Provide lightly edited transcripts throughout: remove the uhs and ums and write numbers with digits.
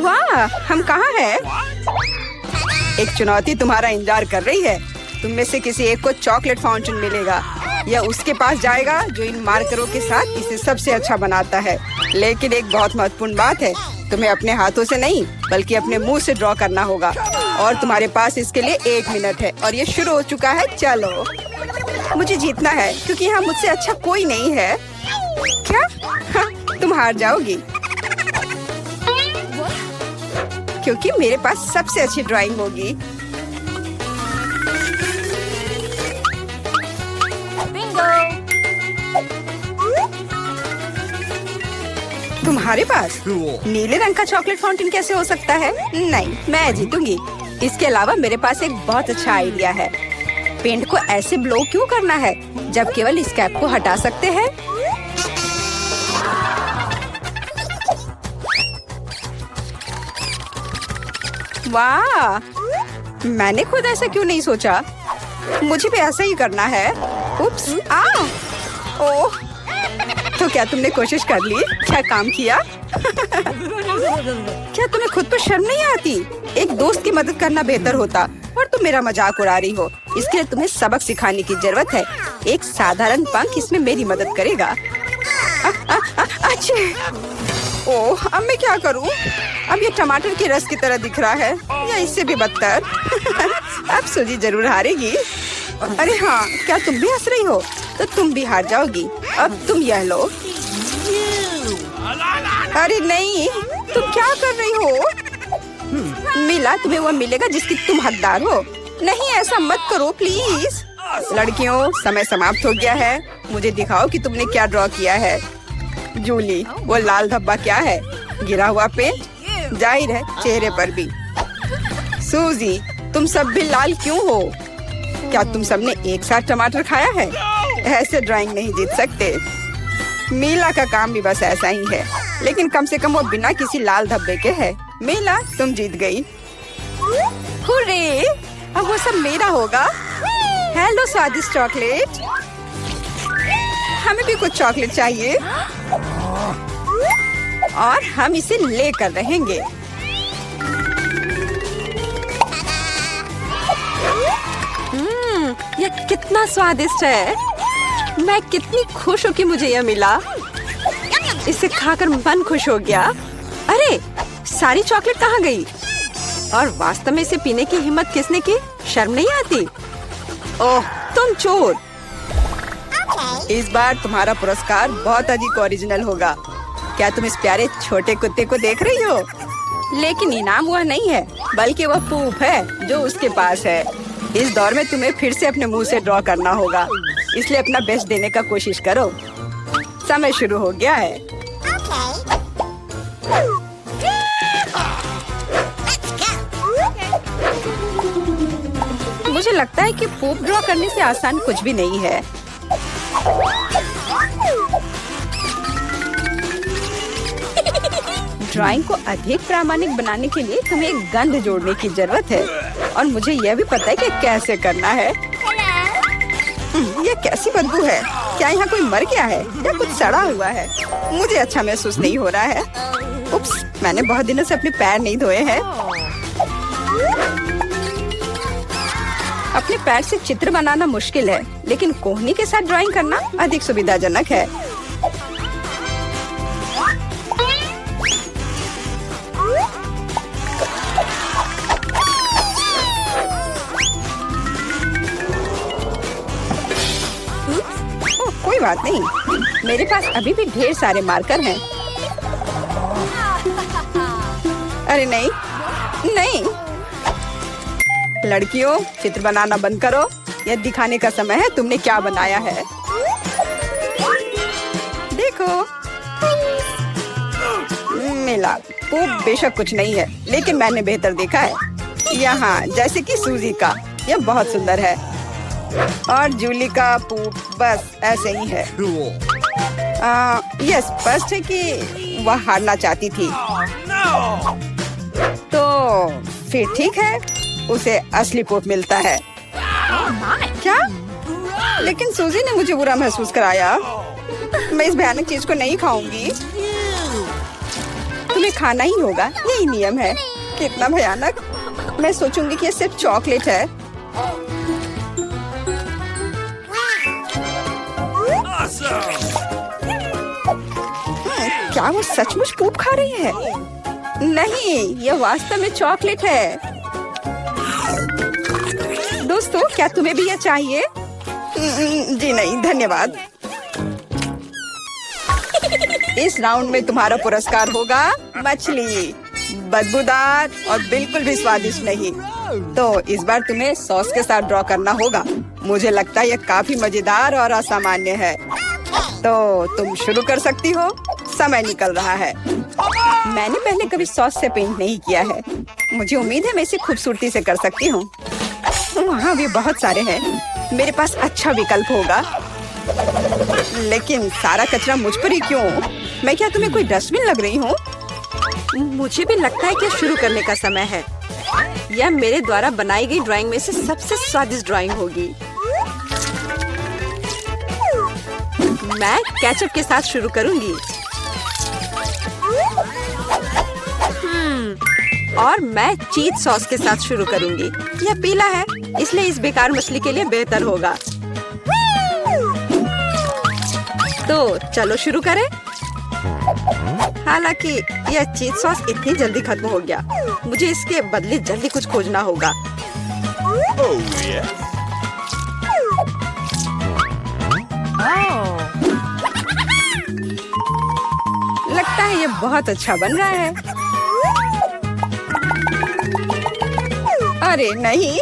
वाह, हम कहाँ हैं? एक चुनौती तुम्हारा इंतजार कर रही है। तुम में से किसी एक को चॉकलेट फाउंटेन मिलेगा। यह उसके पास जाएगा जो इन मार्करों के साथ इसे सबसे अच्छा बनाता है। लेकिन एक बहुत महत्वपूर्ण बात है, तुम्हें अपने हाथों से नहीं बल्कि अपने मुंह से ड्रॉ करना होगा। और तुम्हारे पास इसके लिए 1 मिनट है और ये शुरू हो चुका है। चलो, मुझे जीतना है क्योंकि यहाँ मुझसे अच्छा कोई नहीं है। क्या? हाँ, तुम हार जाओगी क्योंकि मेरे पास सबसे अच्छी ड्राइंग होगी। तुम्हारे पास नीले रंग का चॉकलेट फाउंटेन कैसे हो सकता है? नहीं, मैं जीतूंगी। इसके अलावा मेरे पास एक बहुत अच्छा आइडिया है। पेंट को ऐसे ब्लो क्यों करना है जब केवल इस कैप को हटा सकते हैं? वाह, मैंने खुद ऐसा क्यों नहीं सोचा? मुझे भी ऐसा ही करना है। उप्स, ओह, तो क्या तुमने कोशिश कर ली? क्या काम किया? क्या तुम्हें खुद पर शर्म नहीं आती? एक दोस्त की मदद करना बेहतर होता और तुम मेरा मजाक उड़ा रही हो। इसके लिए तुम्हें सबक सिखाने की जरूरत है। एक साधारण पंख इसमें मेरी मदद करेगा। अच्छा, ओह, अब मैं क्या करूं? अब ये टमाटर के रस की तरह दिख रहा है या इससे भी बदतर। अब सूजी जरूर हारेगी। अरे हाँ, क्या तुम भी हंस रही हो? तो तुम भी हार जाओगी। अब तुम यह लो। अरे नहीं, तुम क्या कर रही हो? मिला, तुम्हें वो मिलेगा जिसकी तुम हकदार हो। नहीं, ऐसा मत करो प्लीज। लड़कियों, समय समाप्त हो गया है। मुझे दिखाओ कि तुमने क्या ड्रॉ किया है। जूली, वो लाल धब्बा क्या है? गिरा हुआ पेंट? जाहिर है, चेहरे पर भी। सूजी, तुम सब भी लाल क्यों हो? क्या तुम सबने एक साथ टमाटर खाया है? ऐसे ड्राइंग नहीं जीत सकते। मीला का काम भी बस ऐसा ही है, लेकिन कम से कम वो बिना किसी लाल धब्बे के है। मीला, तुम जीत गई। हुर्रे, अब वो सब मेरा होगा। हेलो स्वादिष्ट चॉकलेट, हमें भी कुछ चॉकलेट चाहिए और हम इसे लेकर रहेंगे। यह कितना स्वादिष्ट है। मैं कितनी खुश हूँ कि मुझे यह मिला। इसे खाकर मन खुश हो गया। अरे, सारी चॉकलेट कहाँ गई? और वास्तव में इसे पीने की हिम्मत किसने की? शर्म नहीं आती? ओह, तुम चोर। इस बार तुम्हारा पुरस्कार बहुत अधिक ओरिजिनल होगा। क्या तुम इस प्यारे छोटे कुत्ते को देख रही हो? लेकिन इनाम वह नहीं है, बल्कि वह पूप है जो उसके पास है। इस दौर में तुम्हें फिर से अपने मुंह से ड्रॉ करना होगा, इसलिए अपना बेस्ट देने का कोशिश करो। समय शुरू हो गया है। मुझे लगता है कि पूप ड्रॉ करने से आसान कुछ भी नहीं है। ड्राइंग को अधिक प्रामाणिक बनाने के लिए तुम्हें एक गंध जोड़ने की जरूरत है और मुझे यह भी पता है कि कैसे करना है। यह कैसी बदबू है? क्या यहाँ कोई मर गया है या कुछ सड़ा हुआ है? मुझे अच्छा महसूस नहीं हो रहा है। उप्स, मैंने बहुत दिनों से अपने पैर नहीं धोए हैं। अपने पैर से चित्र बनाना मुश्किल है, लेकिन कोहनी के साथ ड्राइंग करना अधिक सुविधाजनक है। कोई बात नहीं, मेरे पास अभी भी ढेर सारे मार्कर हैं। अरे नहीं, नहीं। लड़कियों, चित्र बनाना बंद करो। यह दिखाने का समय है तुमने क्या बनाया है। देखो, मिला। वो बेशक कुछ नहीं है, लेकिन मैंने बेहतर देखा है। यहाँ जैसे कि सूजी का, यह बहुत सुंदर है। और जूली का पूप बस ऐसे ही है। यह स्पष्ट है कि वह हारना चाहती थी। तो फिर ठीक है, उसे असली पूप मिलता है। क्या? लेकिन सूजी ने मुझे बुरा महसूस कराया। मैं इस भयानक चीज को नहीं खाऊंगी। तुम्हें खाना ही होगा, यही नियम है। कितना भयानक। मैं सोचूंगी कि ये सिर्फ चॉकलेट है। क्या वो सचमुच पूप खा रही है? नहीं, ये वास्तव में चॉकलेट है। दोस्तों, क्या तुम्हें भी यह चाहिए? जी नहीं, धन्यवाद। इस राउंड में तुम्हारा पुरस्कार होगा मछली, बदबूदार और बिल्कुल भी स्वादिष्ट नहीं। तो इस बार तुम्हें सॉस के साथ ड्रॉ करना होगा। मुझे लगता है यह काफी मजेदार और असामान्य है। तो तुम शुरू कर सकती हो, समय निकल रहा है। मैंने पहले कभी सॉस से पेंट नहीं किया है। मुझे उम्मीद है मैं इसे खूबसूरती से कर सकती हूँ। वहाँ भी बहुत सारे हैं। मेरे पास अच्छा विकल्प होगा। लेकिन सारा कचरा मुझ पर ही क्यों? मैं क्या तुम्हें कोई डस्टबिन लग रही हूँ? मुझे भी लगता है कि शुरू करने का समय है। यह मेरे द्वारा बनाई गई ड्राइंग में से सबसे स्वादिष्ट ड्राइंग होगी। मैं केचप के साथ शुरू करूंगी। और मैं चीज सॉस के साथ शुरू करूंगी। यह पीला है, इसलिए इस बेकार मछली के लिए बेहतर होगा। तो चलो शुरू करें। हालांकि यह चीज सॉस इतनी जल्दी खत्म हो गया। मुझे इसके बदले जल्दी कुछ खोजना होगा। लगता है ये बहुत अच्छा बन रहा है। अरे नहीं,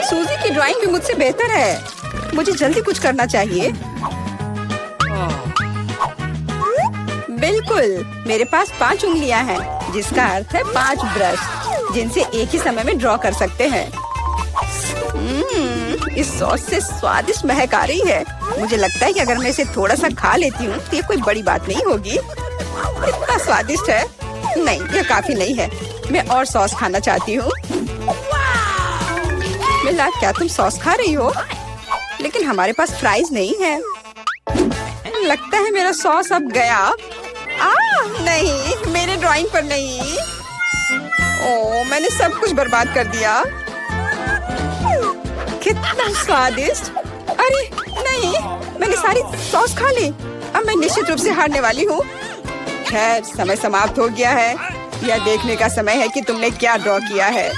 सूजी की ड्राइंग भी मुझसे बेहतर है। मुझे जल्दी कुछ करना चाहिए। बिल्कुल, मेरे पास 5 उंगलियां हैं, जिसका अर्थ है 5 ब्रश, जिनसे एक ही समय में ड्रॉ कर सकते हैं। इस सॉस से स्वादिष्ट महक आ रही है। मुझे लगता है कि अगर मैं इसे थोड़ा सा खा लेती हूँ तो ये कोई बड़ी बात नहीं होगी। इतना स्वादिष्ट है। नहीं, यह काफी नहीं है। मैं और सॉस खाना चाहती हूँ। मिला, क्या तुम सॉस खा रही हो? लेकिन हमारे पास फ्राइज नहीं है। लगता है मेरा सॉस अब गया। नहीं, मेरे ड्राइंग पर नहीं। ओह, मैंने सब कुछ बर्बाद कर दिया। कितना स्वादिष्ट। अरे नहीं, मैंने सारी सॉस खा ली। अब मैं निश्चित रूप से हारने वाली हूँ। खैर, समय समाप्त हो गया है। यह देखने का समय है कि तुमने क्या ड्रॉ किया है।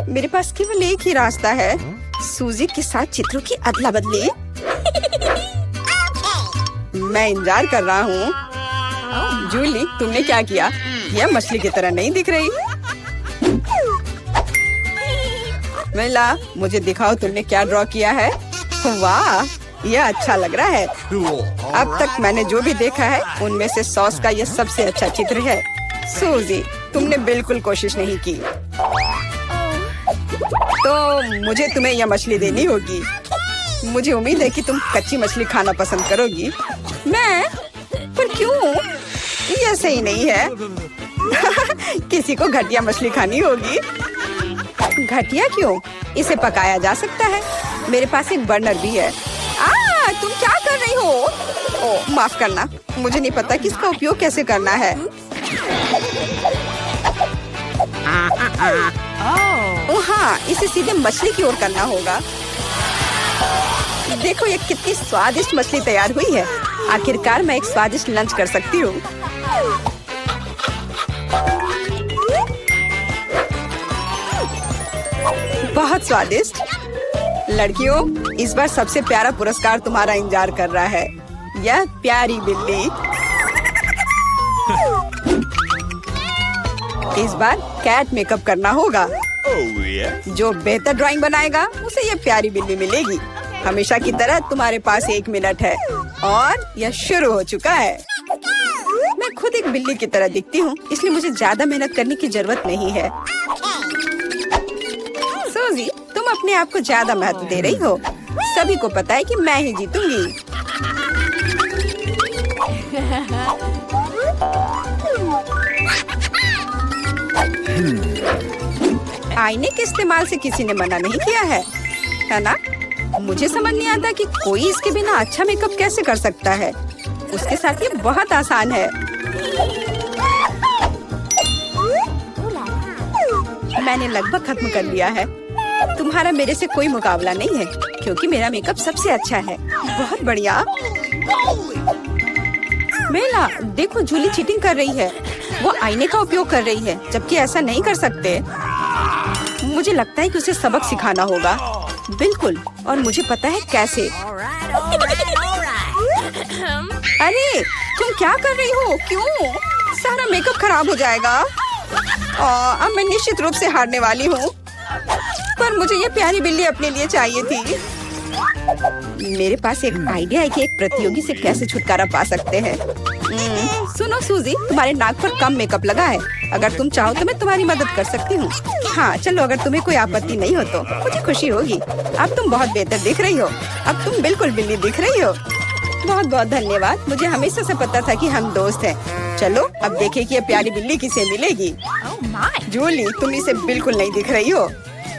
मेरे पास केवल एक ही रास्ता है, सूजी के साथ चित्रों की अदला बदली। मैं इंतजार कर रहा हूँ। जूली, तुमने क्या किया? यह मछली की तरह नहीं दिख रही। मिला, मुझे दिखाओ तुमने क्या ड्रॉ किया है। वाह, यह अच्छा लग रहा है। अब तक मैंने जो भी देखा है उनमें से सॉस का यह सबसे अच्छा चित्र है। सूजी, तुमने बिल्कुल कोशिश नहीं की। तो मुझे तुम्हें यह मछली देनी होगी। मुझे उम्मीद है कि तुम कच्ची मछली खाना पसंद करोगी। मैं? पर क्यों? यह सही नहीं है। किसी को घटिया मछली खानी होगी। घटिया क्यों? इसे पकाया जा सकता है। मेरे पास एक बर्नर भी है। तुम क्या कर रही हो? ओह, माफ करना, मुझे नहीं पता कि इसका उपयोग कैसे करना है। ओह हाँ, इसे सीधे मछली की ओर करना होगा। देखो ये कितनी स्वादिष्ट मछली तैयार हुई है। आखिरकार मैं एक स्वादिष्ट लंच कर सकती हूँ। बहुत स्वादिष्ट। लड़कियों, इस बार सबसे प्यारा पुरस्कार तुम्हारा इंतजार कर रहा है। यह प्यारी बिल्ली। इस बार कैट मेकअप करना होगा। जो बेहतर ड्राइंग बनाएगा उसे यह प्यारी बिल्ली मिलेगी। हमेशा की तरह तुम्हारे पास 1 मिनट है और यह शुरू हो चुका है। मैं खुद एक बिल्ली की तरह दिखती हूँ, इसलिए मुझे ज्यादा मेहनत करने की जरूरत नहीं है। सूजी, तुम अपने आप को ज्यादा महत्व दे रही हो। सभी को पता है कि मैं ही जीतूंगी। आईने के इस्तेमाल से किसी ने मना नहीं किया है ना? मुझे समझ नहीं आता कि कोई इसके बिना अच्छा मेकअप कैसे कर सकता है। उसके साथ ये बहुत आसान है। मैंने लगभग खत्म कर लिया है। तुम्हारा मेरे से कोई मुकाबला नहीं है क्योंकि मेरा मेकअप सबसे अच्छा है। बहुत बढ़िया। मेला, देखो जूली चीटिंग कर रही है। वो आईने का उपयोग कर रही है जबकि ऐसा नहीं कर सकते। मुझे लगता है कि उसे सबक सिखाना होगा। बिल्कुल, और मुझे पता है कैसे। अरे तुम क्या कर रही हो? क्यों? सारा मेकअप खराब हो जाएगा। अब मैं निश्चित रूप से हारने वाली हूँ। पर मुझे ये प्यारी बिल्ली अपने लिए चाहिए थी। मेरे पास एक आइडिया है कि एक प्रतियोगी से कैसे छुटकारा पा सकते हैं। सुनो सूजी, तुम्हारे नाक पर कम मेकअप लगा है। अगर तुम चाहो तो मैं तुम्हारी मदद कर सकती हूँ। हाँ चलो, अगर तुम्हें कोई आपत्ति नहीं हो तो मुझे खुशी होगी। अब तुम बहुत बेहतर दिख रही हो। अब तुम बिल्कुल बिल्ली दिख रही हो। बहुत बहुत धन्यवाद। मुझे हमेशा से पता था कि हम दोस्त हैं। चलो अब देखें कि ये प्यारी बिल्ली किसे मिलेगी। जूली, तुम इसे बिल्कुल नहीं दिख रही हो।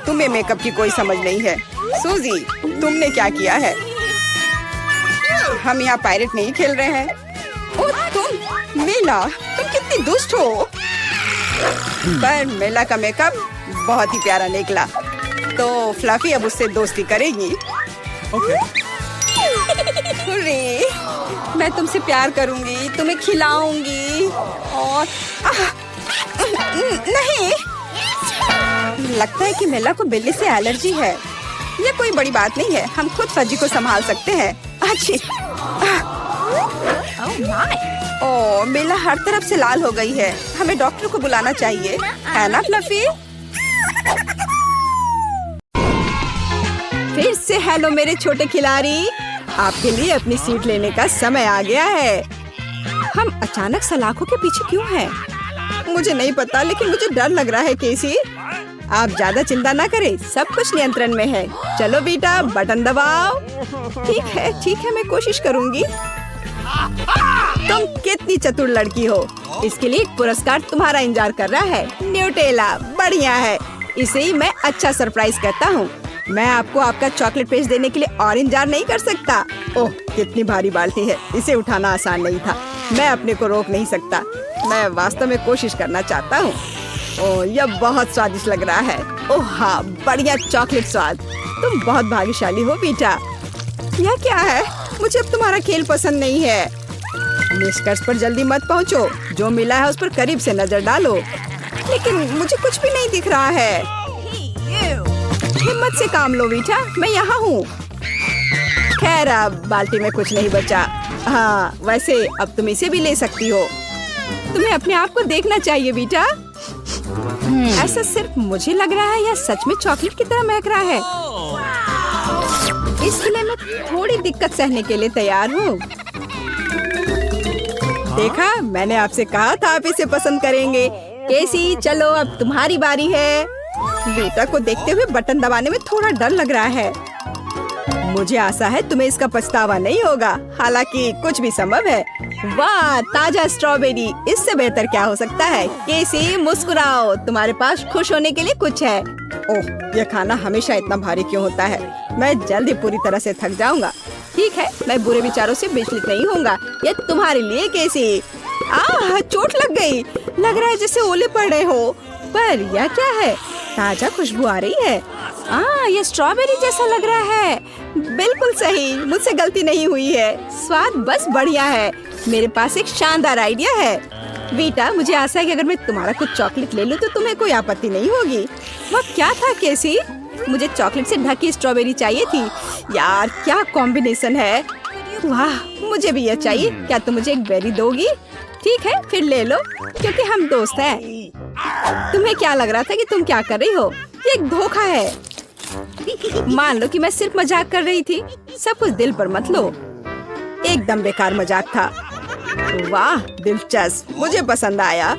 तुम्हें मेकअप की कोई समझ नहीं है। सूजी, तुमने क्या किया है? हम यहाँ पायरेट नहीं खेल रहे हैं। ओह तुम मेला, तुम कितनी दुष्ट हो। पर मेला का मेकअप बहुत ही प्यारा निकला। तो फ्लफी अब उससे दोस्ती करेगी। हुर्रे, मैं तुमसे प्यार करूंगी, तुम्हें खिलाऊंगी और नहीं। लगता है कि मेला को बिल्ली से एलर्जी है। ये कोई बड़ी बात नहीं है, हम खुद फज्जी को संभाल सकते हैं। अच्छी। ओह मेला हर तरफ से लाल हो गई है। हमें डॉक्टर को बुलाना चाहिए, है ना फ्लफी? फिर से हेलो मेरे छोटे खिलाड़ी, आपके लिए अपनी सीट लेने का समय आ गया है। हम अचानक सलाखों के पीछे क्यों हैं? मुझे नहीं पता, लेकिन मुझे डर लग रहा है केसी। आप ज्यादा चिंता ना करें, सब कुछ नियंत्रण में है। चलो बेटा, बटन दबाओ। ठीक है, मैं कोशिश करूंगी। तुम कितनी चतुर लड़की हो। इसके लिए एक पुरस्कार तुम्हारा इंतजार कर रहा है। न्यूटेला बढ़िया है, इसे ही मैं अच्छा सरप्राइज कहता हूँ। मैं आपको आपका चॉकलेट पेस्ट देने के लिए और इंतजार नहीं कर सकता। ओह कितनी भारी बाल्टी है, इसे उठाना आसान नहीं था। मैं अपने को रोक नहीं सकता। मैं वास्तव में कोशिश करना चाहता हूँ। ओह यह बहुत स्वादिष्ट लग रहा है। ओह हाँ, बढ़िया चॉकलेट स्वाद। तुम बहुत भाग्यशाली हो बेटा। यह क्या है? मुझे अब तुम्हारा खेल पसंद नहीं है। निष्कर्ष पर जल्दी मत पहुँचो। जो मिला है उस पर करीब से नजर डालो। लेकिन मुझे कुछ भी नहीं दिख रहा है। हिम्मत से काम लो बेटा, मैं यहाँ हूँ। खैर अब बाल्टी में कुछ नहीं बचा। हाँ वैसे अब तुम इसे भी ले सकती हो। तुम्हें अपने आप को देखना चाहिए बेटा। ऐसा सिर्फ मुझे लग रहा है या सच में चॉकलेट की तरह महक रहा है? इसलिए मैं थोड़ी दिक्कत सहने के लिए तैयार हूँ। देखा, मैंने आपसे कहा था आप इसे पसंद करेंगे। केसी चलो अब तुम्हारी बारी है। बेटा को देखते हुए बटन दबाने में थोड़ा डर लग रहा है। मुझे आशा है तुम्हें इसका पछतावा नहीं होगा। हालांकि कुछ भी संभव है। वाह ताजा स्ट्रॉबेरी, इससे बेहतर क्या हो सकता है। केसी मुस्कुराओ, तुम्हारे पास खुश होने के लिए कुछ है। ओह यह खाना हमेशा इतना भारी क्यों होता है? मैं जल्द ही पूरी तरह से थक जाऊंगा। ठीक है, मैं बुरे विचारों से विचलित नहीं होऊंगा। ये तुम्हारे लिए केसी। चोट लग गई। लग रहा है जैसे ओले पड़ रहे हो। पर यह क्या है? ताजा खुशबू आ रही है। ये स्ट्रॉबेरी जैसा लग रहा है। बिल्कुल सही, मुझसे गलती नहीं हुई है। स्वाद बस बढ़िया है। मेरे पास एक शानदार आइडिया है। बेटा मुझे आशा है कि अगर मैं तुम्हारा कुछ चॉकलेट ले लूं तो तुम्हें कोई आपत्ति नहीं होगी। वह क्या था केसी? मुझे चॉकलेट से ढकी स्ट्रॉबेरी चाहिए थी। यार क्या कॉम्बिनेशन है। वाह मुझे भी यह चाहिए। क्या तुम मुझे एक बेरी दोगी? ठीक है फिर ले लो, क्योंकि हम दोस्त हैं। तुम्हें क्या लग रहा था कि तुम क्या कर रही हो? ये एक धोखा है। मान लो कि मैं सिर्फ मजाक कर रही थी। सब कुछ दिल पर मत लो। एकदम बेकार मजाक था। वाह दिलचस्प, मुझे पसंद आया।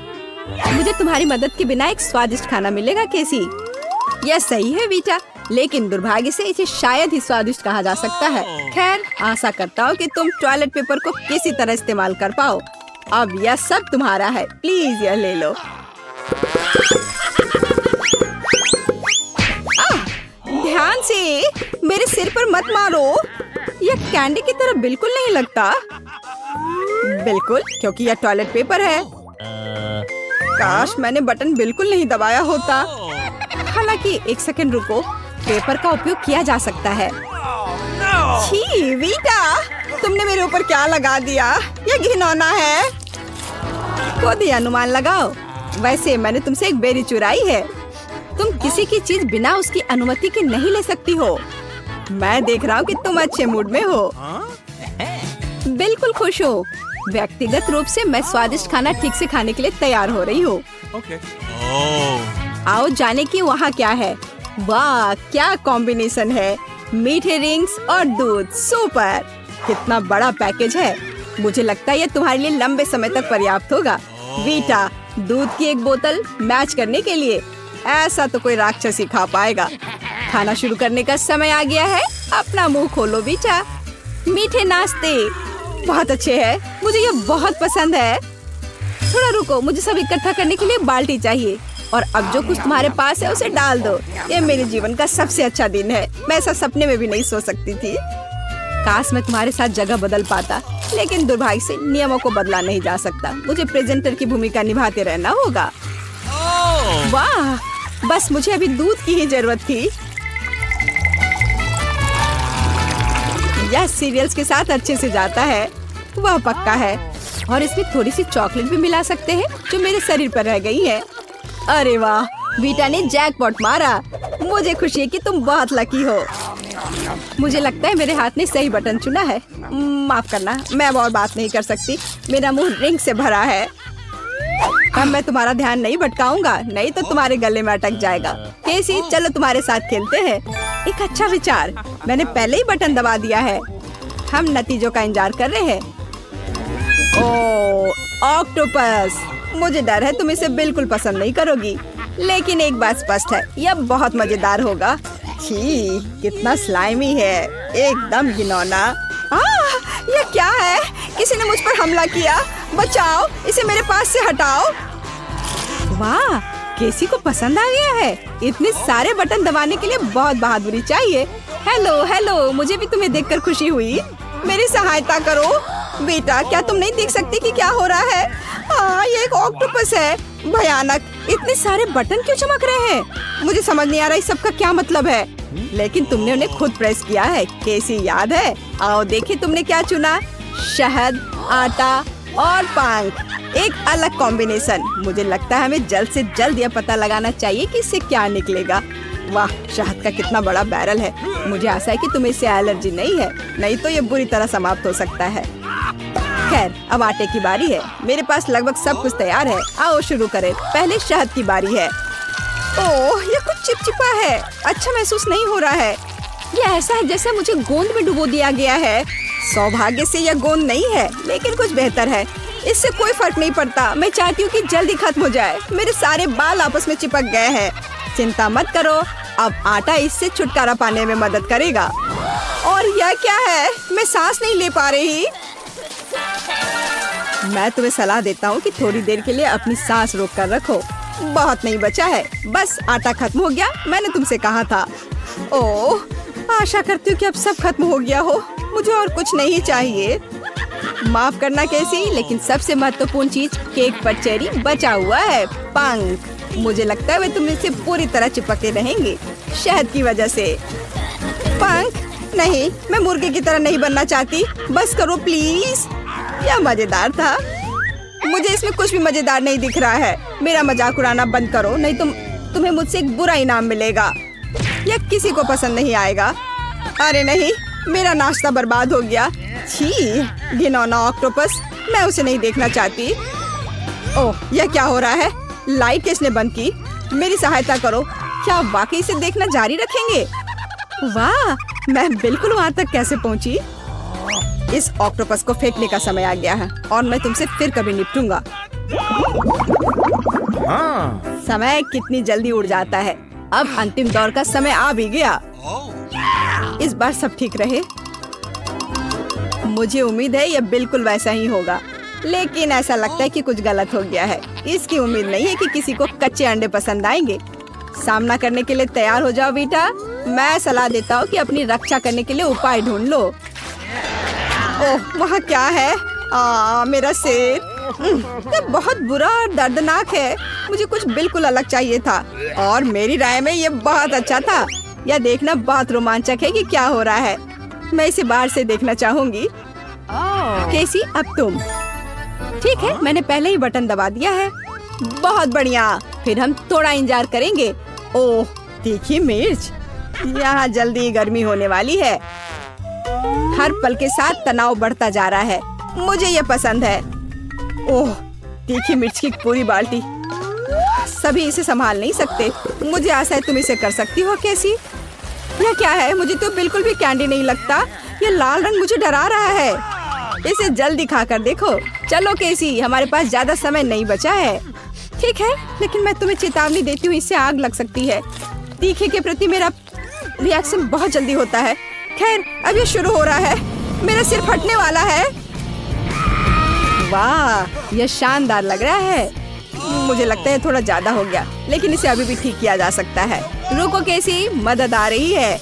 मुझे तुम्हारी मदद के बिना एक स्वादिष्ट खाना मिलेगा केसी। यह सही है बेटा, लेकिन दुर्भाग्य से इसे शायद ही स्वादिष्ट कहा जा सकता है। खैर आशा करता हूँ कि तुम टॉयलेट पेपर को किसी तरह इस्तेमाल कर पाओ। अब यह सब तुम्हारा है, प्लीज यह ले लो। ध्यान से, मेरे सिर पर मत मारो। यह कैंडी की तरह बिल्कुल नहीं लगता। बिल्कुल, क्योंकि यह टॉयलेट पेपर है। काश मैंने बटन बिल्कुल नहीं दबाया होता। हालांकि एक सेकंड रुको, पेपर का उपयोग किया जा सकता है। छी वीटा, तुमने मेरे ऊपर क्या लगा दिया? ये घिनौना है। खुद ही अनुमान लगाओ। वैसे मैंने तुमसे एक बेरी चुराई है। तुम किसी की चीज बिना उसकी अनुमति के नहीं ले सकती हो। मैं देख रहा हूँ कि तुम अच्छे मूड में हो। बिल्कुल खुश हो। व्यक्तिगत रूप से मैं स्वादिष्ट खाना ठीक से खाने के लिए तैयार हो रही हूँ। आओ जाने की वहाँ क्या है। वाह क्या कॉम्बिनेशन है, मीठे रिंग्स और दूध। सुपर, कितना बड़ा पैकेज है। मुझे लगता है ये तुम्हारे लिए लंबे समय तक पर्याप्त होगा। वीटा, दूध की एक बोतल मैच करने के लिए ऐसा तो कोई राक्षस ही खा पाएगा। खाना शुरू करने का समय आ गया है। अपना मुंह खोलो वीटा। मीठे नाश्ते बहुत अच्छे हैं, मुझे ये बहुत पसंद है। थोड़ा रुको, मुझे सब इकट्ठा करने के लिए बाल्टी चाहिए। और अब जो कुछ तुम्हारे पास है उसे डाल दो। ये मेरे जीवन का सबसे अच्छा दिन है। मैं ऐसा सपने में भी नहीं सोच सकती थी। काश मैं तुम्हारे साथ जगह बदल पाता, लेकिन दुर्भाग्य से नियमों को बदला नहीं जा सकता। मुझे प्रेजेंटर की भूमिका निभाते रहना होगा। वाह, बस मुझे अभी दूध की ही जरूरत थी। यह सीरियल्स के साथ अच्छे से जाता है, वह पक्का है। और इसमें थोड़ी सी चॉकलेट भी मिला सकते हैं जो मेरे शरीर पर रह गई है। अरे वाह, वीटा ने जैकपॉट मारा। मुझे खुशी है कि तुम बहुत लकी हो। मुझे लगता है मेरे हाथ ने सही बटन चुना है। माफ करना, मैं अब और बात नहीं कर सकती। मेरा मुंह रिंग से भरा है। अब मैं तुम्हारा ध्यान नहीं भटकाऊंगा, नहीं तो तुम्हारे गले में अटक जाएगा। केसी, चलो तुम्हारे साथ खेलते हैं। एक अच्छा विचार, मैंने पहले ही बटन दबा दिया है। हम नतीजों का इंतजार कर रहे हैं। ओह ऑक्टोपस, मुझे डर है तुम इसे बिल्कुल पसंद नहीं करोगी, लेकिन एक बात स्पष्ट है, यह बहुत मजेदार होगा। छी, कितना स्लाइमी है, एकदम घिनौना। यह क्या है? किसी ने मुझ पर हमला किया। बचाओ, इसे मेरे पास से हटाओ। वाह, केसी को पसंद आ गया है। इतने सारे बटन दबाने के लिए बहुत बहादुरी चाहिए। हेलो हेलो, मुझे भी तुम्हें देखकर खुशी हुई। मेरी सहायता करो। बेटा, क्या तुम नहीं देख सकती कि क्या हो रहा है? ये एक ऑक्टोपस है। भयानक, इतने सारे बटन क्यों चमक रहे हैं? मुझे समझ नहीं आ रहा इस सब का क्या मतलब है। लेकिन तुमने उन्हें खुद प्रेस किया है। कैसी याद है? आओ देखिए तुमने क्या चुना। शहद, आटा और पंख, एक अलग कॉम्बिनेशन। मुझे लगता है हमें जल्द से जल्द यह पता लगाना चाहिए कि इससे क्या निकलेगा। वाह, शहद का कितना बड़ा बैरल है। मुझे आशा है कि तुम्हें इससे एलर्जी नहीं है, नहीं तो ये बुरी तरह समाप्त हो सकता है। खैर, अब आटे की बारी है। मेरे पास लगभग सब कुछ तैयार है। आओ शुरू करें। पहले शहद की बारी है। ओह, ये कुछ चिपचिपा है। अच्छा महसूस नहीं हो रहा है। ये ऐसा है जैसे मुझे गोंद में डुबो दिया गया है। सौभाग्य से यह गोंद नहीं है, लेकिन कुछ बेहतर है। इससे कोई फर्क नहीं पड़ता। मैं चाहती हूँ कि जल्दी खत्म हो जाए। मेरे सारे बाल आपस में चिपक गए हैं। चिंता मत करो, अब आटा इससे छुटकारा पाने में मदद करेगा। और यह क्या है? मैं सांस नहीं ले पा रही। मैं तुम्हें सलाह देता हूँ कि थोड़ी देर के लिए अपनी सांस रोक कर रखो। बहुत नहीं बचा है, बस आटा खत्म हो गया। मैंने तुमसे कहा था। ओह, आशा करती हूँ कि अब सब खत्म हो गया हो। मुझे और कुछ नहीं चाहिए। माफ करना कैसी, लेकिन सबसे महत्वपूर्ण चीज केक पर चेरी बचा हुआ है, पंख। मुझे लगता है वे तुम इससे पूरी तरह चिपके रहेंगे शहद की वजह से। पंख नहीं, मैं मुर्गे की तरह नहीं बनना चाहती। बस करो प्लीज। यह मजेदार था। मुझे इसमें कुछ भी मजेदार नहीं दिख रहा है। मेरा मजाक उड़ाना बंद करो, नहीं तुम्हें मुझसे एक बुरा इनाम मिलेगा। यह किसी को पसंद नहीं आएगा। अरे नहीं, मेरा नाश्ता बर्बाद हो गया। छी, घिनौना ऑक्टोपस, मैं उसे नहीं देखना चाहती। ओह, यह क्या हो रहा है? लाइट किसने बंद की? मेरी सहायता करो। क्या आप वाकई इसे देखना जारी रखेंगे? वाह, मैं बिल्कुल वहाँ तक कैसे पहुँची? इस ऑक्टोपस को फेंकने का समय आ गया है और मैं तुमसे फिर कभी निपटूंगा। समय कितनी जल्दी उड़ जाता है। अब अंतिम दौर का समय आ भी गया। इस बार सब ठीक रहे। मुझे उम्मीद है यह बिल्कुल वैसा ही होगा, लेकिन ऐसा लगता है कि कुछ गलत हो गया है। इसकी उम्मीद नहीं है कि किसी को कच्चे अंडे पसंद आएंगे। सामना करने के लिए तैयार हो जाओ बेटा। मैं सलाह देता हूँ कि अपनी रक्षा करने के लिए उपाय ढूंढ लो। ओह, वहाँ क्या है? मेरा सिर। ये बहुत बुरा और दर्दनाक है। मुझे कुछ बिल्कुल अलग चाहिए था और मेरी राय में ये बहुत अच्छा था। यह देखना बहुत रोमांचक है कि क्या हो रहा है। मैं इसे बाहर से देखना चाहूंगी। कैसी, अब तुम। ठीक है, मैंने पहले ही बटन दबा दिया है। बहुत बढ़िया, फिर हम थोड़ा इंतजार करेंगे। ओह, तीखी मिर्च। यहाँ जल्दी गर्मी होने वाली है। हर पल के साथ तनाव बढ़ता जा रहा है। मुझे ये पसंद है। ओह, तीखी मिर्च की पूरी बाल्टी। सभी इसे संभाल नहीं सकते। मुझे आशा है तुम इसे कर सकती हो। कैसी, यह क्या है? मुझे तो बिल्कुल भी कैंडी नहीं लगता। ये लाल रंग मुझे डरा रहा है। इसे जल्दी खाकर देखो। चलो कैसी, हमारे पास ज्यादा समय नहीं बचा है। ठीक है, लेकिन मैं तुम्हें चेतावनी देती हूँ, इससे आग लग सकती है। तीखे के प्रति मेरा रिएक्शन बहुत जल्दी होता है। खैर, अब ये शुरू हो रहा है। मेरा सिर फटने वाला है। वाह, यह शानदार लग रहा है। मुझे लगता है थोड़ा ज्यादा हो गया, लेकिन इसे अभी भी ठीक किया जा सकता है। रुको कैसी, मदद आ रही है।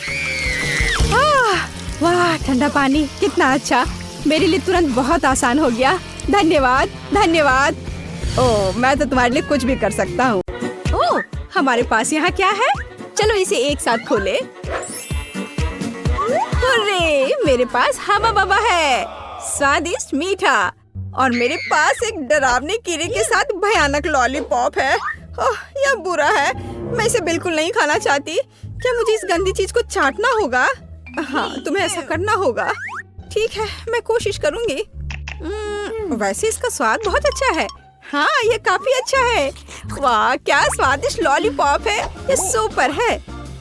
वाह, ठंडा पानी कितना अच्छा। मेरे लिए तुरंत बहुत आसान हो गया। धन्यवाद, धन्यवाद। ओह, मैं तो तुम्हारे लिए कुछ भी कर सकता हूँ। ओह, हमारे पास यहाँ क्या है? चलो इसे एक साथ खोले। अरे, मेरे पास हवा बाबा है, स्वादिष्ट मीठा। और मेरे पास एक डरावने कीड़े के साथ भयानक लॉलीपॉप है। ओह, यह बुरा है। मैं इसे बिल्कुल नहीं खाना चाहती। क्या मुझे इस गंदी चीज को चाटना होगा? हाँ, तुम्हें ऐसा करना होगा। ठीक है, मैं कोशिश करूंगी। वैसे इसका स्वाद बहुत अच्छा है। हाँ, ये काफी अच्छा है। वाह, क्या स्वादिष्ट लॉलीपॉप है। ये सुपर है।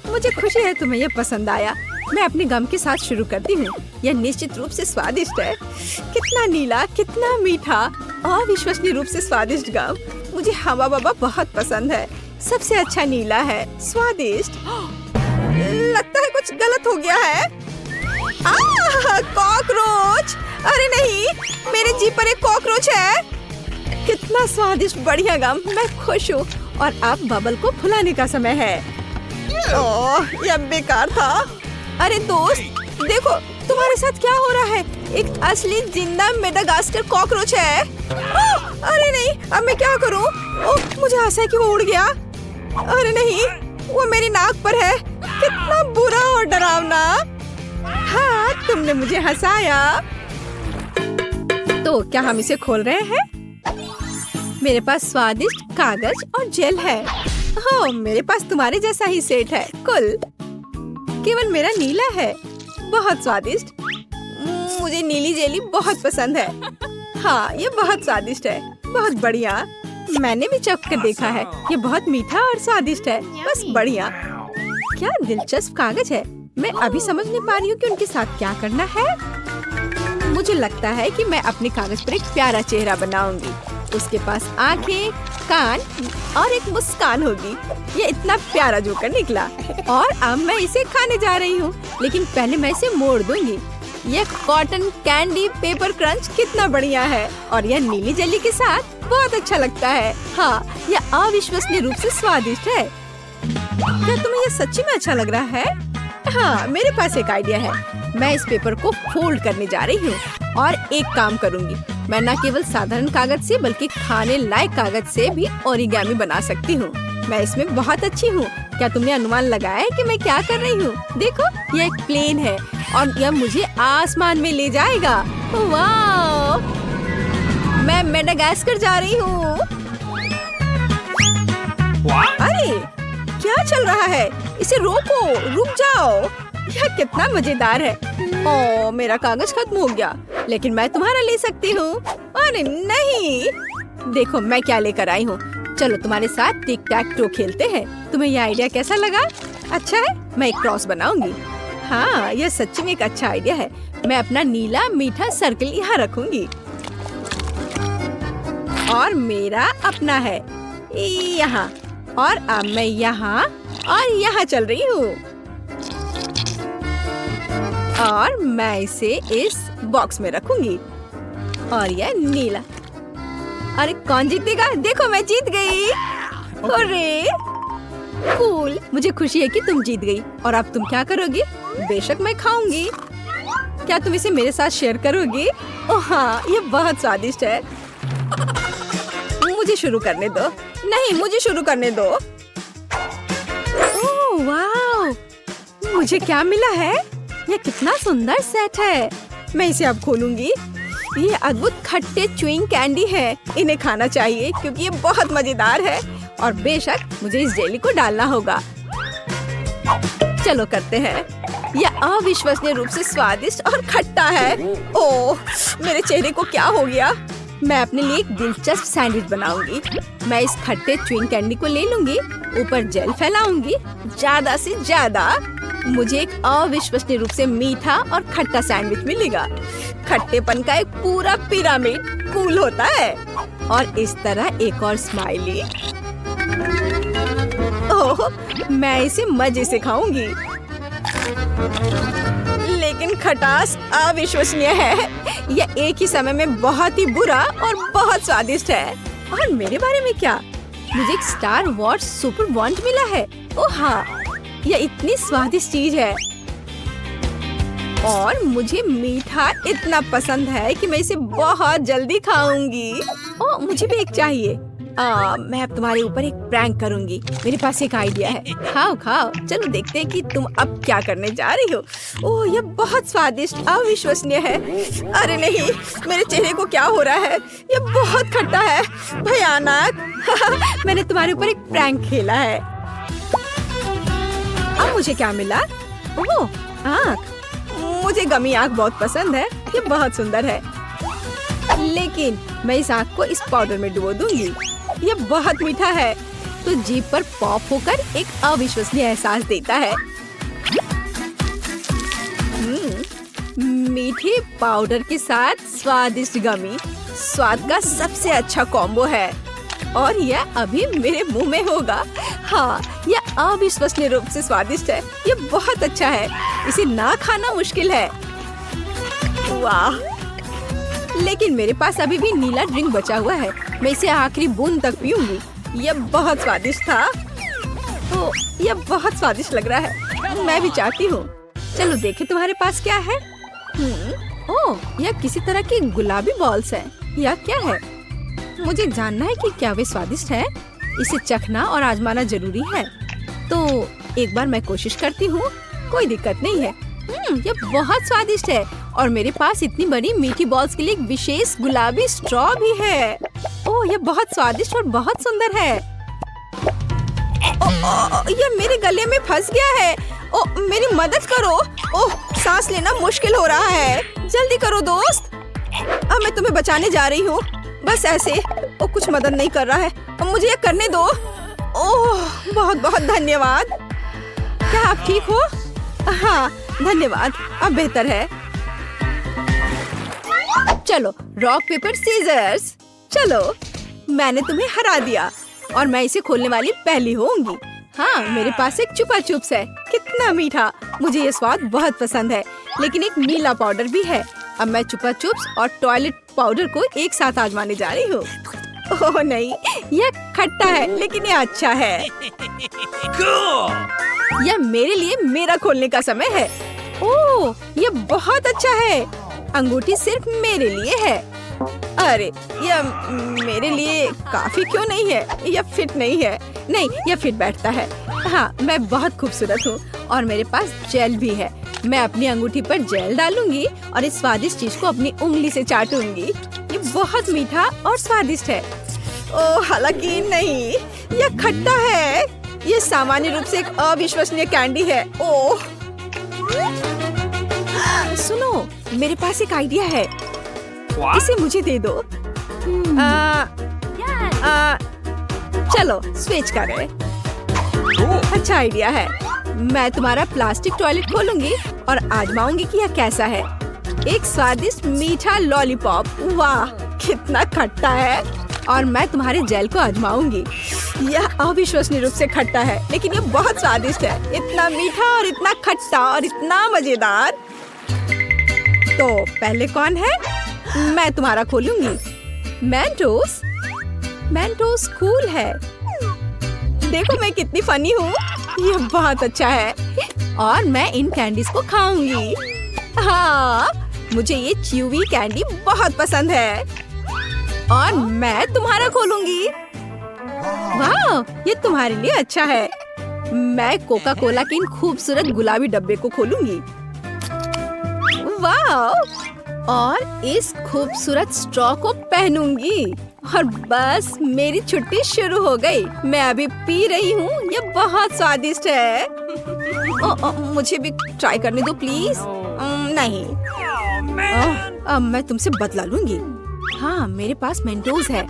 मुझे खुशी है तुम्हें यह पसंद आया। मैं अपने गम के साथ शुरू करती हूँ। यह निश्चित रूप से स्वादिष्ट है। कितना नीला, कितना मीठा, अविश्वसनीय रूप से स्वादिष्ट गम। मुझे हवा बाबा बहुत पसंद है। सबसे अच्छा नीला है, स्वादिष्ट। लगता है कुछ गलत हो गया है। कॉकरोच! अरे नहीं, मेरे जीभ पर एक कॉकरोच है। कितना स्वादिष्ट, बढ़िया गम। मैं खुश हूँ। और अब बबल को फुलाने का समय है। ओह, यह बेकार था। अरे दोस्त, देखो तुम्हारे साथ क्या हो रहा है। एक असली जिंदा मेडागास्कर कॉकरोच है। अरे नहीं, अब मैं क्या करूं? ओह, मुझे आशा है कि वो उड़ गया। अरे नहीं, वो मेरी नाक पर है। कितना बुरा और डरावना। हाँ, तुमने मुझे हंसाया। तो क्या हम इसे खोल रहे हैं? मेरे पास स्वादिष्ट कागज और जेल है। हो, मेरे पास तुम्हारे जैसा ही सेट है। कुल केवल मेरा नीला है। बहुत स्वादिष्ट। मुझे नीली जेली बहुत पसंद है। हाँ, ये बहुत स्वादिष्ट है। बहुत बढ़िया। मैंने भी चख कर देखा है। ये बहुत मीठा और स्वादिष्ट है। बस बढ़िया। क्या दिलचस्प कागज है। मैं अभी समझ नहीं पा रही हूँ कि उनके साथ क्या करना है। मुझे लगता है कि मैं अपने कागज पर एक प्यारा चेहरा बनाऊंगी। उसके पास आंखें, कान और एक मुस्कान होगी। ये इतना प्यारा जोकर निकला। और अब मैं इसे खाने जा रही हूँ, लेकिन पहले मैं इसे मोड़ दूंगी। ये कॉटन कैंडी पेपर क्रंच कितना बढ़िया है। और यह नीली जेली के साथ बहुत अच्छा लगता है। हाँ, यह अविश्वसनीय रूप से स्वादिष्ट है। क्या तुम्हें यह सच्ची में अच्छा लग रहा है? हाँ, मेरे पास एक आइडिया है। मैं इस पेपर को फोल्ड करने जा रही हूँ और एक काम करूँगी। मैं न केवल साधारण कागज से बल्कि खाने लायक कागज से भी ओरिगामी बना सकती हूँ। मैं इसमें बहुत अच्छी हूँ। क्या तुमने अनुमान लगाया है कि मैं क्या कर रही हूँ? देखो, यह एक प्लेन है और यह मुझे आसमान में ले जाएगा। वाह! मैं मेडागास्कर जा रही हूँ। अरे, क्या चल रहा है? इसे रोको, रुक जाओ। यह कितना मजेदार है। ओह, मेरा कागज खत्म हो गया, लेकिन मैं तुम्हारा ले सकती हूँ। अरे नहीं, देखो मैं क्या लेकर आई हूँ। चलो तुम्हारे साथ टिक टैक टो खेलते हैं। तुम्हें यह आइडिया कैसा लगा? अच्छा है, मैं एक क्रॉस बनाऊंगी। हाँ, यह सच्ची में एक अच्छा आइडिया है। मैं अपना नीला मीठा सर्कल यहाँ रखूंगी और मेरा अपना है यहाँ। और अब मैं यहाँ और यहाँ चल रही हूँ और मैं इसे इस बॉक्स में रखूंगी। और यह नीला। अरे कौन जीतेगा? देखो, मैं जीत गई। अरे कूल, मुझे खुशी है कि तुम जीत गई। और अब तुम क्या करोगी? बेशक मैं खाऊंगी। क्या तुम इसे मेरे साथ शेयर करोगी? ओह हाँ, ये बहुत स्वादिष्ट है। मुझे शुरू करने दो। नहीं, मुझे शुरू करने दो। ओह वाह, मुझे क्या मिला है? ये कितना सुंदर सेट है। मैं इसे अब खोलूंगी। ये अद्भुत खट्टे च्युइंग कैंडी है। इन्हें खाना चाहिए क्योंकि ये बहुत मजेदार है और बेशक मुझे इस जेली को डालना होगा। चलो करते हैं। यह अविश्वसनीय रूप से स्वादिष्ट और खट्टा है। ओह, मेरे चेहरे को क्या हो गया? मैं अपने लिए एक दिलचस्प सैंडविच बनाऊंगी। मैं इस खट्टे च्युइंग कैंडी को ले लूंगी, ऊपर जेल फैलाऊंगी ज्यादा से ज्यादा। मुझे एक अविश्वसनीय रूप से मीठा और खट्टा सैंडविच मिलेगा। खट्टेपन का एक पूरा पिरामिड कूल होता है। और इस तरह एक और स्माइली। ओह, मैं इसे मजे से खाऊंगी। लेकिन खटास अविश्वसनीय है। यह एक ही समय में बहुत ही बुरा और बहुत स्वादिष्ट है। और मेरे बारे में क्या? मुझे एक स्टार वॉर्स सुपर वॉन्ट मिला है। ओह हाँ, यह इतनी स्वादिष्ट चीज है। और मुझे मीठा इतना पसंद है कि मैं इसे बहुत जल्दी खाऊंगी। ओह, मुझे भी एक चाहिए। मैं अब तुम्हारे ऊपर एक प्रैंक करूंगी। मेरे पास एक आइडिया है। खाओ खाओ। चलो देखते हैं कि तुम अब क्या करने जा रही हो। ओह, यह बहुत स्वादिष्ट अविश्वसनीय है। अरे नहीं, मेरे चेहरे को क्या हो रहा है? यह बहुत खट्टा है, भयानक। मैंने तुम्हारे ऊपर एक प्रैंक खेला है। अब मुझे क्या मिला? ओह, आँख। मुझे गमी आँख बहुत पसंद है। ये बहुत सुंदर है। लेकिन मैं इस आँख को इस पाउडर में डुबो दूंगी। यह बहुत मीठा है, तो जीभ पर पॉप होकर एक अविश्वसनीय एहसास देता है। मीठे पाउडर के साथ स्वादिष्ट गमी स्वाद का सबसे अच्छा कॉम्बो है। और यह अभी मेरे मुंह में होगा। हाँ, यह अविश्वसनीय रूप से स्वादिष्ट है। यह बहुत अच्छा है। इसे ना खाना मुश्किल है। वाह, लेकिन मेरे पास अभी भी नीला ड्रिंक बचा हुआ है। मैं इसे आखिरी बूंद तक पीऊंगी। यह बहुत स्वादिष्ट था। तो यह बहुत स्वादिष्ट लग रहा है। मैं भी चाहती हूँ। चलो देखें तुम्हारे पास क्या है। ओह, यह किसी तरह की गुलाबी बॉल्स है। यह क्या है? मुझे जानना है कि क्या वे स्वादिष्ट है। इसे चखना और आजमाना जरूरी है। तो एक बार मैं कोशिश करती हूँ। कोई दिक्कत नहीं है। यह बहुत स्वादिष्ट है। और मेरे पास इतनी बड़ी मीठी बॉल्स के लिए एक विशेष गुलाबी स्ट्रॉ भी है। ओह, यह बहुत स्वादिष्ट और बहुत सुंदर है। यह मेरे गले में फंस गया है। ओह, मेरी मदद करो। ओह, सांस लेना मुश्किल हो रहा है। जल्दी करो दोस्त। अब मैं तुम्हें बचाने जा रही हूँ। बस ऐसे। ओह, कुछ मदद नहीं कर रहा है। अब मुझे ये करने दो। ओह, बहुत बहुत धन्यवाद। क्या आप ठीक हो? हाँ, धन्यवाद। अब बेहतर है। चलो, रॉक पेपर सीजर्स। चलो, मैंने तुम्हें हरा दिया और मैं इसे खोलने वाली पहली होंगी। हाँ, मेरे पास एक चुपा चुप्स है। कितना मीठा। मुझे ये स्वाद बहुत पसंद है। लेकिन एक नीला पाउडर भी है। अब मैं चुपा चुप्स और टॉयलेट पाउडर को एक साथ आजमाने जा रही हूँ। ओह नहीं, यह खट्टा है लेकिन यह अच्छा है। यह मेरे लिए मेरा खोलने का समय है। ओह, यह बहुत अच्छा है। अंगूठी सिर्फ मेरे लिए है। अरे, यह मेरे लिए काफी क्यों नहीं है? यह फिट नहीं है। नहीं, यह फिट बैठता है। हाँ, मैं बहुत खूबसूरत हूँ और मेरे पास जेल भी है। मैं अपनी अंगूठी पर जेल डालूंगी और इस स्वादिष्ट चीज को अपनी उंगली से चाटूंगी। ये बहुत मीठा और स्वादिष्ट है। ओह, हालांकि नहीं, यह खट्टा है। ये सामान्य रूप से एक अविश्वसनीय कैंडी है। ओह, सुनो, मेरे पास एक आइडिया है। इसे मुझे दे दो। चलो स्विच करें। अच्छा आइडिया है। मैं तुम्हारा प्लास्टिक टॉयलेट खोलूंगी और आजमाऊंगी कि यह कैसा है। एक स्वादिष्ट मीठा लॉलीपॉप। वाह, कितना खट्टा है। और मैं तुम्हारे जेल को आजमाऊंगी। यह अविश्वसनीय रूप से खट्टा है लेकिन यह बहुत स्वादिष्ट है। इतना मीठा और इतना खट्टा और इतना मजेदार। तो पहले कौन है? मैं तुम्हारा खोलूंगी। मेंटोस। मेंटोस कूल है। देखो मैं कितनी फनी हूँ। यह बहुत अच्छा है और मैं इन कैंडीज को खाऊंगी। हाँ, मुझे ये च्यूवी कैंडी बहुत पसंद है। और मैं तुम्हारा खोलूंगी। वाह, ये तुम्हारे लिए अच्छा है। मैं कोका कोला के इन खूबसूरत गुलाबी डब्बे को खोलूंगी। वाह, और इस खूबसूरत स्ट्रॉ को पहनूंगी और बस मेरी छुट्टी शुरू हो गई। मैं अभी पी रही हूँ, ये बहुत स्वादिष्ट है। मुझे भी ट्राई करने दो प्लीज। नहीं, अब मैं तुमसे बदला लूंगी। हाँ, मेरे पास मेंटोस है।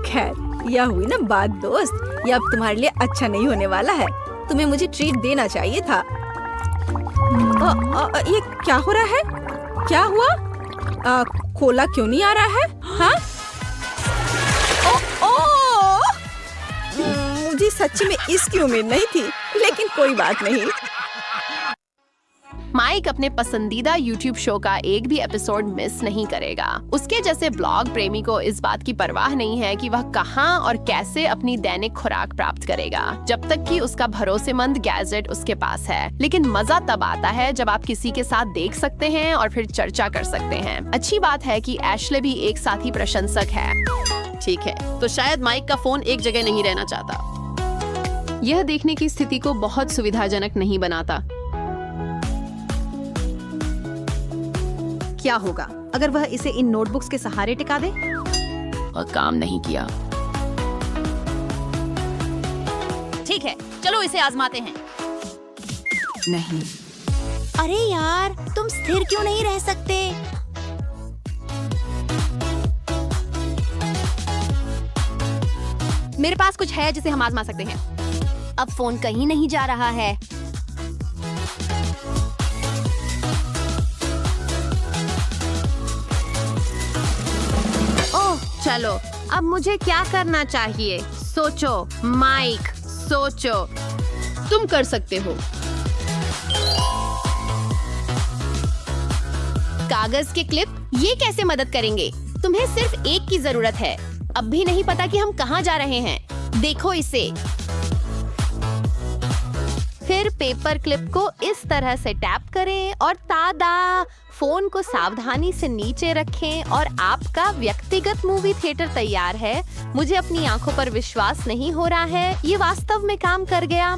खैर, यह हुई ना बात दोस्त, ये अब तुम्हारे लिए अच्छा नहीं होने वाला है। तुम्हें मुझे ट्रीट देना चाहिए था। ये क्या हो रहा है? क्या हुआ? कोला क्यों नहीं आ रहा है? हाँ? मुझे सच्ची में इसकी उम्मीद नहीं थी, लेकिन कोई बात नहीं। माइक अपने पसंदीदा YouTube शो का एक भी एपिसोड मिस नहीं करेगा। उसके जैसे ब्लॉग प्रेमी को इस बात की परवाह नहीं है कि वह कहां और कैसे अपनी दैनिक खुराक प्राप्त करेगा, जब तक कि उसका भरोसेमंद गैजेट उसके पास है। लेकिन मजा तब आता है जब आप किसी के साथ देख सकते हैं और फिर चर्चा कर सकते हैं। अच्छी बात है कि एशले भी एक साथी प्रशंसक है। ठीक है, तो शायद माइक का फोन एक जगह नहीं रहना चाहता। यह देखने की स्थिति को बहुत सुविधाजनक नहीं बनाता। क्या होगा अगर वह इसे इन नोटबुक्स के सहारे टिका दे? और काम नहीं किया। ठीक है, चलो इसे आजमाते हैं। नहीं। अरे यार, तुम स्थिर क्यों नहीं रह सकते? मेरे पास कुछ है जिसे हम आजमा सकते हैं। अब फोन कहीं नहीं जा रहा है। चलो, अब मुझे क्या करना चाहिए? सोचो माइक, सोचो। तुम कर सकते हो। कागज के क्लिप ये कैसे मदद करेंगे? तुम्हें सिर्फ एक की जरूरत है। अब भी नहीं पता कि हम कहाँ जा रहे हैं। देखो इसे। फिर पेपर क्लिप को इस तरह से टैप करें और तादा, फोन को सावधानी से नीचे रखें और आपका व्यक्तिगत मूवी थिएटर तैयार है। मुझे अपनी आंखों पर विश्वास नहीं हो रहा है, ये वास्तव में काम कर गया।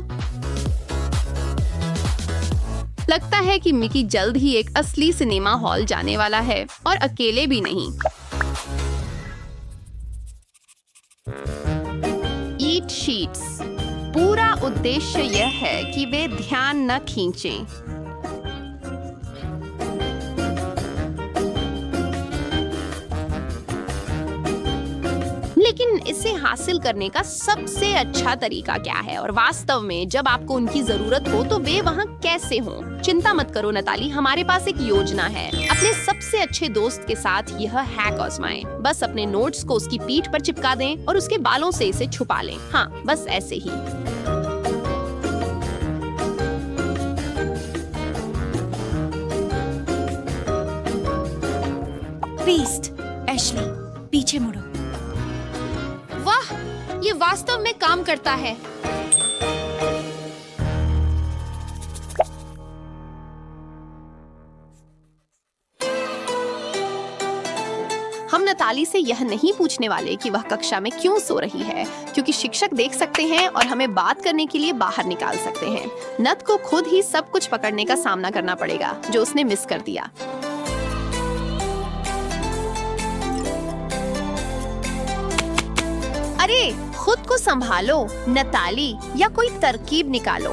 लगता है कि मिकी जल्द ही एक असली सिनेमा हॉल जाने वाला है, और अकेले भी नहीं। ईट शीट्स। पूरा उद्देश्य यह है कि वे ध्यान न खींचें। लेकिन इसे हासिल करने का सबसे अच्छा तरीका क्या है, और वास्तव में जब आपको उनकी जरूरत हो तो वे वहाँ कैसे हों? चिंता मत करो नताली, हमारे पास एक योजना है। अपने सबसे अच्छे दोस्त के साथ यह हैक आजमाएं। बस अपने नोट्स को उसकी पीठ पर चिपका दें और उसके बालों से इसे छुपा लें। हाँ, बस ऐसे ही। पीस्ट, एशली, पीछे मुड़ो। वाह, ये वास्तव में काम करता है। हम नताली से यह नहीं पूछने वाले कि वह कक्षा में क्यों सो रही है, क्योंकि शिक्षक देख सकते हैं और हमें बात करने के लिए बाहर निकाल सकते हैं। नत को खुद ही सब कुछ पकड़ने का सामना करना पड़ेगा जो उसने मिस कर दिया। अरे, खुद को संभालो नताली, या कोई तरकीब निकालो।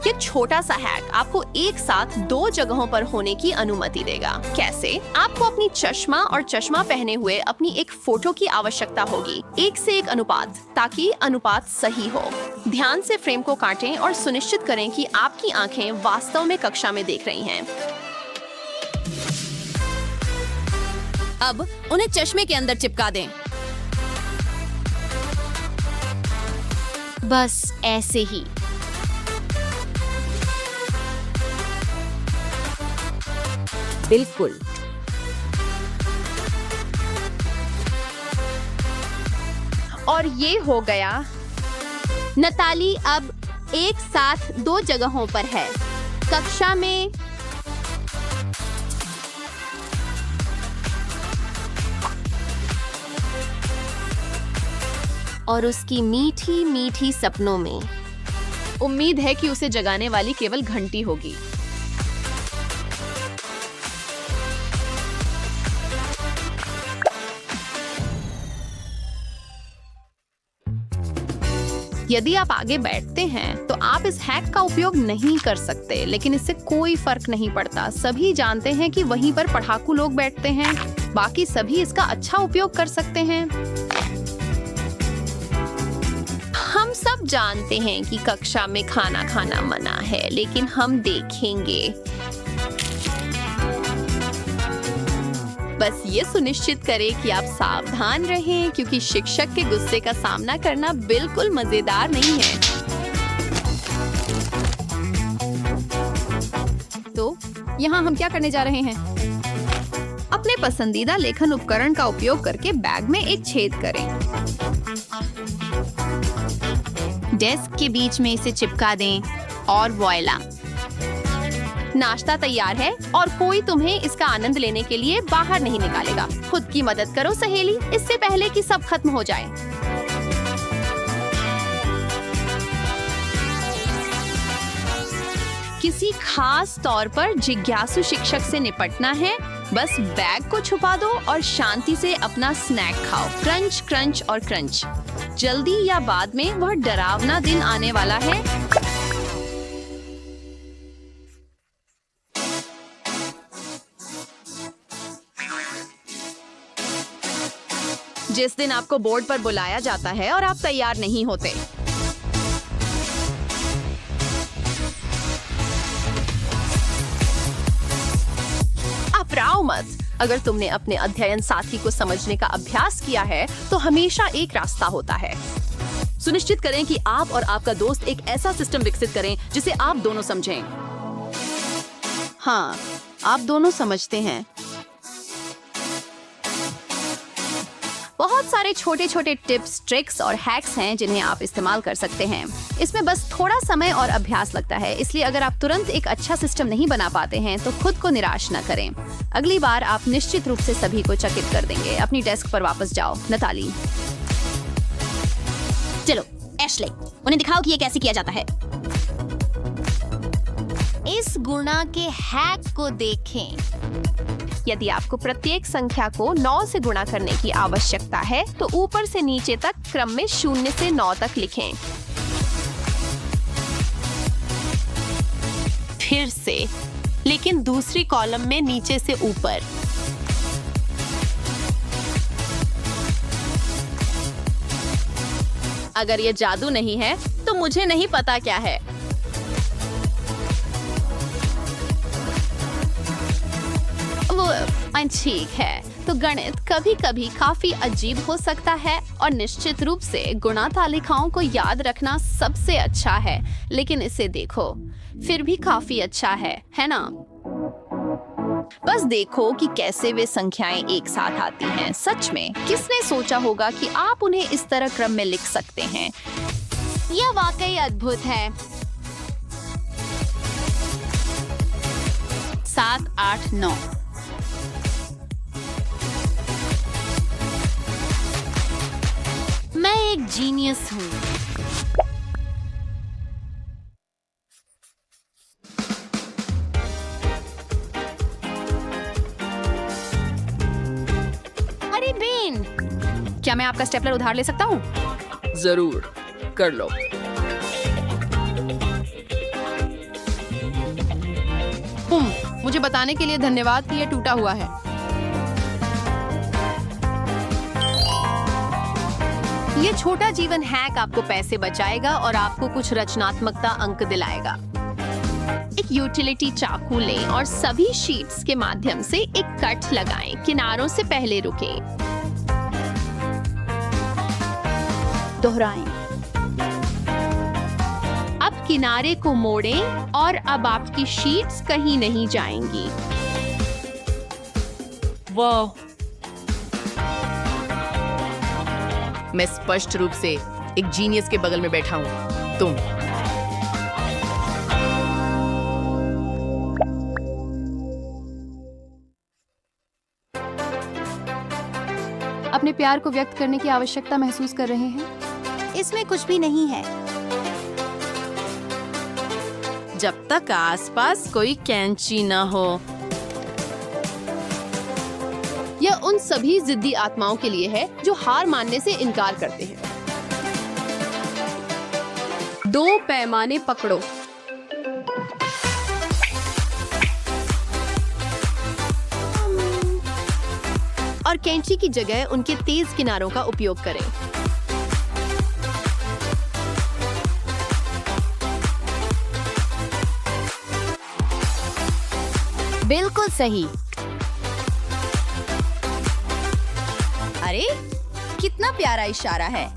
ये छोटा सा हैक आपको एक साथ 2 जगहों पर होने की अनुमति देगा। कैसे? आपको अपनी चश्मा और चश्मा पहने हुए अपनी एक फोटो की आवश्यकता होगी, 1 से 1 अनुपात, ताकि अनुपात सही हो। ध्यान से फ्रेम को काटें और सुनिश्चित करें कि आपकी आंखें वास्तव में कक्षा में देख रही हैं। अब उन्हें चश्मे के अंदर चिपका दें। बस ऐसे ही। बिल्कुल। और ये हो गया। नताली अब एक साथ 2 जगहों पर है। कक्षा में और उसकी मीठी मीठी सपनों में। उम्मीद है कि उसे जगाने वाली केवल घंटी होगी। यदि आप आगे बैठते हैं तो आप इस हैक का उपयोग नहीं कर सकते, लेकिन इससे कोई फर्क नहीं पड़ता। सभी जानते हैं कि वहीं पर पढ़ाकू लोग बैठते हैं, बाकी सभी इसका अच्छा उपयोग कर सकते हैं। हम सब जानते हैं कि कक्षा में खाना खाना मना है, लेकिन हम देखेंगे। बस ये सुनिश्चित करें कि आप सावधान रहें, क्योंकि शिक्षक के गुस्से का सामना करना बिल्कुल मजेदार नहीं है। तो यहाँ हम क्या करने जा रहे हैं? अपने पसंदीदा लेखन उपकरण का उपयोग करके बैग में एक छेद करें। डेस्क के बीच में इसे चिपका दें और वॉयला, नाश्ता तैयार है और कोई तुम्हें इसका आनंद लेने के लिए बाहर नहीं निकालेगा। खुद की मदद करो सहेली, इससे पहले कि सब खत्म हो जाए। किसी खास तौर पर जिज्ञासु शिक्षक से निपटना है, बस बैग को छुपा दो और शांति से अपना स्नैक खाओ। क्रंच क्रंच और क्रंच। जल्दी या बाद में वह डरावना दिन आने वाला है। जिस दिन आपको बोर्ड पर बुलाया जाता है और आप तैयार नहीं होते। घबराओ मत। अगर तुमने अपने अध्ययन साथी को समझने का अभ्यास किया है तो हमेशा एक रास्ता होता है। सुनिश्चित करें कि आप और आपका दोस्त एक ऐसा सिस्टम विकसित करें जिसे आप दोनों समझें। हाँ, आप दोनों समझते हैं। बहुत सारे छोटे छोटे टिप्स, ट्रिक्स और हैक्स हैं जिन्हें आप इस्तेमाल कर सकते हैं। इसमें बस थोड़ा समय और अभ्यास लगता है, इसलिए अगर आप तुरंत एक अच्छा सिस्टम नहीं बना पाते हैं तो खुद को निराश न करें। अगली बार आप निश्चित रूप से सभी को चकित कर देंगे। अपनी डेस्क पर वापस जाओ। नताली, चलो एशले, उन्हें दिखाओ कि ये कैसे किया जाता है। इस गुणा के हैक को देखें। यदि आपको प्रत्येक संख्या को 9 से गुणा करने की आवश्यकता है तो ऊपर से नीचे तक क्रम में 0 से 9 तक लिखें। फिर से, लेकिन दूसरी कॉलम में नीचे से ऊपर। अगर ये जादू नहीं है तो मुझे नहीं पता क्या है। ठीक है, तो गणित कभी कभी काफी अजीब हो सकता है और निश्चित रूप से गुणा तालिकाओं को याद रखना सबसे अच्छा है, लेकिन इसे देखो, फिर भी काफी अच्छा है ना? बस देखो कि कैसे वे संख्याएं एक साथ आती हैं। सच में, किसने सोचा होगा कि आप उन्हें इस तरह क्रम में लिख सकते हैं? यह वाकई अद्भुत है। 7, 8, 9। मैं एक जीनियस हूँ। अरे बेन, क्या मैं आपका स्टेपलर उधार ले सकता हूँ? जरूर, कर लो। मुझे बताने के लिए धन्यवाद कि यह टूटा हुआ है। ये छोटा जीवन हैक आपको पैसे बचाएगा और आपको कुछ रचनात्मकता अंक दिलाएगा। एक यूटिलिटी चाकू लें और सभी शीट्स के माध्यम से एक कट लगाएं। किनारों से पहले रुकें। दोहराएं। अब किनारे को मोड़ें और अब आपकी शीट्स कहीं नहीं जाएंगी। वाह! मैं स्पष्ट रूप से एक जीनियस के बगल में बैठा हूँ। तुम अपने प्यार को व्यक्त करने की आवश्यकता महसूस कर रहे हैं? इसमें कुछ भी नहीं है। जब तक आसपास कोई कैंची न हो। यह उन सभी जिद्दी आत्माओं के लिए है जो हार मानने से इनकार करते हैं। 2 पैमाने पकड़ो। और कैंची की जगह उनके तेज किनारों का उपयोग करें। बिल्कुल सही। अरे कितना प्यारा इशारा है।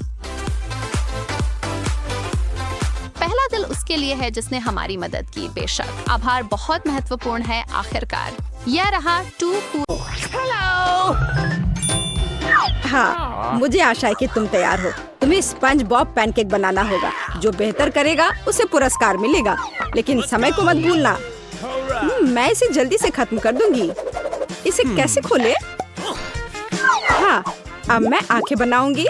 पहला दिल उसके लिए है जिसने हमारी मदद की। बेशक आभार बहुत महत्वपूर्ण है। आखिरकार यह रहा 2 हाँ, मुझे आशा है कि तुम तैयार हो। तुम्हें स्पंज बॉब पैनकेक बनाना होगा। जो बेहतर करेगा उसे पुरस्कार मिलेगा। लेकिन समय को मत भूलना। मैं इसे जल्दी से खत्म कर दूंगी। इसे कैसे खोले? हाँ, अब मैं आंखें बनाऊंगी,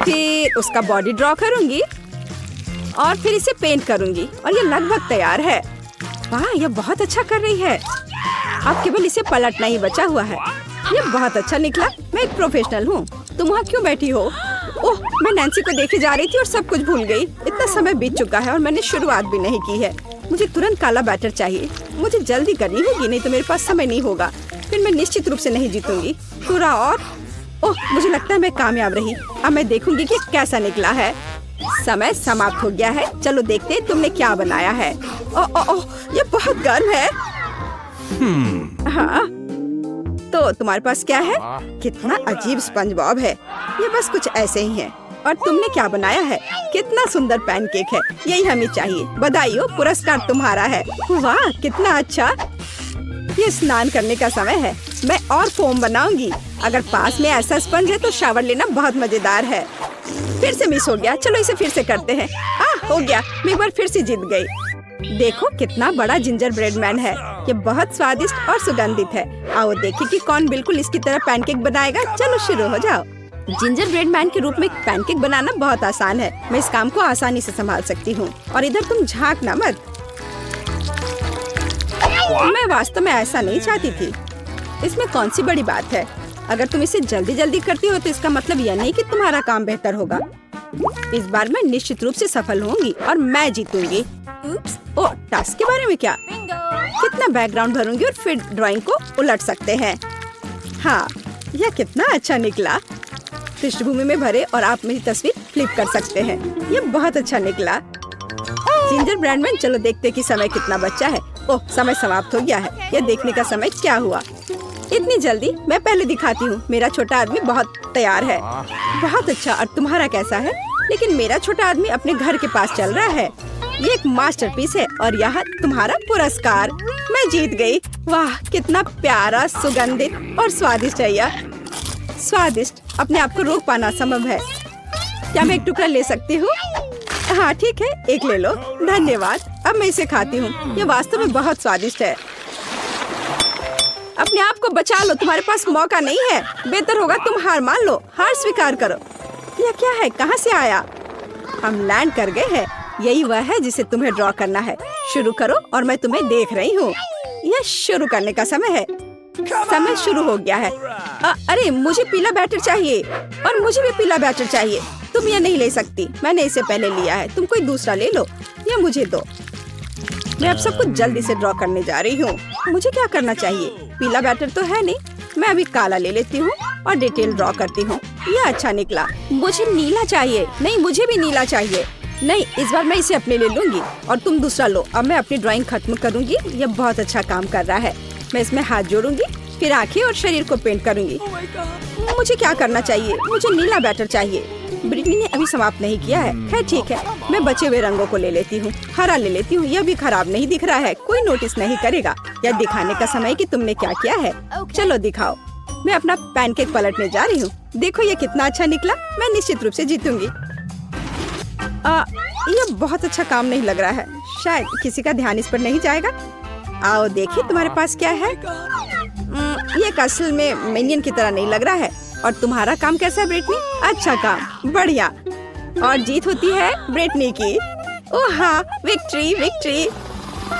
फिर उसका बॉडी ड्रॉ करूंगी और फिर इसे पेंट करूंगी और ये लगभग तैयार है। वाह, ये बहुत अच्छा कर रही है। अब केवल इसे पलटना ही बचा हुआ है। ये बहुत अच्छा निकला। मैं एक प्रोफेशनल हूँ। तुम वहाँ क्यों बैठी हो? ओह, मैं नैन्सी को देखे जा रही थी और सब कुछ भूल गई। इतना समय बीत चुका है और मैंने शुरुआत भी नहीं की है। मुझे तुरंत काला बैटर चाहिए। मुझे जल्दी करनी होगी, नहीं तो मेरे पास समय नहीं होगा। फिर मैं निश्चित रूप से नहीं जीतूंगी। थोड़ा और। ओह, मुझे लगता है मैं कामयाब रही। अब मैं देखूंगी कि कैसा निकला है। समय समाप्त हो गया है। चलो देखते हैं तुमने क्या बनाया है। ओह, ये बहुत गर्म है। हाँ, तो तुम्हारे पास क्या है? कितना अजीब स्पंज बॉब है। ये बस कुछ ऐसे ही है। और तुमने क्या बनाया है? कितना सुंदर पैनकेक है। यही हमें चाहिए। बधाई हो, पुरस्कार तुम्हारा है। वाह, कितना अच्छा। ये स्नान करने का समय है। मैं और फोम बनाऊंगी। अगर पास में ऐसा स्पंज है तो शावर लेना बहुत मजेदार है। फिर से मिस हो गया। चलो इसे फिर से करते हैं। हो गया। मैं एक बार फिर से जीत गई। देखो कितना बड़ा जिंजर ब्रेड मैन है। ये बहुत स्वादिष्ट और सुगंधित है। आओ देखें कि कौन बिल्कुल इसकी तरह पैनकेक बनाएगा। चलो शुरू हो जाओ। जिंजर ब्रेड मैन के रूप में पैनकेक बनाना बहुत आसान है। मैं इस काम को आसानी से संभाल सकती हूँ। और इधर तुम झांकना मत। मैं वास्तव में ऐसा नहीं चाहती थी। इसमें कौन सी बड़ी बात है? अगर तुम इसे जल्दी जल्दी करती हो तो इसका मतलब यह नहीं कि तुम्हारा काम बेहतर होगा। इस बार मैं निश्चित रूप से सफल होंगी और मैं जीतूंगी। ओह, टास्क के बारे में क्या? कितना बैकग्राउंड भरूंगी और फिर ड्राइंग को उलट सकते हैं। हाँ, यह कितना अच्छा निकला। पृष्ठभूमि में भरे और आप मेरी तस्वीर फ्लिप कर सकते हैं। ये बहुत अच्छा निकला। जिंजर ब्रेडमैन, चलो देखते हैं कि समय कितना बचा है। ओह, समय समाप्त हो गया है। यह देखने का समय क्या हुआ? इतनी जल्दी? मैं पहले दिखाती हूँ। मेरा छोटा आदमी बहुत तैयार है। बहुत अच्छा। और तुम्हारा कैसा है? लेकिन मेरा छोटा आदमी अपने घर के पास चल रहा है। ये एक मास्टरपीस है और यह तुम्हारा पुरस्कार। मैं जीत गई। वाह, कितना प्यारा, सुगंधित और स्वादिष्ट है यह। स्वादिष्ट। अपने आप को रोक पाना संभव है। क्या मैं एक टुकड़ा ले सकती हूँ? हाँ ठीक है, एक ले लो। धन्यवाद। अब मैं इसे खाती हूँ। ये वास्तव में बहुत स्वादिष्ट है। अपने आप को बचा लो, तुम्हारे पास मौका नहीं है। बेहतर होगा तुम हार मान लो। हार स्वीकार करो। यह क्या है? कहाँ से आया? हम लैंड कर गए हैं। यही वह है जिसे तुम्हें ड्रॉ करना है। शुरू करो और मैं तुम्हें देख रही हूँ। यह शुरू करने का समय है। समय शुरू हो गया है। अरे, मुझे पीला बैटर चाहिए और मुझे भी पीला बैटर चाहिए। तुम यह नहीं ले सकती। मैंने इसे पहले लिया है। तुम कोई दूसरा ले लो। यह मुझे दो। मैं अब सब कुछ जल्दी से ड्रॉ करने जा रही हूँ। मुझे क्या करना चाहिए? पीला बैटर तो है नहीं। मैं अभी काला ले लेती हूँ और डिटेल ड्रॉ करती हूँ। यह अच्छा निकला। मुझे नीला चाहिए। नहीं, मुझे भी नीला चाहिए। नहीं, इस बार मैं इसे अपने ले लूंगी और तुम दूसरा लो। अब मैं अपनी ड्राइंग खत्म करूंगी। यह बहुत अच्छा काम कर रहा है। मैं इसमें हाथ जोड़ूंगी, फिर आंखें और शरीर को पेंट करूंगी। मुझे क्या करना चाहिए? मुझे नीला बैटर चाहिए। ब्रिटनी ने अभी समाप्त नहीं किया है। खैर ठीक है, मैं बचे हुए रंगों को ले लेती हूँ। हरा ले लेती हूँ। यह भी खराब नहीं दिख रहा है। कोई नोटिस नहीं करेगा। यह दिखाने का समय कि तुमने क्या किया है। चलो दिखाओ। मैं अपना पैनकेक पलटने जा रही हूँ। देखो ये कितना अच्छा निकला। मैं निश्चित रूप से जीतूंगी। यह बहुत अच्छा काम नहीं लग रहा है। शायद किसी का ध्यान इस पर नहीं जाएगा। आओ देखिए तुम्हारे पास क्या है। ये असल में मिनियन की तरह नहीं लग रहा है। और तुम्हारा काम कैसा है ब्रिटनी? अच्छा काम, बढ़िया। और जीत होती है ब्रिटनी की। ओह हाँ, विक्ट्री विक्ट्री।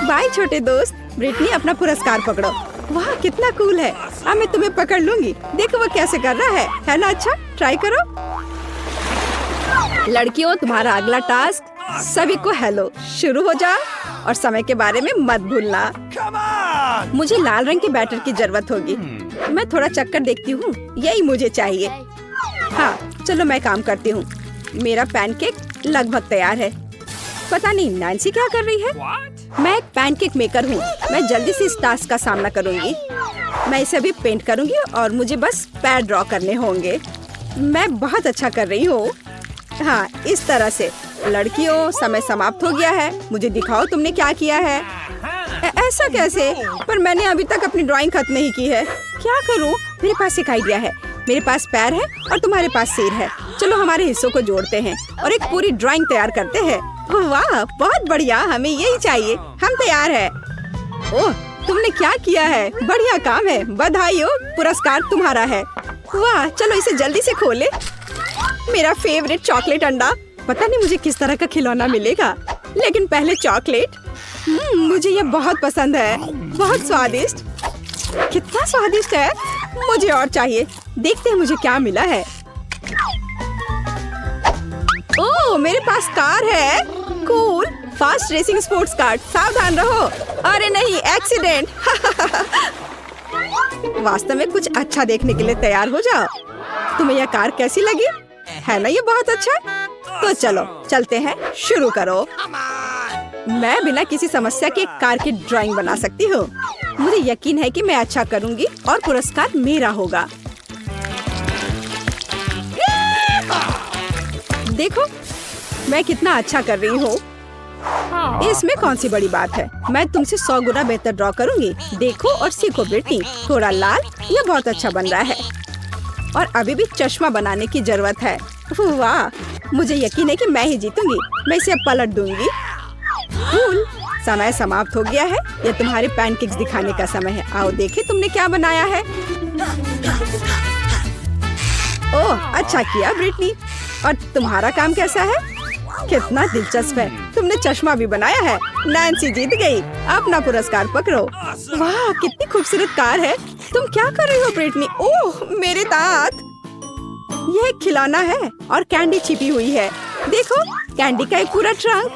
बाय छोटे दोस्त। ब्रिटनी अपना पुरस्कार पकड़ो। वाह कितना कूल है। अब मैं तुम्हें पकड़ लूंगी। देखो वो कैसे कर रहा है ना? अच्छा ट्राई करो। लड़कियों, तुम्हारा अगला टास्क, सभी को हेलो। शुरू हो जाओ और समय के बारे में मत भूलना। मुझे लाल रंग के बैटर की जरूरत होगी। मैं थोड़ा चक्कर देखती हूँ, यही मुझे चाहिए। हाँ चलो मैं काम करती हूँ। मेरा पैनकेक लगभग तैयार है। पता नहीं नैन्सी क्या कर रही है। मैं एक पैनकेक मेकर हूँ। मैं जल्दी से इस टास्क का सामना करूँगी। मैं इसे अभी पेंट करूँगी और मुझे बस पैर ड्रॉ करने होंगे। मैं बहुत अच्छा कर रही हूँ। हाँ इस तरह से। लड़कियों, समय समाप्त हो गया है। मुझे दिखाओ तुमने क्या किया है। ऐसा कैसे? पर मैंने अभी तक अपनी ड्राइंग खत्म नहीं की है। क्या करूँ? मेरे पास एक आइडिया है। मेरे पास पैर है और तुम्हारे पास सिर है। चलो हमारे हिस्सों को जोड़ते हैं और एक पूरी ड्राइंग तैयार करते हैं। वाह बहुत बढ़िया, हमें यही चाहिए। हम तैयार हैं। ओह तुमने क्या किया है? बढ़िया काम है, बधाई हो। पुरस्कार तुम्हारा है। वाह चलो इसे जल्दी से खोले। मेरा फेवरेट चॉकलेट अंडा। पता नहीं मुझे किस तरह का खिलौना मिलेगा, लेकिन पहले चॉकलेट। मुझे ये बहुत पसंद है। बहुत स्वादिष्ट। कितना स्वादिष्ट है। मुझे और चाहिए। देखते हैं मुझे क्या मिला है। ओह मेरे पास कार है। Cool. Fast racing sports car. सावधान रहो। अरे नहीं, एक्सीडेंट। वास्तव में कुछ अच्छा देखने के लिए तैयार हो जाओ। तुम्हें यह कार कैसी लगी? है ना ये बहुत अच्छा? तो चलो चलते हैं, शुरू करो। मैं बिना किसी समस्या के एक कार की ड्राइंग बना सकती हूँ। मुझे यकीन है कि मैं अच्छा करूँगी और पुरस्कार मेरा होगा। देखो मैं कितना अच्छा कर रही हूँ। इसमें कौन सी बड़ी बात है। मैं तुमसे 100 गुना बेहतर ड्रॉ करूँगी। देखो और सीखो बेटी। थोड़ा लाल, ये बहुत अच्छा बन रहा है। और अभी भी चश्मा बनाने की जरूरत है। वाह मुझे यकीन है कि मैं ही जीतूंगी। मैं इसे अब पलट दूंगी। कूल। समय समाप्त हो गया है। ये तुम्हारे पैनकेक्स दिखाने का समय है। आओ देखें तुमने क्या बनाया है। ओह अच्छा किया ब्रिटनी। और तुम्हारा काम कैसा है? कितना दिलचस्प है। तुमने चश्मा भी बनाया है। नैन्सी जीत गई। अपना पुरस्कार पकड़ो। वाह कितनी खूबसूरत कार है। तुम क्या कर रही हो ब्रिटनी? ओह मेरे दांत। यह एक खिलौना है और कैंडी छिपी हुई है। देखो कैंडी का एक पूरा ट्रंक।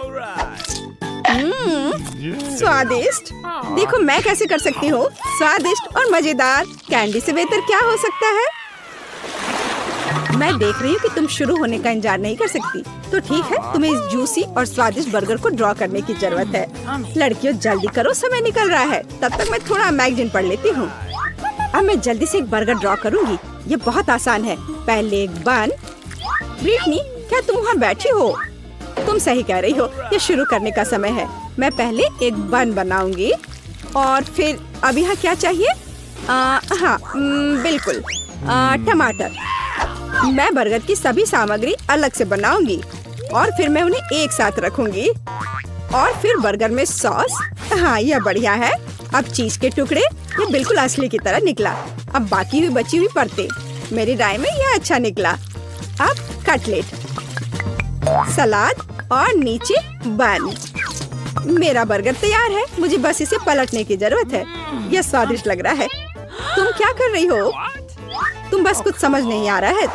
स्वादिष्ट। देखो मैं कैसे कर सकती हूँ। स्वादिष्ट और मजेदार। कैंडी से बेहतर क्या हो सकता है? मैं देख रही हूँ कि तुम शुरू होने का इंतजार नहीं कर सकती। तो ठीक है, तुम्हें इस जूसी और स्वादिष्ट बर्गर को ड्रॉ करने की जरूरत है। लड़कियों जल्दी करो, समय निकल रहा है। तब तक मैं थोड़ा मैगजीन पढ़ लेती हूँ। अब मैं जल्दी से एक बर्गर ड्रॉ करूँगी। ये बहुत आसान है। पहले एक बन। ब्रिटनी क्या तुम वहाँ बैठी हो? तुम सही कह रही हो, ये शुरू करने का समय है। मैं पहले एक बन बनाऊंगी और फिर अब यहाँ क्या चाहिए? हाँ बिल्कुल, टमाटर। मैं बर्गर की सभी सामग्री अलग से बनाऊंगी और फिर मैं उन्हें एक साथ रखूंगी। और फिर बर्गर में सॉस। हाँ यह बढ़िया है। अब चीज के टुकड़े। ये बिल्कुल असली की तरह निकला। अब बाकी हुई बची हुई परतें। मेरी राय में यह अच्छा निकला। अब कटलेट, सलाद और नीचे बन। मेरा बर्गर तैयार है। मुझे बस इसे पलटने की जरूरत है। यह स्वादिष्ट लग रहा है। तुम क्या कर रही हो? तुम बस कुछ समझ नहीं आ रहा है।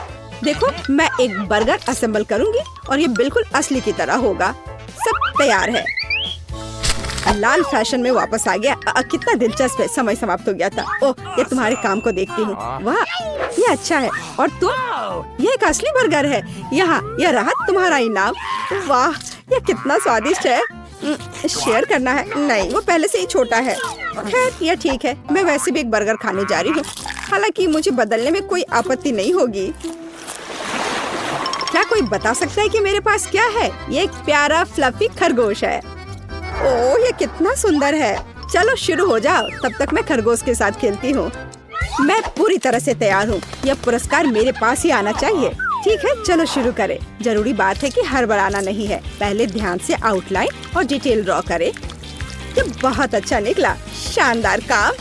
देखो मैं एक बर्गर असेंबल करूंगी और ये बिल्कुल असली की तरह होगा। सब तैयार है। लाल फैशन में वापस आ गया। कितना दिलचस्प है। समय समाप्त हो गया था। ओह ये तुम्हारे काम को देखती हूँ। वाह ये अच्छा है। और तुम? ये एक असली बर्गर है। यहाँ यह रहा तुम्हारा इनाम। वाह ये कितना स्वादिष्ट है। शेयर करना है? नहीं वो पहले से ही छोटा है। खैर यह ठीक है। मैं वैसे भी एक बर्गर खाने जा रही हूँ। हालांकि मुझे बदलने में कोई आपत्ति नहीं होगी। क्या कोई बता सकता है कि मेरे पास क्या है? ये एक प्यारा फ्लफी खरगोश है। ओह ये कितना सुंदर है। चलो शुरू हो जाओ। तब तक मैं खरगोश के साथ खेलती हूँ। मैं पूरी तरह से तैयार हूँ। यह पुरस्कार मेरे पास ही आना चाहिए। ठीक है चलो शुरू करें। जरूरी बात है कि हड़बड़ाना नहीं है। पहले ध्यान से आउटलाइन और डिटेल ड्रॉ करें। ये बहुत अच्छा निकला। शानदार काम।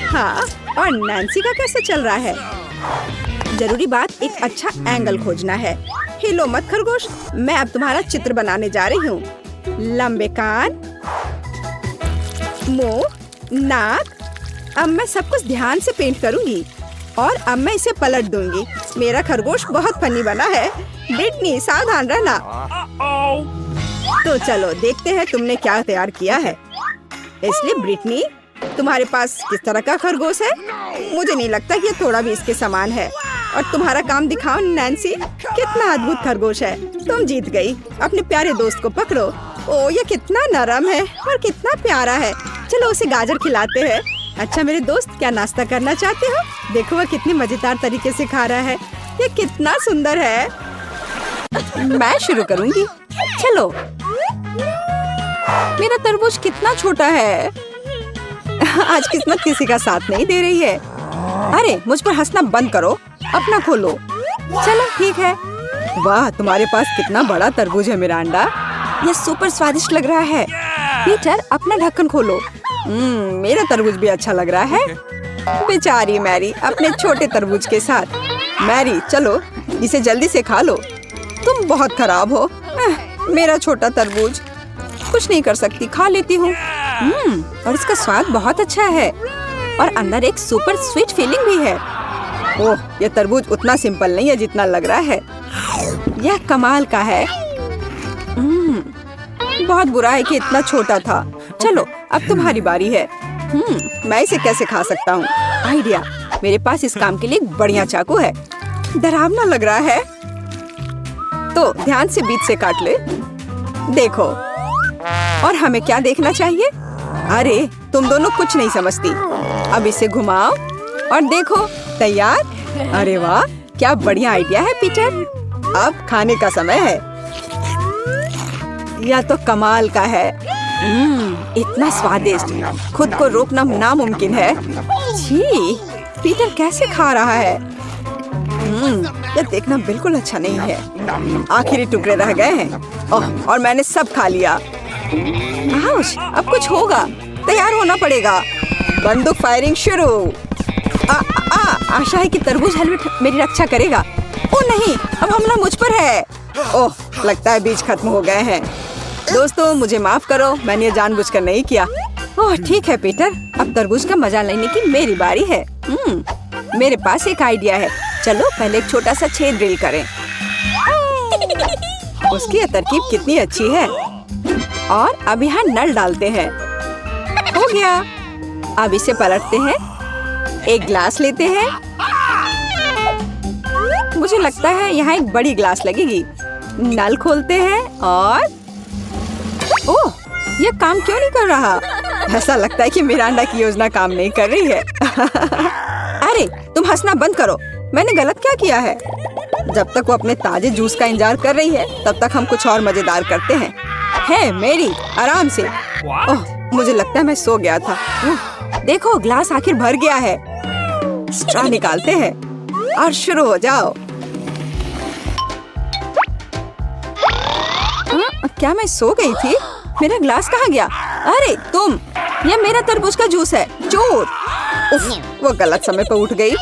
हाँ और नैन्सी का कैसे चल रहा है? जरूरी बात एक अच्छा एंगल खोजना है। हिलो मत खरगोश, मैं अब तुम्हारा चित्र बनाने जा रही हूँ। लंबे कान, मुंह, नाक। अब मैं सब कुछ ध्यान से पेंट करूंगी और अब मैं इसे पलट दूंगी। मेरा खरगोश बहुत फनी बना है। ब्रिटनी सावधान रहना। तो चलो देखते हैं तुमने क्या तैयार किया है। इसलिए ब्रिटनी, तुम्हारे पास किस तरह का खरगोश है? मुझे नहीं लगता कि ये थोड़ा भी इसके समान है। और तुम्हारा काम दिखाओ नैन्सी, कितना अद्भुत खरगोश है। तुम जीत गई। अपने प्यारे दोस्त को पकड़ो। ओ, ये कितना नरम है और कितना प्यारा है। चलो उसे गाजर खिलाते हैं। अच्छा मेरे दोस्त, क्या नाश्ता करना चाहते हो? देखो वह कितनी मजेदार तरीके से खा रहा है। ये कितना सुंदर है। मैं शुरू करूंगी। चलो। मेरा तरबूज कितना छोटा है। आज किस्मत किसी का साथ नहीं दे रही है। अरे मुझ पर हंसना बंद करो, अपना खोलो। चलो ठीक है। वाह, तुम्हारे पास कितना बड़ा तरबूज है मिरांडा। यह सुपर स्वादिष्ट लग रहा है। पीटर, अपना ढक्कन खोलो। मेरा तरबूज भी अच्छा लग रहा है। बेचारी मैरी अपने छोटे तरबूज के साथ। मैरी चलो इसे जल्दी से खा लो। तुम बहुत खराब हो। मेरा छोटा तरबूज। कुछ नहीं कर सकती, खा लेती हूँ। और इसका स्वाद बहुत अच्छा है और अंदर एक सुपर स्वीट फीलिंग भी है। ओह, यह तरबूज उतना सिंपल नहीं है जितना लग रहा है। यह कमाल का है। बहुत बुरा है कि इतना छोटा था। चलो अब तुम्हारी बारी है। मैं इसे कैसे खा सकता हूँ? आइडिया, मेरे पास इस काम के लिए एक बढ़िया चाकू है। डरावना लग रहा है तो ध्यान से बीच से काट ले। देखो, और हमें क्या देखना चाहिए? अरे तुम दोनों कुछ नहीं समझती। अब इसे घुमाओ और देखो, तैयार। अरे वाह, क्या बढ़िया आइडिया है पीटर। अब खाने का समय है। यह तो कमाल का है। इतना स्वादिष्ट, खुद को रोकना नामुमकिन है। छी, पीटर कैसे खा रहा है? यह देखना बिल्कुल अच्छा नहीं है। आखिरी टुकड़े रह गए हैं। ओह, और मैंने सब खा लिया। आउश, अब कुछ होगा। तैयार होना पड़ेगा। बंदूक फायरिंग शुरू। आशा है कि तरबूज हेलमेट मेरी रक्षा करेगा। ओ नहीं, अब हमला मुझ पर है। ओह, लगता है बीज खत्म हो गए हैं। दोस्तों मुझे माफ करो, मैंने ये जानबूझकर नहीं किया। ओह ठीक है पीटर, अब तरबूज का मजा लेने की मेरी बारी है। मेरे पास एक आइडिया है। चलो पहले एक छोटा सा छेद ड्रिल करें। उसकी तरकीब कितनी अच्छी है। और अब यहाँ नल डालते हैं। हो गया। अब इसे पलटते हैं। एक ग्लास लेते हैं। मुझे लगता है यहाँ एक बड़ी ग्लास लगेगी। नल खोलते हैं और ओह, ये काम क्यों नहीं कर रहा? ऐसा लगता है कि मिरांडा की योजना काम नहीं कर रही है। अरे तुम हंसना बंद करो। मैंने गलत क्या किया है? जब तक वो अपने ताजे जूस का इंतजार कर रही है तब तक हम कुछ और मजेदार करते हैं। है मेरी, आराम से। ओह, मुझे लगता है मैं सो गया था। देखो ग्लास आखिर भर गया है। स्ट्रॉ निकालते हैं और शुरू हो जाओ। क्या मैं सो गई थी? मेरा ग्लास कहाँ गया? अरे तुम, यह मेरा तरबूज का जूस है। चोर! उफ, वो गलत समय पर उठ गई।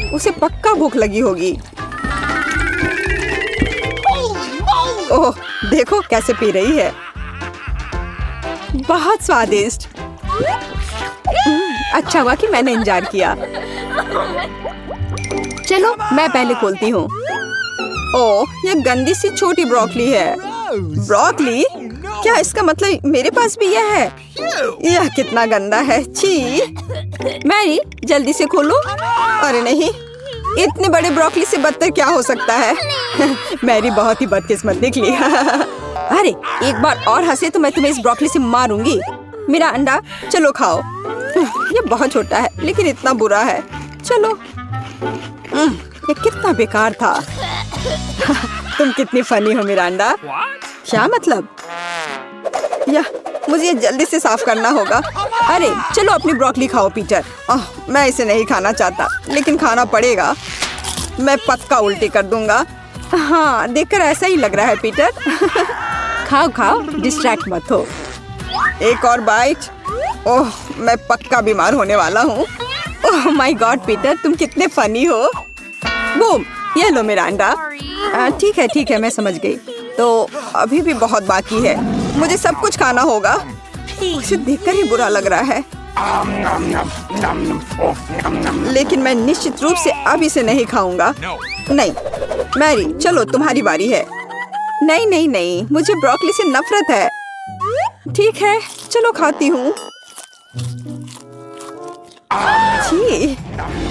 उसे पक्का भूख लगी होगी। ओह देखो कैसे पी रही है। बहुत स्वादिष्ट। अच्छा हुआ कि मैंने इंतजार किया। चलो मैं पहले खोलती हूँ। ओह, ये गंदी सी छोटी ब्रोकली है। ब्रोकली? क्या इसका मतलब मेरे पास भी यह है? यह कितना गंदा है। छी! मैरी जल्दी से खोलो। अरे नहीं, इतने बड़े ब्रोकली से बदतर क्या हो सकता है? मैरी बहुत ही बदकिस्मत निकली। अरे एक बार और हंसे तो मैं तुम्हें इस ब्रोकली से मारूंगी। मेरा अंडा, चलो खाओ। ये बहुत छोटा है लेकिन इतना बुरा है। चलो। ये कितना बेकार था। तुम कितनी फनी हो मिरांडा। क्या मतलब? या मुझे ये जल्दी से साफ करना होगा। अरे चलो अपनी ब्रोकली खाओ पीटर। मैं इसे नहीं खाना चाहता लेकिन खाना पड़ेगा। मैं पक्का उल्टी कर दूंगा। हाँ, देखकर ऐसा ही लग रहा है पीटर। खाओ खाओ, डिस्ट्रैक्ट मत हो। एक और बाइट। ओह, मैं पक्का बीमार होने वाला हूँ। ओह माय गॉड पीटर, तुम कितने फनी हो। ये लो मिरांडा। ठीक है, मैं समझ गई। तो अभी भी बहुत बाकी है, मुझे सब कुछ खाना होगा। उसे देखकर ही बुरा लग रहा है, लेकिन मैं निश्चित रूप से अब इसे नहीं खाऊंगा। नहीं मैरी, चलो तुम्हारी बारी है। नहीं, मुझे ब्रोकली से नफरत है। ठीक है, चलो खाती हूँ। जी,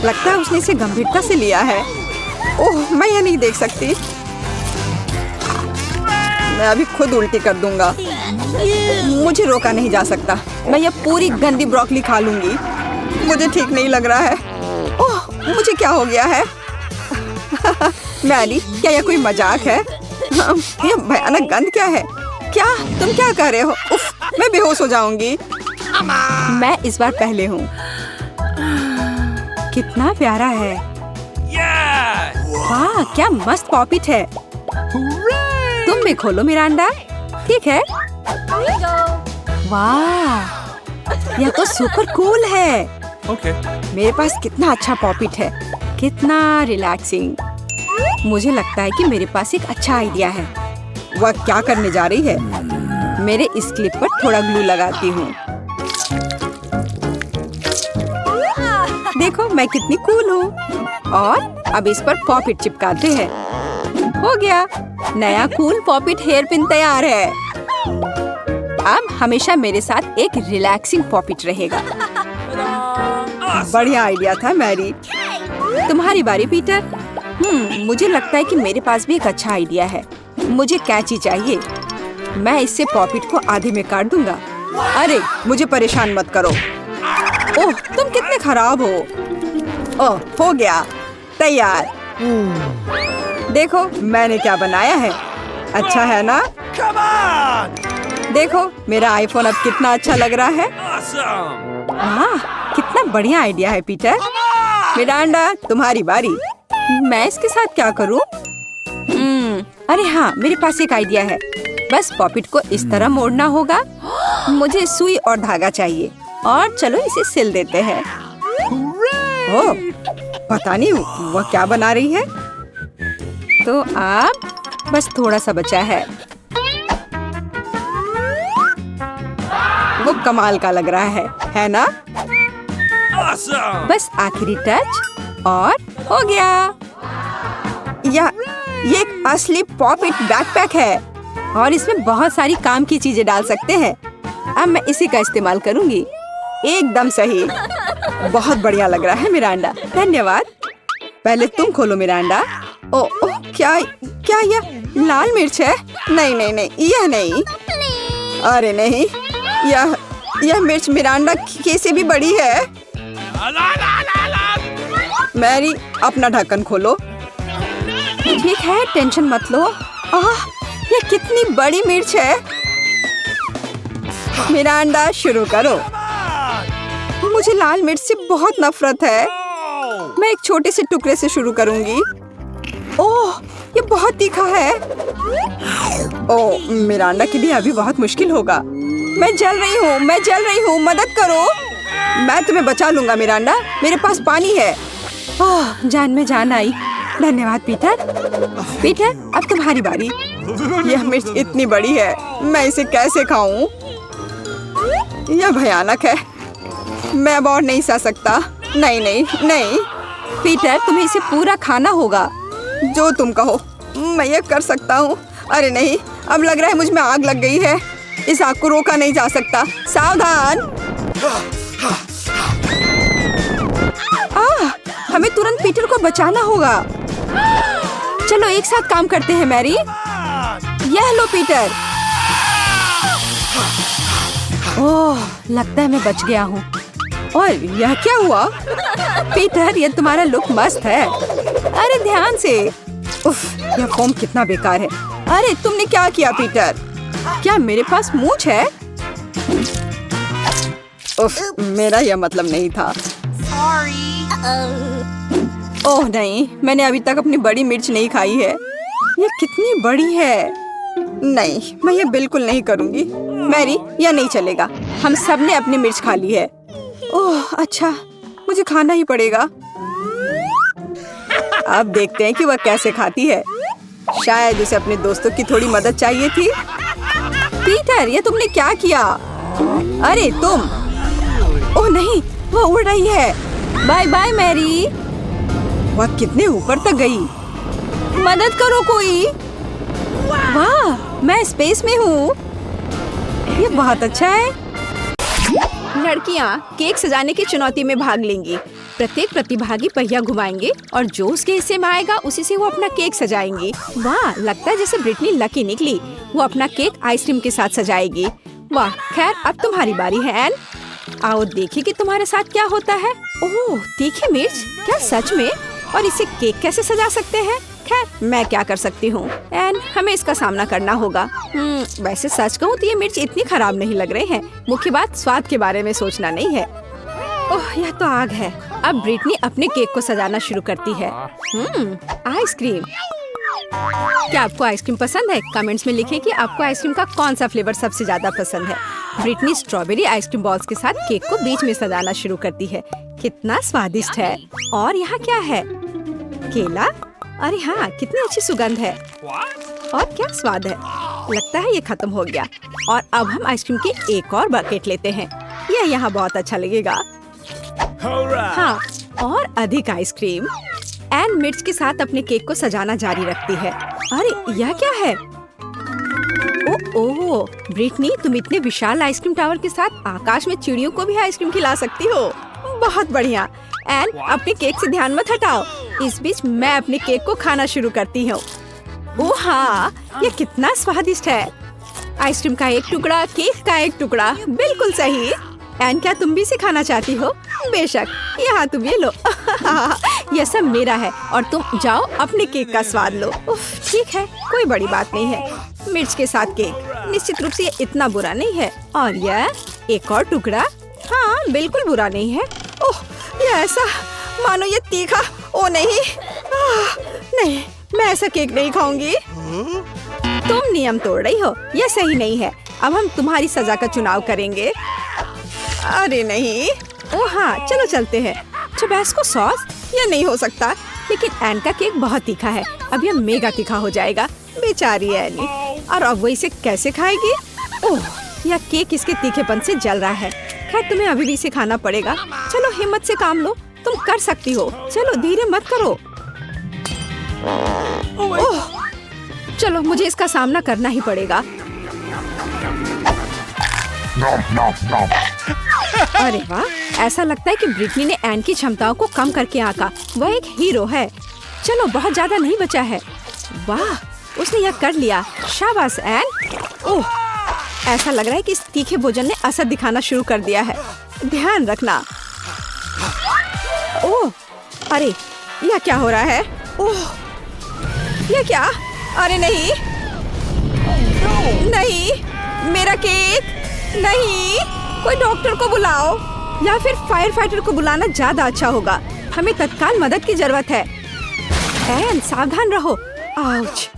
लगता है उसने इसे गंभीरता से लिया है। ओह, मैं यह नहीं देख सकती। मैं अभी खुद उल्टी कर दूंगा। मुझे रोका नहीं जा सकता। मैं यह पूरी गंदी ब्रोकली खा लूंगी। मुझे ठीक नहीं लग रहा है। ओह, मुझे क्या हो गया है? मैरी, क्या यह कोई मजाक है? यह भयानक गंध क्या है? क्या तुम क्या कर रहे हो? उफ, मैं बेहोश हो जाऊंगी। मैं इस बार पहले हूँ। कितना प्यारा है। वाह, क्या मस्त पॉपिट है। तुम भी खोलो मिरांडा। ठीक है। वाह, यह तो सुपर कूल है। मेरे पास कितना अच्छा पॉपिट है, कितना रिलैक्सिंग। मुझे लगता है कि मेरे पास एक अच्छा आइडिया है। वह क्या करने जा रही है? मेरे इस क्लिप पर थोड़ा ग्लू लगाती हूँ। देखो मैं कितनी कूल हूँ। और अब इस पर पॉपिट चिपकाते हैं। हो गया, नया कूल पॉपिट हेयर पिन तैयार है। अब हमेशा मेरे साथ एक रिलैक्सिंग पॉपिट रहेगा। बढ़िया आइडिया था मैरी। तुम्हारी बारी पीटर। मुझे लगता है कि मेरे पास भी एक अच्छा आइडिया है। मुझे कैंची चाहिए। मैं इससे पॉपिट को आधे में काट दूंगा। अरे, मुझे परेशान मत करो। ओह, तुम कितने खराब हो। ओह, हो गया, तैयार। देखो मैंने क्या बनाया है। अच्छा है ना? देखो मेरा आईफोन अब कितना अच्छा लग रहा है। वाह, कितना बढ़िया आइडिया है पीटर। मिरांडा, तुम्हारी बारी। मैं इसके साथ क्या करूं? अरे हाँ, मेरे पास एक आइडिया है। बस पॉपिट को इस तरह मोड़ना होगा। मुझे सुई और धागा चाहिए। और चलो इसे सिल देते हैं। ओह, पता नहीं वह क्या बना रही है। तो अब बस थोड़ा सा बचा है। वो कमाल का लग रहा है ना? बस आखिरी टच और हो गया। ये एक असली पॉपिट बैकपैक है और इसमें बहुत सारी काम की चीजें डाल सकते हैं। अब मैं इसी का इस्तेमाल करूंगी। एकदम सही। बहुत बढ़िया लग रहा है मिरांडा, धन्यवाद। पहले तुम खोलो मिरांडा। ओह, क्या यह लाल मिर्च है? नहीं, यह नहीं। अरे नहीं, यह मिर्च मिरांडा की से भी बड़ी है। मैरी, अपना ढक्कन खोलो। ठीक है, टेंशन मत लो। यह कितनी बड़ी मिर्च है। मिरांडा, शुरू करो। मुझे लाल मिर्च से बहुत नफरत है। मैं एक छोटे से टुकड़े से शुरू करूंगी। ओह, ये बहुत तीखा है। ओह, मिरांडा के लिए अभी बहुत मुश्किल होगा। मैं जल रही हूँ, मदद करो। मैं तुम्हें बचा लूंगा मिरांडा, मेरे पास पानी है। ओह, जान में जान आई। धन्यवाद पीटर, अब तुम्हारी बारी। यह मिर्च इतनी बड़ी है, मैं इसे कैसे खाऊं? यह भयानक है। मैं अब और नहीं सह सकता। नहीं। पीटर, तुम्हें इसे पूरा खाना होगा। जो तुम कहो, मैं ये कर सकता हूँ। अरे नहीं, अब लग रहा है मुझ में आग लग गई है। इस आग को रोका नहीं जा सकता। सावधान। हमें तुरंत पीटर को बचाना होगा। चलो एक साथ काम करते हैं मैरी। यह लो पीटर। ओह, लगता है मैं बच गया हूँ। और यह क्या हुआ? पीटर, यह तुम्हारा लुक मस्त है। अरे ध्यान से। उफ, यह फोम कितना बेकार है। अरे तुमने क्या किया पीटर? क्या मेरे पास मूंछ है? उफ, मेरा यह मतलब नहीं था। ओह नहीं, मैंने अभी तक अपनी बड़ी मिर्च नहीं खाई है। ये कितनी बड़ी है। नहीं, मैं ये बिल्कुल नहीं करूँगी। मैरी, यह नहीं चलेगा। हम सब ने अपनी मिर्च खा ली है। ओह अच्छा, मुझे खाना ही पड़ेगा। अब देखते हैं कि वह कैसे खाती है। शायद उसे अपने दोस्तों की थोड़ी मदद चाहिए थी। पीटर, ये तुमने क्या किया? अरे तुम! ओह नहीं, वह उड़ रही है। Bye bye Mary. वह कितने ऊपर तक गई? मदद करो कोई। वाह, मैं स्पेस में हूँ। ये बहुत अच्छा है। लड़कियाँ केक सजाने की चुनौती में भाग लेंगी। प्रत्येक प्रतिभागी पहिया घुमाएंगे और जो उसके हिस्से में आएगा उसी से वो अपना केक सजाएंगी। वाह, लगता है जैसे ब्रिटनी लकी निकली। वो अपना केक आइसक्रीम के साथ सजाएगी। वाह, खैर अब तुम्हारी बारी है एन। आओ देखिए कि तुम्हारे साथ क्या होता है। ओह, तीखी मिर्च, क्या सच में? और इसे केक कैसे सजा सकते हैं? खैर मैं क्या कर सकती हूँ एन, हमें इसका सामना करना होगा। वैसे सच कहूँ तो ये मिर्च इतनी खराब नहीं लग रहे हैं। मुख्य बात स्वाद के बारे में सोचना नहीं है। ओह, यह तो आग है। अब ब्रिटनी अपने केक को सजाना शुरू करती है। आइसक्रीम। क्या आपको आइसक्रीम पसंद है? कमेंट्स में लिखें कि आपको आइसक्रीम का कौन सा फ्लेवर सबसे ज्यादा पसंद है। ब्रिटनी स्ट्रॉबेरी आइसक्रीम बॉल्स के साथ केक को बीच में सजाना शुरू करती है। कितना स्वादिष्ट है। और यहाँ क्या है? केला। अरे हाँ, कितनी अच्छी सुगंध है और क्या स्वाद है। लगता है ये खत्म हो गया। और अब हम आइसक्रीम की एक और बकेट लेते हैं। यह यहाँ बहुत अच्छा लगेगा। हाँ, और अधिक आइसक्रीम। एन मिर्च के साथ अपने केक को सजाना जारी रखती है। अरे यह क्या है? ओह, ब्रिटनी, तुम इतने विशाल आइसक्रीम टावर के साथ आकाश में चिड़ियों को भी आइसक्रीम खिला सकती हो। बहुत बढ़िया। एन, अपने केक से ध्यान मत हटाओ। इस बीच मैं अपने केक को खाना शुरू करती हूँ। ओह हाँ, ये कितना स्वादिष्ट है। आइसक्रीम का एक टुकड़ा, केक का एक टुकड़ा, बिल्कुल सही। एन, क्या तुम भी इसे खाना चाहती हो? बेशक, यहाँ तुम ये लो। यह सब मेरा है और तुम जाओ अपने केक का स्वाद लो। उफ, ठीक है, कोई बड़ी बात नहीं है। मिर्च के साथ केक, निश्चित रूप से ये इतना बुरा नहीं है। और यह एक और टुकड़ा, हाँ बिल्कुल बुरा नहीं है। ओह, ये ऐसा मानो ये तीखा। ओ नहीं, नहीं, मैं ऐसा केक नहीं खाऊंगी। तुम नियम तोड़ रही हो, यह सही नहीं है। अब हम तुम्हारी सजा का चुनाव करेंगे। अरे नहीं। ओह हाँ, चलो चलते हैं। टबैस्को सॉस, यह नहीं हो सकता। लेकिन एन का केक बहुत तीखा है। अब यह मेगा तीखा हो जाएगा। बेचारी एनी। और अब वो इसे कैसे खाएगी? ओह, यह केक इसके तीखेपन से जल रहा है। खैर तुम्हें अभी भी इसे खाना पड़ेगा। चलो हिम्मत से काम लो, तुम कर सकती हो। चलो धीरे मत करो। ओह, चलो मुझे इसका सामना करना ही पड़ेगा। अरे वाह, ऐसा लगता है कि ब्रिटनी ने एन की क्षमताओं को कम करके आंका। वह एक हीरो है। चलो बहुत ज्यादा नहीं बचा है। वाह, उसने यह कर लिया। शाबाश एन। ओह, ऐसा लग रहा है कि इस तीखे भोजन ने असर दिखाना शुरू कर दिया है। ध्यान रखना। ओह, अरे यह क्या हो रहा है? ओह, यह क्या? अरे नहीं, नहीं, मेरा केक नहीं। कोई डॉक्टर को बुलाओ या फिर फायर फाइटर को बुलाना ज्यादा अच्छा होगा। हमें तत्काल मदद की जरूरत है। एन, सावधान रहो। आउच।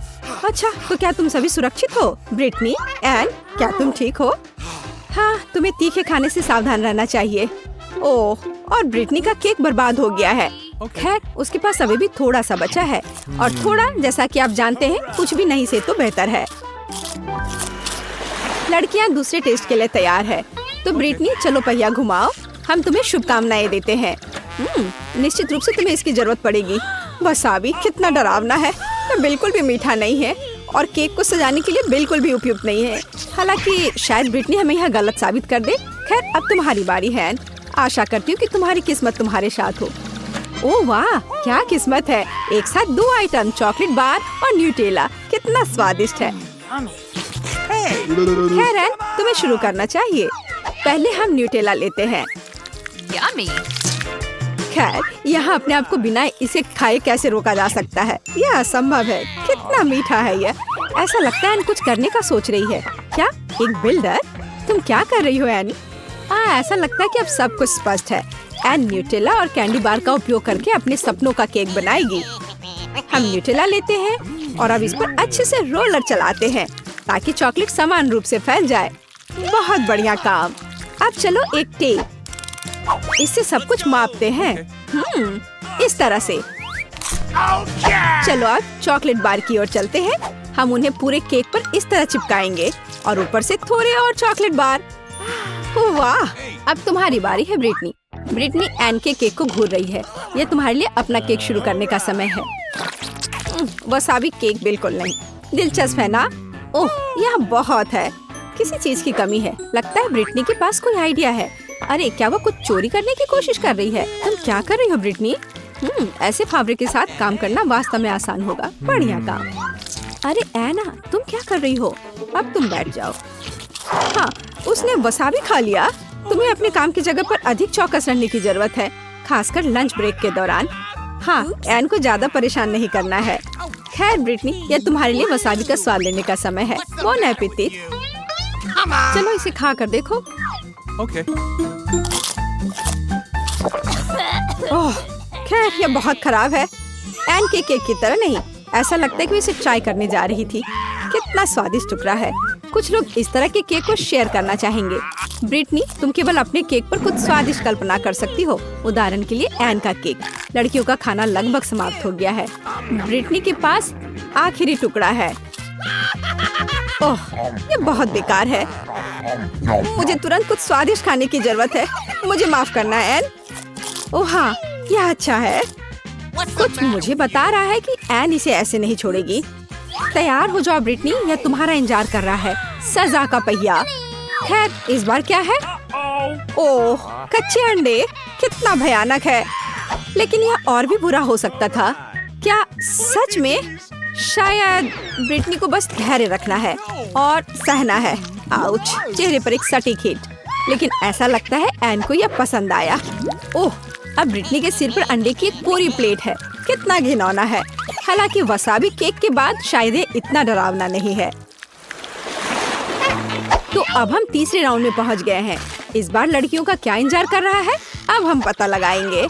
अच्छा, तो क्या तुम सभी सुरक्षित हो? ब्रिटनी, एन, क्या तुम ठीक हो? हाँ, तुम्हें तीखे खाने से सावधान रहना चाहिए। ओह, और ब्रिटनी का केक बर्बाद हो गया है। खैर उसके पास अभी भी थोड़ा सा बचा है। और थोड़ा, जैसा कि आप जानते हैं, कुछ भी नहीं से तो बेहतर है। लड़कियां दूसरे टेस्ट के लिए तैयार है। तो ब्रिटनी, चलो पहिया घुमाओ। हम तुम्हें शुभकामनाएं देते हैं। निश्चित रूप से तुम्हें इसकी जरूरत पड़ेगी। वसाबी कितना डरावना है। यह बिल्कुल भी मीठा नहीं है और केक को सजाने के लिए बिल्कुल भी उपयुक्त नहीं है। हालांकि शायद ब्रिटनी हमें यह गलत साबित कर दे। खैर अब तुम्हारी बारी है। आशा करती हूँ कि तुम्हारी किस्मत तुम्हारे साथ हो। ओह वाह, क्या किस्मत है। एक साथ 2 आइटम, चॉकलेट बार और न्यूटेला। कितना स्वादिष्ट है। खैर एन, तुम्हें शुरू करना चाहिए। पहले हम न्यूटेला लेते हैं। यम्मी। खैर यहाँ अपने आप को बिना इसे खाए कैसे रोका जा सकता है? यह असंभव है। कितना मीठा है यह। ऐसा लगता है एन कुछ करने का सोच रही है। क्या एक बिल्डर? तुम क्या कर रही हो एनी? ऐसा लगता है कि अब सब कुछ स्पष्ट है। एन न्यूटेला और कैंडी बार का उपयोग करके अपने सपनों का केक बनाएगी। हम न्यूटेला लेते हैं और अब इस पर अच्छे से रोलर चलाते हैं ताकि चॉकलेट समान रूप से फैल जाए। बहुत बढ़िया काम। अब चलो एक टेप, इससे सब कुछ मापते हैं। इस तरह से। चलो अब चॉकलेट बार की ओर चलते हैं। हम उन्हें पूरे केक पर इस तरह चिपकाएंगे और ऊपर से थोड़े और चॉकलेट बार। ओह वाह! अब तुम्हारी बारी है ब्रिटनी। ब्रिटनी एन के केक को घूर रही है। यह तुम्हारे लिए अपना केक शुरू करने का समय है। वसाबी केक बिल्कुल नहीं। दिलचस्प है ना? ओह, यह बहुत है। किसी चीज की कमी है। लगता है ब्रिटनी के पास कोई आइडिया है। अरे क्या वो कुछ चोरी करने की कोशिश कर रही है? तुम क्या कर रही हो ब्रिटनी? ऐसे फावड़े के साथ काम करना वास्तव में आसान होगा। बढ़िया काम। अरे एना, तुम क्या कर रही हो? अब तुम बैठ जाओ। हाँ, उसने वसाबी खा लिया। तुम्हें अपने काम की जगह पर अधिक चौकस रहने की जरूरत है, खासकर लंच ब्रेक के दौरान। हाँ, एन को ज्यादा परेशान नहीं करना है। खैर ब्रिटनी, यह तुम्हारे लिए वसाबी का स्वाद लेने का समय है। Bone appétit. चलो इसे खा कर देखो। ओह, खैर यह बहुत खराब है। एन के केक की तरह नहीं। ऐसा लगता है कि वो इसे ट्राई करने जा रही थी। कितना स्वादिष्ट टुकड़ा है। कुछ लोग इस तरह के केक को शेयर करना चाहेंगे। ब्रिटनी, तुम केवल अपने केक पर कुछ स्वादिष्ट कल्पना कर सकती हो। उदाहरण के लिए एन का केक। लड़कियों का खाना लगभग समाप्त हो गया है। ब्रिटनी के पास आखिरी टुकड़ा है। ओह, ये बहुत बेकार है। मुझे तुरंत कुछ स्वादिष्ट खाने की जरूरत है। मुझे माफ करना एन। ओह हाँ, यह अच्छा है। कुछ मुझे बता रहा है कि एन इसे ऐसे नहीं छोड़ेगी। तैयार हो जाओ ब्रिटनी, यह तुम्हारा इंतजार कर रहा है। सजा का पहिया। खैर इस बार क्या है? ओह, कच्चे अंडे। कितना भयानक है। लेकिन यह और भी बुरा हो सकता था। क्या सच में? शायद ब्रिटनी को बस धैर्य रखना है और सहना है। आउच! चेहरे पर एक सटीक हिट। लेकिन ऐसा लगता है एन को यह पसंद आया। ओह, अब ब्रिटनी के सिर पर अंडे की एक पूरी प्लेट है। कितना घिनौना है। हालांकि वसाबी केक के बाद शायद ये इतना डरावना नहीं है। तो अब हम तीसरे राउंड में पहुंच गए हैं। इस बार लड़कियों का क्या इंतजार कर रहा है, अब हम पता लगाएंगे।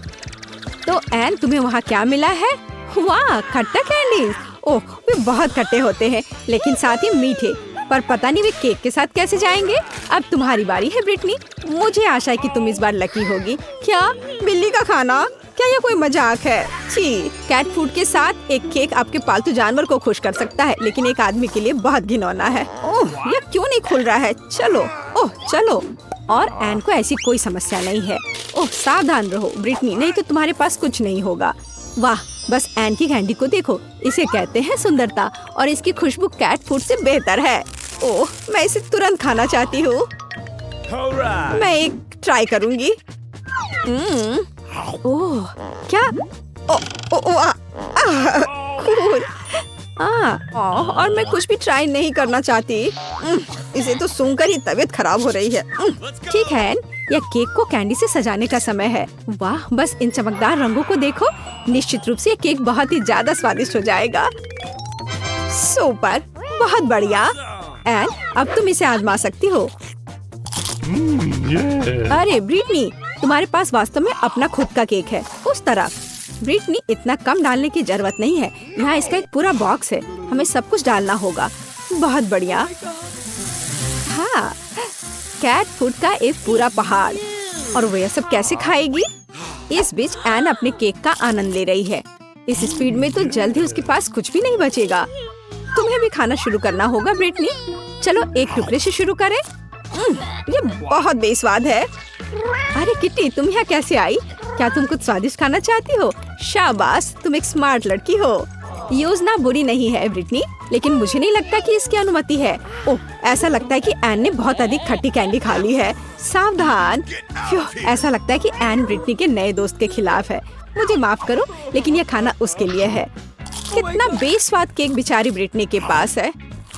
तो एन, तुम्हें वहाँ क्या मिला है? वाह, खट्टा कैंडीज। ओह, वे बहुत खट्टे होते हैं, लेकिन साथ ही मीठे। पर पता नहीं वे केक के साथ कैसे जाएंगे। अब तुम्हारी बारी है ब्रिटनी। मुझे आशा है कि तुम इस बार लकी होगी। क्या बिल्ली का खाना? क्या ये कोई मजाक है? छी, कैट फूड के साथ एक केक आपके पालतू जानवर को खुश कर सकता है, लेकिन एक आदमी के लिए बहुत घिनौना है। ओह, ये क्यों नहीं खुल रहा है? चलो, ओह चलो। और एन को ऐसी कोई समस्या नहीं है। ओह, सावधान रहो ब्रिटनी, नहीं तो तुम्हारे पास कुछ नहीं होगा। वाह, बस एन की कैंडी को देखो। इसे कहते हैं सुंदरता, और इसकी खुशबू कैट फूड से बेहतर है। ओह, मैं इसे तुरंत खाना चाहती हूँ। मैं एक ट्राई करूँगी। ओह, क्या? कूल। और मैं कुछ भी ट्राई नहीं करना चाहती। इसे तो सूंघकर ही तबीयत खराब हो रही है। ठीक है, यह केक को कैंडी से सजाने का समय है। वाह, बस इन चमकदार रंगों को देखो। निश्चित रूप से यह केक बहुत ही ज्यादा स्वादिष्ट हो जाएगा। सुपर, बहुत बढ़िया। एन, अब तुम इसे आजमा सकती हो। अरे ब्रिटनी, तुम्हारे पास वास्तव में अपना खुद का केक है। उस तरफ। ब्रिटनी, इतना कम डालने की जरूरत नहीं है। यहाँ इसका एक पूरा बॉक्स है। हमें सब कुछ डालना होगा। बहुत बढ़िया। हाँ, कैट फूड का एक पूरा पहाड़। और वो यह सब कैसे खाएगी? इस बीच एन अपने केक का आनंद ले रही है। इस स्पीड में तो जल्द ही उसके पास कुछ भी नहीं बचेगा। तुम्हें भी खाना शुरू करना होगा ब्रिटनी। चलो एक टुकड़े से शुरू करें। ये बहुत बेस्वाद है। अरे किट्टी, तुम यहाँ कैसे आई? क्या तुम कुछ स्वादिष्ट खाना चाहती हो? शाबाश, तुम एक स्मार्ट लड़की हो। योजना बुरी नहीं है ब्रिटनी, लेकिन मुझे नहीं लगता कि इसकी अनुमति है। ओह, ऐसा लगता है कि एन ने बहुत अधिक खट्टी कैंडी खा ली है। सावधान। ऐसा लगता है कि एन ब्रिटनी के नए दोस्त के खिलाफ है। मुझे माफ करो, लेकिन यह खाना उसके लिए है। कितना बेस्वाद केक बेचारी ब्रिटनी के पास है,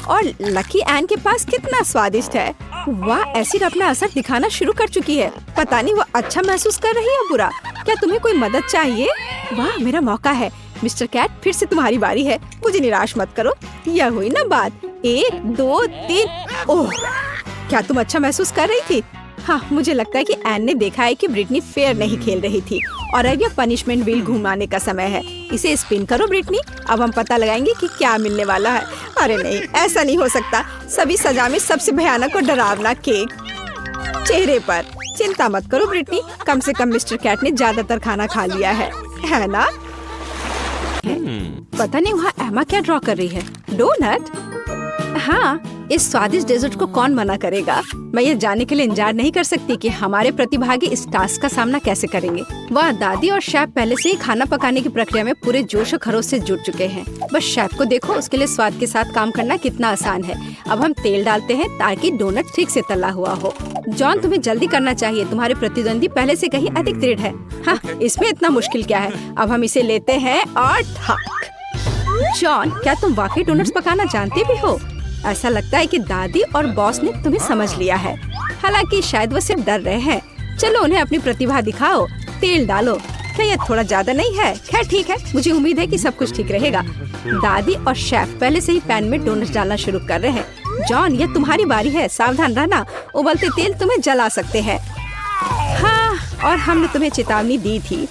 और लकी एन के पास कितना स्वादिष्ट है। वाह, एसिड अपना असर दिखाना शुरू कर चुकी है। पता नहीं वो अच्छा महसूस कर रही है बुरा। क्या तुम्हें कोई मदद चाहिए? वाह, मेरा मौका है। मिस्टर कैट, फिर से तुम्हारी बारी है। मुझे निराश मत करो। यह हुई ना बात। 1 2 3। ओह, क्या तुम अच्छा महसूस कर रही थी? हाँ, मुझे लगता है कि एन ने देखा है कि ब्रिटनी फेयर नहीं खेल रही थी, और अब यह पनिशमेंट व्हील घुमाने का समय है। इसे स्पिन करो ब्रिटनी। अब हम पता लगाएंगे कि क्या मिलने वाला है। अरे नहीं, ऐसा नहीं हो सकता। सभी सजा में सबसे भयानक और डरावना केक चेहरे पर। चिंता मत करो ब्रिटनी, कम से कम मिस्टर कैट ने ज्यादातर खाना खा लिया है ना? पता नहीं वहाँ एमा क्या ड्रॉ कर रही है। डोनट? हाँ, इस स्वादिष्ट डेजर्ट को कौन मना करेगा। मैं ये जानने के लिए इंतजार नहीं कर सकती कि हमारे प्रतिभागी इस टास्क का सामना कैसे करेंगे। वाह, दादी और शेफ पहले से ही खाना पकाने की प्रक्रिया में पूरे जोश और खरोश से जुट चुके हैं। बस शेफ को देखो, उसके लिए स्वाद के साथ काम करना कितना आसान है। अब हम तेल डालते हैं ताकि डोनट ठीक से तला हुआ हो। जॉन, तुम्हें जल्दी करना चाहिए, तुम्हारे प्रतिद्वंदी पहले से कहीं अधिक दृढ़ है। हाँ, इसमें इतना मुश्किल क्या है। अब हम इसे लेते हैं और ठक। जॉन, क्या तुम वाकई डोनट्स पकाना जानते भी हो? ऐसा लगता है कि दादी और बॉस ने तुम्हें समझ लिया है। हालांकि शायद वो सिर्फ डर रहे हैं। चलो उन्हें अपनी प्रतिभा दिखाओ। तेल डालो। क्या ये थोड़ा ज्यादा नहीं है? खैर ठीक है, मुझे उम्मीद है कि सब कुछ ठीक रहेगा। दादी और शेफ पहले से ही पैन में डोनट्स डालना शुरू कर रहे हैं। जॉन, ये तुम्हारी बारी है, सावधान रहना, उबलते तेल तुम्हें जला सकते हैं। हाँ, और हमने तुम्हें चेतावनी दी थी।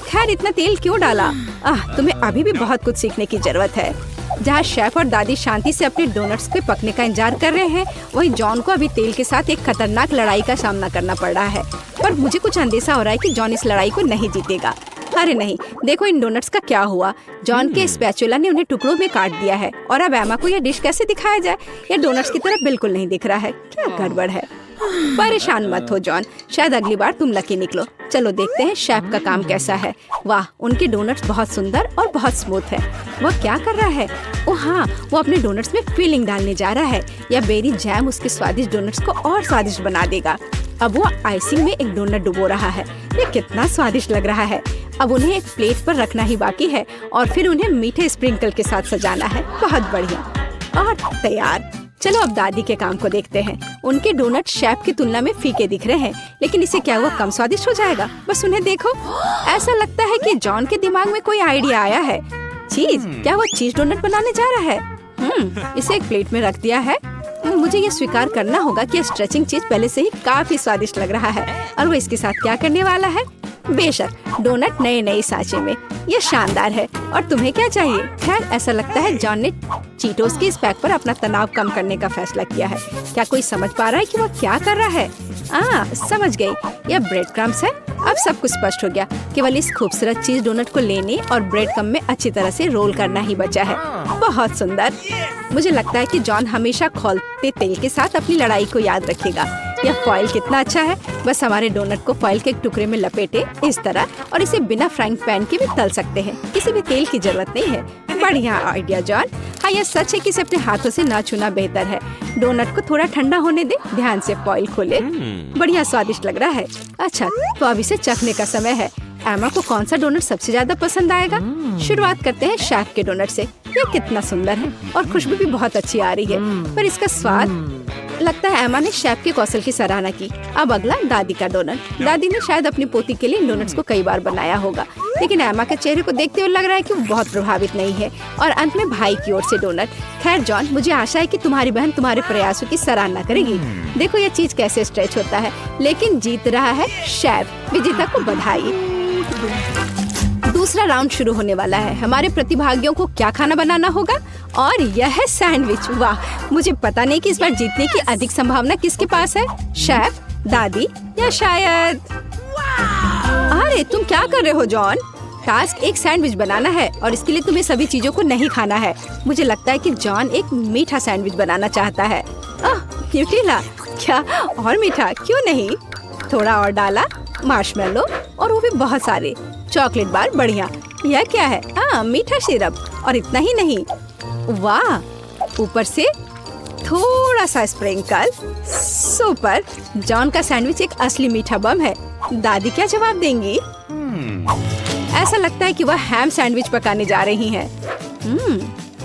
खैर इतना तेल क्यों डाला? तुम्हें अभी भी बहुत कुछ सीखने की जरूरत है। जहाँ शेफ और दादी शांति से अपने डोनट्स के पकने का इंतजार कर रहे हैं, वहीं जॉन को अभी तेल के साथ एक खतरनाक लड़ाई का सामना करना पड़ रहा है। पर मुझे कुछ अंदेशा हो रहा है कि जॉन इस लड़ाई को नहीं जीतेगा। अरे नहीं, देखो इन डोनट्स का क्या हुआ। जॉन के स्पैचुला ने उन्हें टुकड़ों में काट दिया है। और अब एमा को यह डिश कैसे दिखाया जाए? यह डोनट्स की तरह बिल्कुल नहीं दिख रहा है। क्या गड़बड़ है? परेशान मत हो जॉन, शायद अगली बार तुम लकी निकलो। चलो देखते हैं शेफ का काम कैसा है। वाह, उनके डोनट्स बहुत सुंदर और बहुत स्मूथ है। वह क्या कर रहा है? ओह हाँ, वो अपने डोनट्स में फिलिंग डालने जा रहा है। यह बेरी जैम उसके स्वादिष्ट डोनट्स को और स्वादिष्ट बना देगा। अब वो आइसिंग में एक डोनट डुबो रहा है। ये कितना स्वादिष्ट लग रहा है। अब उन्हें एक प्लेट पर रखना ही बाकी है और फिर उन्हें मीठे स्प्रिंकल के साथ सजाना है। बहुत बढ़िया और तैयार। चलो अब दादी के काम को देखते हैं। उनके डोनट शेफ की तुलना में फीके दिख रहे हैं, लेकिन इससे क्या हुआ कम स्वादिष्ट हो जाएगा? बस उन्हें देखो। ऐसा लगता है कि जॉन के दिमाग में कोई आइडिया आया है। चीज, क्या वो चीज डोनट बनाने जा रहा है? इसे एक प्लेट में रख दिया है। मुझे ये स्वीकार करना होगा कि स्ट्रेचिंग चीज पहले से ही काफी स्वादिष्ट लग रहा है। और वो इसके साथ क्या करने वाला है? बेशक डोनट नए नए सांचे में। ये शानदार है। और तुम्हें क्या चाहिए? खैर ऐसा लगता है जॉन ने चीटोस के इस पैक पर अपना तनाव कम करने का फैसला किया है। क्या कोई समझ पा रहा है कि वो क्या कर रहा है? समझ गई, यह ब्रेड क्रम्स है। अब सब कुछ स्पष्ट हो गया। केवल इस खूबसूरत चीज डोनट को लेने और ब्रेड क्रम्ब में अच्छी तरह से रोल करना ही बचा है। बहुत सुंदर। मुझे लगता है कि जॉन हमेशा खौलते तेल के साथ अपनी लड़ाई को याद रखेगा। यह फॉइल कितना अच्छा है। बस हमारे डोनट को फॉइल के एक टुकड़े में लपेटे इस तरह, और इसे बिना फ्राइंग पैन के भी तल सकते हैं। किसी भी तेल की जरूरत नहीं है। बढ़िया आइडिया जॉन। हाँ, यह सच है कि इसे अपने हाथों से ना छूना बेहतर है। डोनट को थोड़ा ठंडा होने दे। ध्यान से फॉइल खोले। बढ़िया स्वादिष्ट लग रहा है। अच्छा, तो अब इसे चखने का समय है। एमा को कौन सा डोनट सबसे ज्यादा पसंद आएगा? शुरुआत करते हैं शेफ के डोनट से। ये कितना सुंदर है और खुशबू भी बहुत अच्छी आ रही है। पर इसका स्वाद, लगता है एमा ने शेफ के कौशल की सराहना की। अब अगला दादी का डोनट। दादी ने शायद अपनी पोती के लिए डोनट्स को कई बार बनाया होगा, लेकिन एमा के चेहरे को देखते हुए लग रहा है कि वो बहुत प्रभावित नहीं है। और अंत में भाई की ओर से डोनट। खैर जॉन, मुझे आशा है कि तुम्हारी बहन तुम्हारे प्रयासों की सराहना करेगी। देखो ये चीज कैसे स्ट्रेच होता है। लेकिन जीत रहा है शेफ। विजेता को बधाई। दूसरा राउंड शुरू होने वाला है। हमारे प्रतिभागियों को क्या खाना बनाना होगा? और यह है सैंडविच। वाह, मुझे पता नहीं कि इस बार जीतने की अधिक संभावना किसके पास है, शेफ, दादी या शायद। अरे तुम क्या कर रहे हो जॉन? टास्क एक सैंडविच बनाना है और इसके लिए तुम्हें सभी चीजों को नहीं खाना है। मुझे लगता है कि जॉन एक मीठा सैंडविच बनाना चाहता है। न्यूटेला? क्या और मीठा? क्यों नहीं? थोड़ा और डाला, मार्शमेलो, और वो भी बहुत सारे चॉकलेट बार। बढ़िया। यह क्या है? मीठा सिरप। और इतना ही नहीं, वाह, ऊपर से थोड़ा सा स्प्रिंकल। सुपर। जॉन का सैंडविच एक असली मीठा बम है। दादी क्या जवाब देंगी? ऐसा लगता है कि वह हैम सैंडविच पकाने जा रही हैं।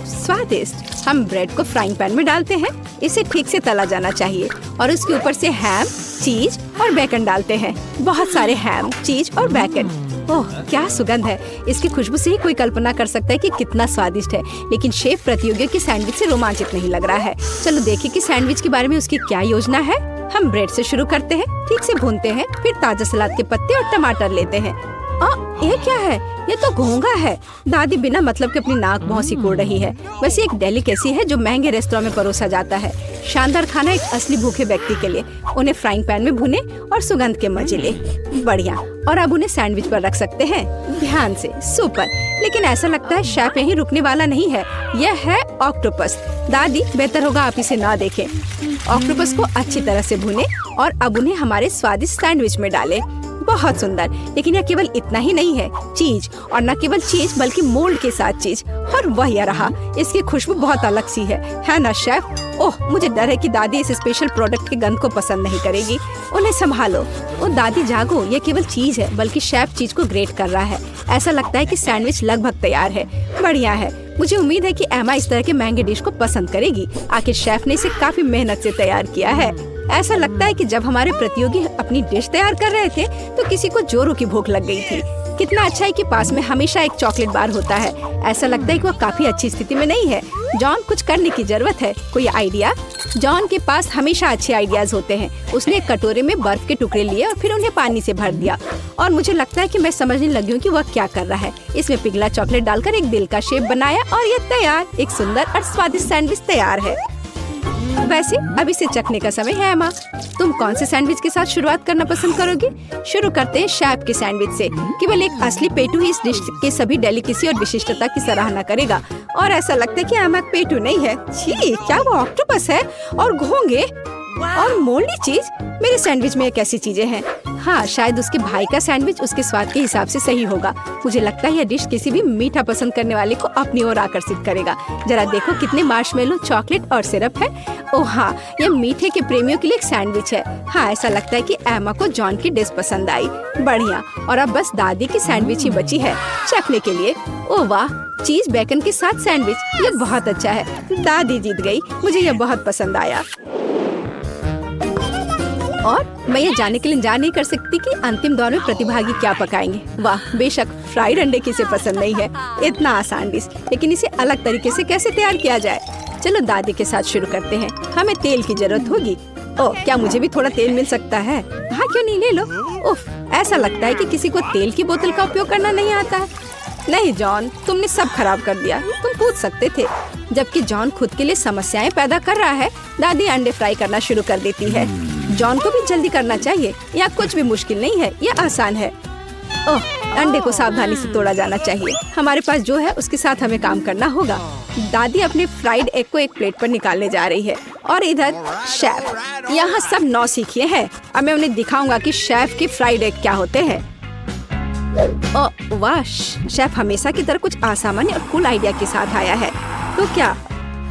स्वादिष्ट। हम ब्रेड को फ्राइंग पैन में डालते हैं। इसे ठीक से तला जाना चाहिए और उसके ऊपर से हैम, चीज और बेकन डालते हैं। बहुत सारे हैम, चीज और बेकन। ओह, क्या सुगंध है। इसकी खुशबू से ही कोई कल्पना कर सकता है कि कितना स्वादिष्ट है। लेकिन शेफ प्रतियोगियों के सैंडविच से रोमांचित नहीं लग रहा है। चलो देखिए कि सैंडविच के बारे में उसकी क्या योजना है। हम ब्रेड से शुरू करते हैं, ठीक से भूनते हैं, फिर ताजा सलाद के पत्ते और टमाटर लेते हैं। ये क्या है? ये तो घोंघा है। दादी बिना मतलब के अपनी नाक बहुत सिकोड़ रही है। वैसे एक डेलिकेसी है जो महंगे रेस्टोरेंट में परोसा जाता है। शानदार खाना एक असली भूखे व्यक्ति के लिए। उन्हें फ्राइंग पैन में भुने और सुगंध के मजे ले। बढ़िया। और अब उन्हें सैंडविच पर रख सकते हैं। ध्यान से, सुपर। लेकिन ऐसा लगता है शेफ यहीं रुकने वाला नहीं है। यह है ऑक्टोपस। दादी, बेहतर होगा आप इसे ना देखें। ऑक्टोपस को अच्छी तरह से भुने और अब उन्हें हमारे स्वादिष्ट सैंडविच में डालें। बहुत सुंदर। लेकिन यह केवल इतना ही नहीं है, चीज, और न केवल चीज बल्कि मोल्ड के साथ चीज। और वह यह रहा। इसकी खुशबू बहुत अलग सी है ना शेफ? ओह, मुझे डर है कि दादी इस स्पेशल प्रोडक्ट के गंध को पसंद नहीं करेगी। उन्हें संभालो। ओ दादी जागो, ये केवल चीज है बल्कि शेफ चीज को ग्रेट कर रहा है। ऐसा लगता है कि सैंडविच लगभग तैयार है। बढ़िया है। मुझे उम्मीद है कि एमा इस तरह के महंगे डिश को पसंद करेगी। आखिर शेफ ने इसे काफी मेहनत से तैयार किया है। ऐसा लगता है कि जब हमारे प्रतियोगी अपनी डिश तैयार कर रहे थे तो किसी को जोरों की भूख लग गई थी। कितना अच्छा है कि पास में हमेशा एक चॉकलेट बार होता है। ऐसा लगता है कि वह काफी अच्छी स्थिति में नहीं है। जॉन, कुछ करने की जरूरत है। कोई आइडिया? जॉन के पास हमेशा अच्छे आइडियाज होते हैं। उसने एक कटोरे में बर्फ के टुकड़े लिए और फिर उन्हें पानी से भर दिया। और मुझे लगता है कि मैं समझने लगी हूँ कि वह क्या कर रहा है। इसमें पिघला चॉकलेट डालकर एक दिल का शेप बनाया और ये तैयार। एक सुंदर और स्वादिष्ट सैंडविच तैयार है। वैसे अब इसे चखने का समय है। एमा, तुम कौन से सैंडविच के साथ शुरुआत करना पसंद करोगी? शुरू करते हैं शेफ के सैंडविच से। केवल एक असली पेटू ही इस डिश के सभी डेलिकेसी और विशिष्टता की सराहना करेगा। और ऐसा लगता है कि एमा पेटू नहीं है। छी, क्या वो ऑक्टोपस है? और घोंघे और मोल्डी चीज। मेरे सैंडविच में कैसी चीजें हैं? हाँ, शायद उसके भाई का सैंडविच उसके स्वाद के हिसाब से सही होगा। मुझे लगता है यह डिश किसी भी मीठा पसंद करने वाले को अपनी ओर आकर्षित करेगा। जरा देखो कितने मार्शमेलो, चॉकलेट और सिरप है। ओह हाँ, यह मीठे के प्रेमियों के लिए एक सैंडविच है। हाँ, ऐसा लगता है कि एमा को जॉन की डिश पसंद आई। बढ़िया। और अब बस दादी की सैंडविच ही बची है चखने के लिए। ओह वाह, चीज बेकन के साथ सैंडविच, ये बहुत अच्छा है। दादी जीत गई। मुझे यह बहुत पसंद आया। और मैं ये जानने के लिए इंतजार नहीं कर सकती कि अंतिम दौर में प्रतिभागी क्या पकाएंगे। वाह, बेशक फ्राइड अंडे किसे पसंद नहीं है। इतना आसान डिश, लेकिन इसे अलग तरीके से कैसे तैयार किया जाए? चलो दादी के साथ शुरू करते हैं। हमें तेल की जरूरत होगी। ओह, क्या मुझे भी थोड़ा तेल मिल सकता है? हाँ, क्यों नहीं, ले लो। उफ, ऐसा लगता है कि किसी को तेल की बोतल का उपयोग करना नहीं आता है। नहीं जॉन, तुमने सब खराब कर दिया। तुम पूछ सकते थे। जबकि जॉन खुद के लिए समस्याएं पैदा कर रहा है, दादी अंडे फ्राई करना शुरू कर देती है। जॉन को भी जल्दी करना चाहिए। यह कुछ भी मुश्किल नहीं है, यह आसान है। ओह, अंडे को सावधानी से तोड़ा जाना चाहिए। हमारे पास जो है उसके साथ हमें काम करना होगा। दादी अपने फ्राइड एग को एक प्लेट पर निकालने जा रही है और इधर शेफ यहाँ सब नौसिखिए हैं। अब मैं उन्हें दिखाऊंगा कि शेफ के फ्राइड एग क्या होते हैं। ओह वाह, शेफ हमेशा की तरह कुछ असामान्य और कूल आइडिया के साथ आया है। तो क्या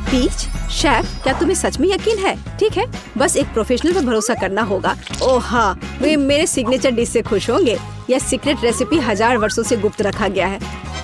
पीच? शेफ, क्या तुम्हें सच में यकीन है? ठीक है, बस एक प्रोफेशनल पर भरोसा करना होगा। ओह हाँ, वे मेरे सिग्नेचर डिश से खुश होंगे। यह सीक्रेट रेसिपी 1000 वर्षों से गुप्त रखा गया है।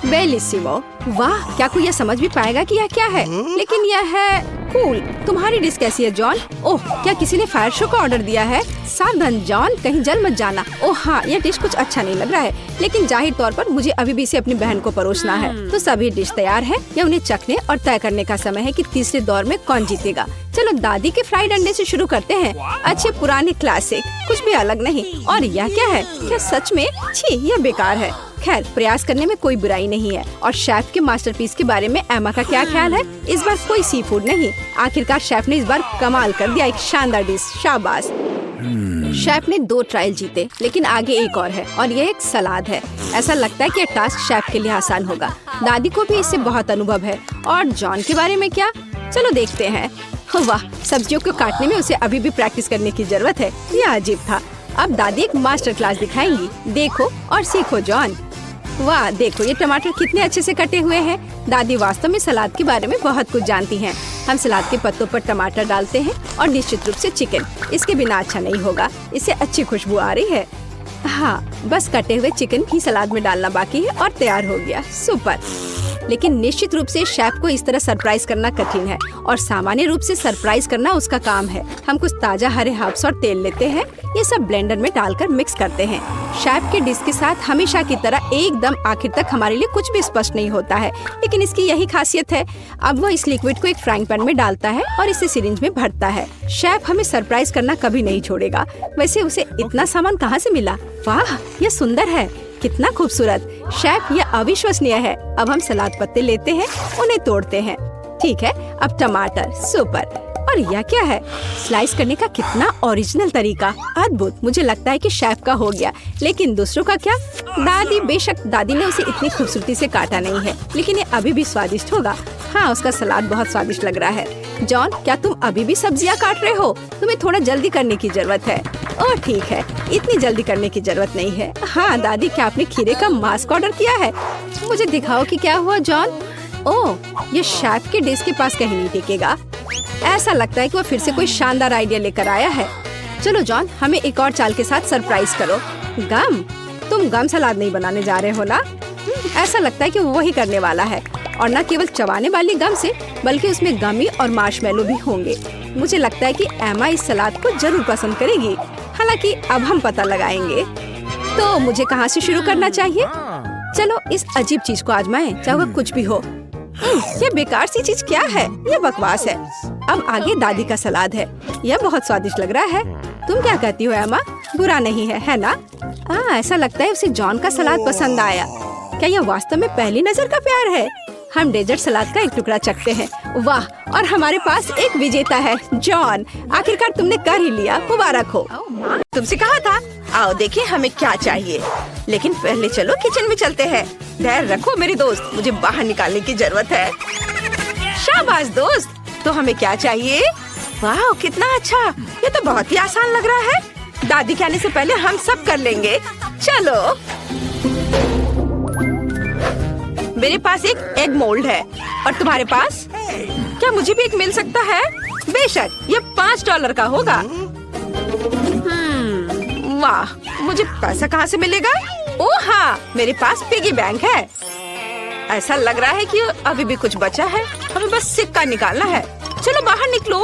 बेलिसिमो। वाह, क्या कोई यह समझ भी पाएगा कि यह क्या है? लेकिन यह है कूल। तुम्हारी डिश कैसी है जॉन? ओह, क्या किसी ने फायर शो का ऑर्डर दिया है? सावधान जॉन, कहीं जल मत जाना। ओह हाँ, यह डिश कुछ अच्छा नहीं लग रहा है, लेकिन जाहिर तौर पर मुझे अभी भी इसे अपनी बहन को परोसना है। तो सभी डिश तैयार है। यह उन्हें चखने और तय करने का समय है कि तीसरे दौर में कौन जीतेगा। चलो दादी के फ्राइड अंडे से शुरू करते हैं। अच्छे पुराने क्लासिक, कुछ भी अलग नहीं। और यह क्या है? क्या सच में? छी, यह बेकार है। खैर, प्रयास करने में कोई बुराई नहीं है। और शेफ के मास्टरपीस के बारे में एमा का क्या ख्याल है? इस बार कोई सी फूड नहीं। आखिरकार शेफ ने इस बार कमाल कर दिया। एक शानदार डिश, शाबाश। शेफ ने 2 ट्रायल जीते, लेकिन आगे एक और है और यह एक सलाद है। ऐसा लगता है कि यह टास्क शेफ के लिए आसान होगा। दादी को भी इससे बहुत अनुभव है। और जॉन के बारे में क्या? चलो देखते हैं। वाह, सब्जियों को काटने में उसे अभी भी प्रैक्टिस करने की जरूरत है। यह अजीब था। अब दादी एक मास्टर क्लास दिखाएंगी। देखो और सीखो जॉन। वाह, देखो ये टमाटर कितने अच्छे से कटे हुए हैं। दादी वास्तव में सलाद के बारे में बहुत कुछ जानती हैं। हम सलाद के पत्तों पर टमाटर डालते हैं और निश्चित रूप से चिकन। इसके बिना अच्छा नहीं होगा। इससे अच्छी खुशबू आ रही है। हाँ, बस कटे हुए चिकन ही सलाद में डालना बाकी है और तैयार हो गया। सुपर। लेकिन निश्चित रूप से शेफ को इस तरह सरप्राइज करना कठिन है और सामान्य रूप से सरप्राइज करना उसका काम है। हम कुछ ताजा हरे हर्ब्स और तेल लेते हैं। ये सब ब्लेंडर में डालकर मिक्स करते हैं। शेफ के डिश के साथ हमेशा की तरह एकदम आखिर तक हमारे लिए कुछ भी स्पष्ट नहीं होता है, लेकिन इसकी यही खासियत है। अब वो इस लिक्विड को एक फ्राइंग पैन में डालता है और इसे सिरिंज में भरता है। शेफ हमें सरप्राइज करना कभी नहीं छोड़ेगा। वैसे उसे इतना सामान कहाँ से मिला? वाह, ये सुंदर है। कितना खूबसूरत। शेफ, ये अविश्वसनीय है। अब हम सलाद पत्ते लेते हैं, उन्हें तोड़ते हैं। ठीक है, अब टमाटर, सुपर। और यह क्या है? स्लाइस करने का कितना ओरिजिनल तरीका, अद्भुत। मुझे लगता है कि शेफ का हो गया, लेकिन दूसरों का क्या? दादी, बेशक दादी ने उसे इतनी खूबसूरती से काटा नहीं है, लेकिन ये अभी भी स्वादिष्ट होगा। हाँ, उसका सलाद बहुत स्वादिष्ट लग रहा है। जॉन, क्या तुम अभी भी सब्जियाँ काट रहे हो? तुम्हें थोड़ा जल्दी करने की जरूरत है। ओह ठीक है, इतनी जल्दी करने की जरूरत नहीं है। हाँ दादी, क्या आपने खीरे का मास्क ऑर्डर किया है? मुझे दिखाओ कि क्या हुआ जॉन। ओह, ये शेफ के डिश के पास कहीं नहीं टिकेगा। ऐसा लगता है कि वो फिर से कोई शानदार आइडिया लेकर आया है। चलो जॉन, हमें एक और चाल के साथ सरप्राइज करो। गम? तुम गम सलाद नहीं बनाने जा रहे हो ना? ऐसा लगता है कि वो वही करने वाला है, और न केवल चबाने वाली गम से, बल्कि उसमें गमी और मार्शमेलो भी होंगे। मुझे लगता है कि एमा इस सलाद को जरूर पसंद करेगी। हालांकि अब हम पता लगाएंगे। तो मुझे कहाँ से शुरू करना चाहिए? चलो इस अजीब चीज को आजमाएं, चाहे वो कुछ भी हो। ये बेकार सी चीज क्या है? ये बकवास है। अब आगे दादी का सलाद है। यह बहुत स्वादिष्ट लग रहा है। तुम क्या कहती हो एमा? बुरा नहीं है ना? ऐसा लगता है उसे जॉन का सलाद पसंद आया। क्या यह वास्तव में पहली नजर का प्यार है? हम डेजर्ट सलाद का एक टुकड़ा चखते हैं। वाह, और हमारे पास एक विजेता है। जॉन, आखिरकार तुमने कर ही लिया, मुबारक हो। तुमसे कहा था। आओ देखें हमें क्या चाहिए। लेकिन पहले चलो किचन में चलते हैं। धैर्य रखो मेरे दोस्त, मुझे बाहर निकालने की जरूरत है। शाबाश दोस्त। तो हमें क्या चाहिए? वाह, कितना अच्छा। ये तो बहुत ही आसान लग रहा है। दादी के आने से पहले हम सब कर लेंगे। चलो, मेरे पास एक एग मोल्ड है, और तुम्हारे पास? क्या मुझे भी एक मिल सकता है? बेशक, ये $5 का होगा। वाह, मुझे पैसा कहाँ से मिलेगा? ओह हाँ, मेरे पास पिगी बैंक है। ऐसा लग रहा है कि अभी भी कुछ बचा है। हमें बस सिक्का निकालना है। चलो बाहर निकलो।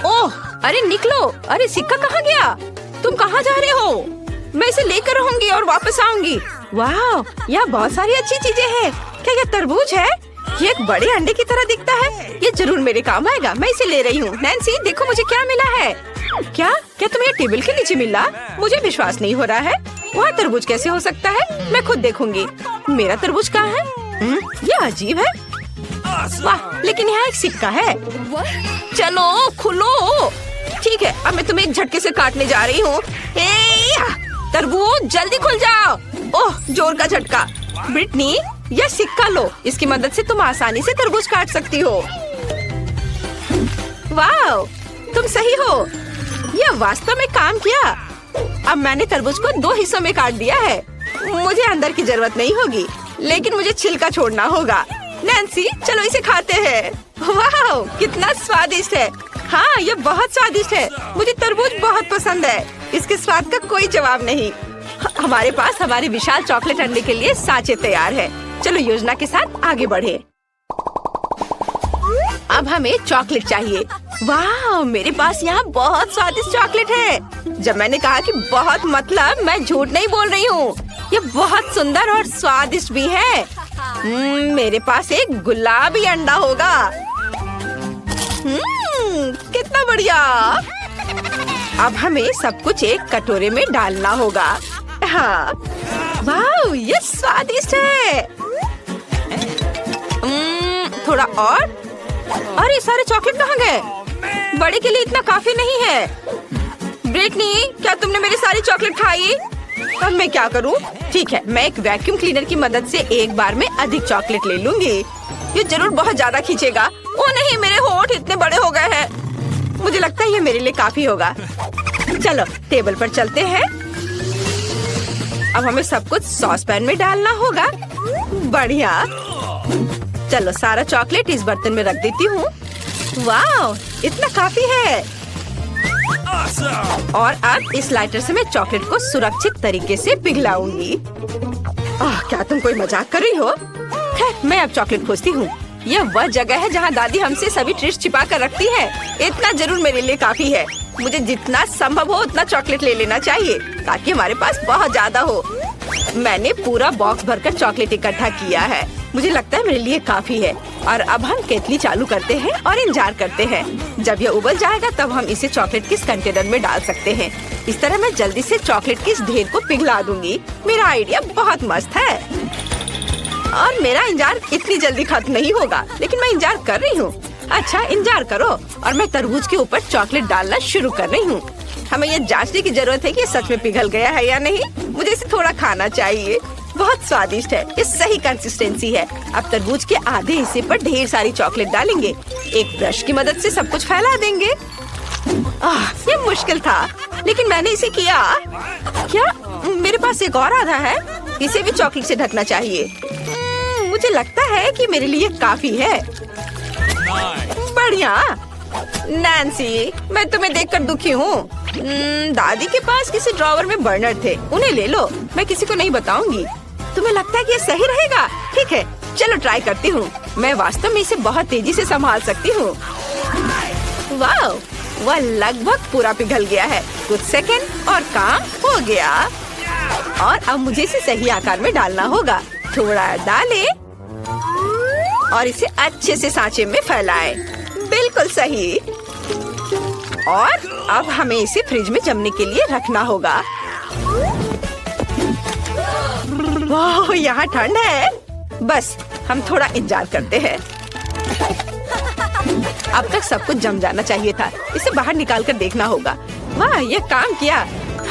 ओह, अरे निकलो। अरे सिक्का कहाँ गया? तुम कहाँ जा रहे हो? मैं इसे लेकर रहूंगी और वापस आऊंगी। वाह, यहाँ बहुत सारी अच्छी चीजें हैं। क्या ये तरबूज है? ये एक बड़े अंडे की तरह दिखता है। ये जरूर मेरे काम आएगा। मैं इसे ले रही हूँ। नैन्सी, देखो मुझे क्या मिला है। क्या क्या तुम्हें टेबल के नीचे मिला? मुझे विश्वास नहीं हो रहा है। वहाँ तरबूज कैसे हो सकता है? मैं खुद देखूंगी। मेरा तरबूज कहाँ है? ये अजीब है। वाह, लेकिन यहाँ एक सिक्का है। चलो खुलो। ठीक है, अब मैं तुम्हें एक झटके से काटने जा रही हूँ। तरबूज जल्दी खुल जाओ। ओह, जोर का झटका। ब्रिटनी, यह सिक्का लो। इसकी मदद से तुम आसानी से तरबूज काट सकती हो। वाह, तुम सही हो। यह वास्तव में काम किया। अब मैंने तरबूज को 2 हिस्सों में काट दिया है। मुझे अंदर की जरूरत नहीं होगी, लेकिन मुझे छिलका छोड़ना होगा। नैन्सी, चलो इसे खाते हैं। वाह, कितना स्वादिष्ट है। हाँ, यह बहुत स्वादिष्ट है। मुझे तरबूज बहुत पसंद है। इसके स्वाद का कोई जवाब नहीं। हमारे पास हमारे विशाल चॉकलेट अंडे के लिए सांचे तैयार है। चलो योजना के साथ आगे बढ़े। अब हमें चॉकलेट चाहिए। वाह, मेरे पास यहाँ बहुत स्वादिष्ट चॉकलेट है। जब मैंने कहा कि बहुत, मतलब मैं झूठ नहीं बोल रही हूँ। ये बहुत सुंदर और स्वादिष्ट भी है। मेरे पास एक गुलाबी अंडा होगा। कितना बढ़िया। अब हमें सब कुछ एक कटोरे में डालना होगा। हाँ, वाह, ये स्वादिष्ट है। थोड़ा और। अरे सारे चॉकलेट कहाँ गए? बड़े के लिए इतना काफी नहीं है। ब्रिटनी, क्या तुमने मेरी सारी चॉकलेट खाई? अब मैं क्या करूं? ठीक है, मैं एक वैक्यूम क्लीनर की मदद से एक बार में अधिक चॉकलेट ले लूंगी। ये जरूर बहुत ज्यादा खींचेगा। ओ नहीं, मेरे होंठ इतने बड़े हो गए हैं। मुझे लगता है ये मेरे लिए काफी होगा। चलो टेबल पर चलते हैं। अब हमें सब कुछ सॉस पैन में डालना होगा। बढ़िया। चलो सारा चॉकलेट इस बर्तन में रख देती हूँ। वाह, इतना काफी है। और अब इस लाइटर से मैं चॉकलेट को सुरक्षित तरीके से पिघलाऊंगी। क्या तुम कोई मजाक कर रही हो? खैर, मैं अब चॉकलेट खोजती हूँ। यह वह जगह है जहाँ दादी हमसे सभी ट्रिक्स छिपा कर रखती है। इतना जरूर मेरे लिए काफी है। मुझे जितना संभव हो उतना चॉकलेट ले लेना चाहिए, ताकि हमारे पास बहुत ज्यादा हो। मैंने पूरा बॉक्स भरकर चॉकलेट इकट्ठा किया है। मुझे लगता है मेरे लिए काफी है। और अब हम केतली चालू करते हैं और इंतजार करते हैं। जब यह उबल जाएगा तब हम इसे चॉकलेट किस कंटेनर में डाल सकते हैं। इस तरह मैं जल्दी से चॉकलेट के इस ढेर को पिघला दूंगी। मेरा आइडिया बहुत मस्त है और मेरा इंतजार इतनी जल्दी खत्म नहीं होगा, लेकिन मैं इंतजार कर रही हूँ। अच्छा, इंतजार करो और मैं तरबूज के ऊपर चॉकलेट डालना शुरू कर रही हूँ। हमें ये जांचने की जरूरत है कि ये सच में पिघल गया है या नहीं। मुझे इसे थोड़ा खाना चाहिए। बहुत स्वादिष्ट है, ये सही कंसिस्टेंसी है। अब तरबूज के आधे हिस्से पर ढेर सारी चॉकलेट डालेंगे। एक ब्रश की मदद से सब कुछ फैला देंगे। ये मुश्किल था, लेकिन मैंने इसे किया। क्या मेरे पास एक और आधा है? इसे भी चॉकलेट से ढकना चाहिए। मुझे लगता है कि मेरे लिए काफी है। बढ़िया। नैन्सी, मैं तुम्हें देखकर दुखी हूँ। दादी के पास किसी ड्रॉवर में बर्नर थे, उन्हें ले लो। मैं किसी को नहीं बताऊंगी। तुम्हें लगता है कि ये सही रहेगा? ठीक है, चलो ट्राई करती हूँ। मैं वास्तव में इसे बहुत तेजी से संभाल सकती हूँ। वाह, वह लगभग पूरा पिघल गया है। कुछ सेकंड और काम हो गया। और अब मुझे इसे सही आकार में डालना होगा। थोड़ा डालें और इसे अच्छे से सांचे में फैलाएं। बिल्कुल सही। और अब हमें इसे फ्रिज में जमने के लिए रखना होगा। वाह, यहाँ ठंड है। बस हम थोड़ा इंतजार करते हैं। अब तक सब कुछ जम जाना चाहिए था। इसे बाहर निकाल कर देखना होगा। वाह, ये काम किया।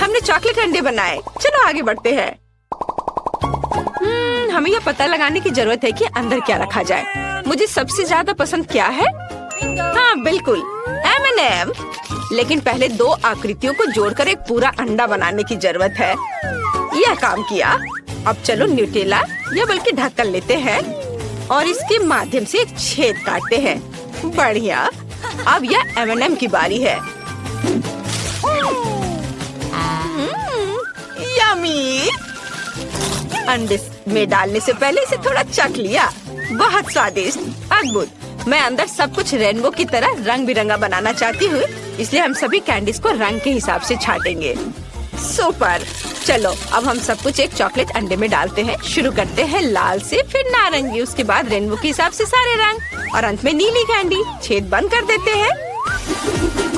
हमने चॉकलेट अंडे बनाए। चलो आगे बढ़ते हैं। हमें यह पता लगाने की जरूरत है कि अंदर क्या रखा जाए। मुझे सबसे ज्यादा पसंद क्या है? हाँ बिल्कुल, M&M। लेकिन पहले दो आकृतियों को जोड़कर एक पूरा अंडा बनाने की जरूरत है। यह काम किया। अब चलो न्यूटेला या बल्कि ढक्कन लेते हैं और इसके माध्यम से एक छेद काटते हैं। बढ़िया। अब यह M&M की बारी है। यम्मी। अंडे में डालने से पहले इसे थोड़ा चख लिया। बहुत स्वादिष्ट, अद्भुत। मैं अंदर सब कुछ रेनबो की तरह रंग बिरंगा बनाना चाहती हूँ, इसलिए हम सभी कैंडीज को रंग के हिसाब से छाटेंगे। सुपर। चलो अब हम सब कुछ एक चॉकलेट अंडे में डालते हैं। शुरू करते हैं लाल से, फिर नारंगी, उसके बाद रेनबो के हिसाब से सारे रंग और अंत में नीली कैंडी। छेद बंद कर देते हैं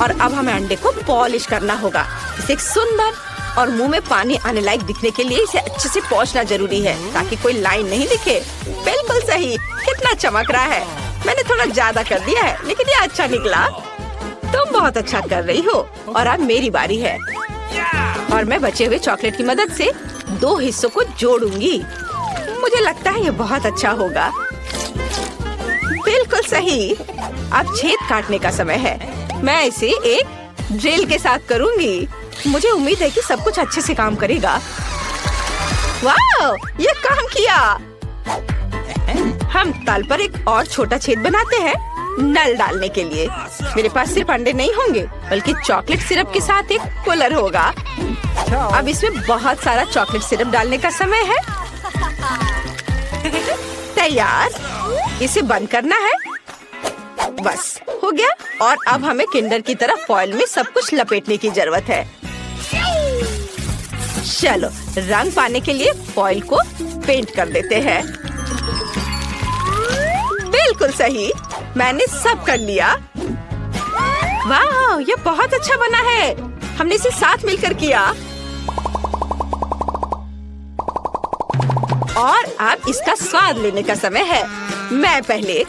और अब हमें अंडे को पॉलिश करना होगा। इसे एक सुंदर और मुंह में पानी आने लायक दिखने के लिए इसे अच्छे से पोंछना जरूरी है ताकि कोई लाइन नहीं दिखे। बिल्कुल सही। कितना चमक रहा है। मैंने थोड़ा ज्यादा कर दिया है, लेकिन ये अच्छा निकला। तुम बहुत अच्छा कर रही हो। और अब मेरी बारी है और मैं बचे हुए चॉकलेट की मदद से दो हिस्सों को जोड़ूंगी। मुझे लगता है ये बहुत अच्छा होगा। बिल्कुल सही। अब छेद काटने का समय है। मैं इसे एक ड्रिल के साथ करूंगी। मुझे उम्मीद है कि सब कुछ अच्छे से काम करेगा। वाह, ये काम किया। हम तल पर एक और छोटा छेद बनाते हैं नल डालने के लिए। मेरे पास सिर्फ अंडे नहीं होंगे, बल्कि चॉकलेट सिरप के साथ एक कूलर होगा। अब इसमें बहुत सारा चॉकलेट सिरप डालने का समय है। तैयार। इसे बंद करना है। बस हो गया। और अब हमें किंडर की तरह फॉइल में सब कुछ लपेटने की जरूरत है। चलो रंग पाने के लिए फॉइल को पेंट कर देते हैं। बिल्कुल सही। मैंने सब कर लिया। वाह, ये बहुत अच्छा बना है। हमने इसे साथ मिलकर किया। और अब इसका स्वाद लेने का समय है। मैं पहले।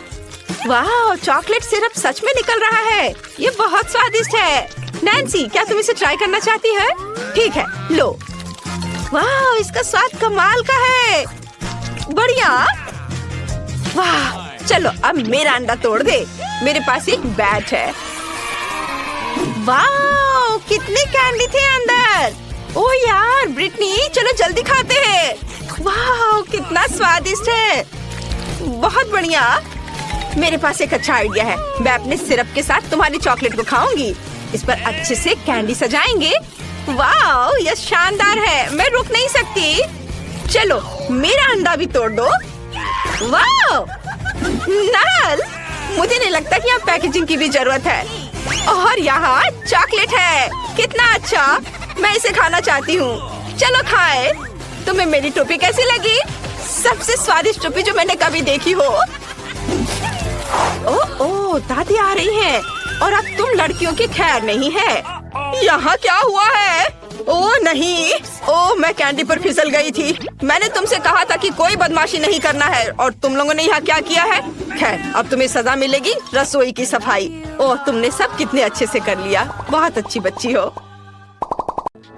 वाह, चॉकलेट सिरप सच में निकल रहा है। ये बहुत स्वादिष्ट है। नैन्सी, क्या तुम इसे ट्राई करना चाहती है? ठीक है, लो। वाह, इसका स्वाद कमाल का है। बढ़िया। वाह, चलो अब मेरा अंडा तोड़ दे। मेरे पास एक बैट है। वाह, कितने कैंडी थे अंदर। ओह यार, ब्रिटनी, चलो जल्दी खाते हैं। वाह, कितना स्वादिष्ट है। बहुत बढ़िया। मेरे पास एक अच्छा आइडिया है। मैं अपने सिरप के साथ तुम्हारी चॉकलेट को खाऊंगी। इस पर अच्छे से कैंडी सजाएंगे। वाह, यह शानदार है। मैं रुक नहीं सकती। चलो मेरा अंडा भी तोड़ दो। वाह, नल। मुझे नहीं लगता कि यहाँ पैकेजिंग की भी जरूरत है। और यहाँ चॉकलेट है। कितना अच्छा। मैं इसे खाना चाहती हूँ। चलो खाए। तुम्हें मेरी टोपी कैसी लगी? सबसे स्वादिष्ट टोपी जो मैंने कभी देखी हो। ओह, दादी आ रही हैं। और अब तुम लड़कियों की खैर नहीं है। यहाँ क्या हुआ है? ओ नहीं, ओ मैं कैंडी पर फिसल गई थी। मैंने तुमसे कहा था कि कोई बदमाशी नहीं करना है और तुम लोगों ने यहाँ क्या किया है। खैर, अब तुम्हें सजा मिलेगी, रसोई की सफाई। ओह, तुमने सब कितने अच्छे से कर लिया, बहुत अच्छी बच्ची हो।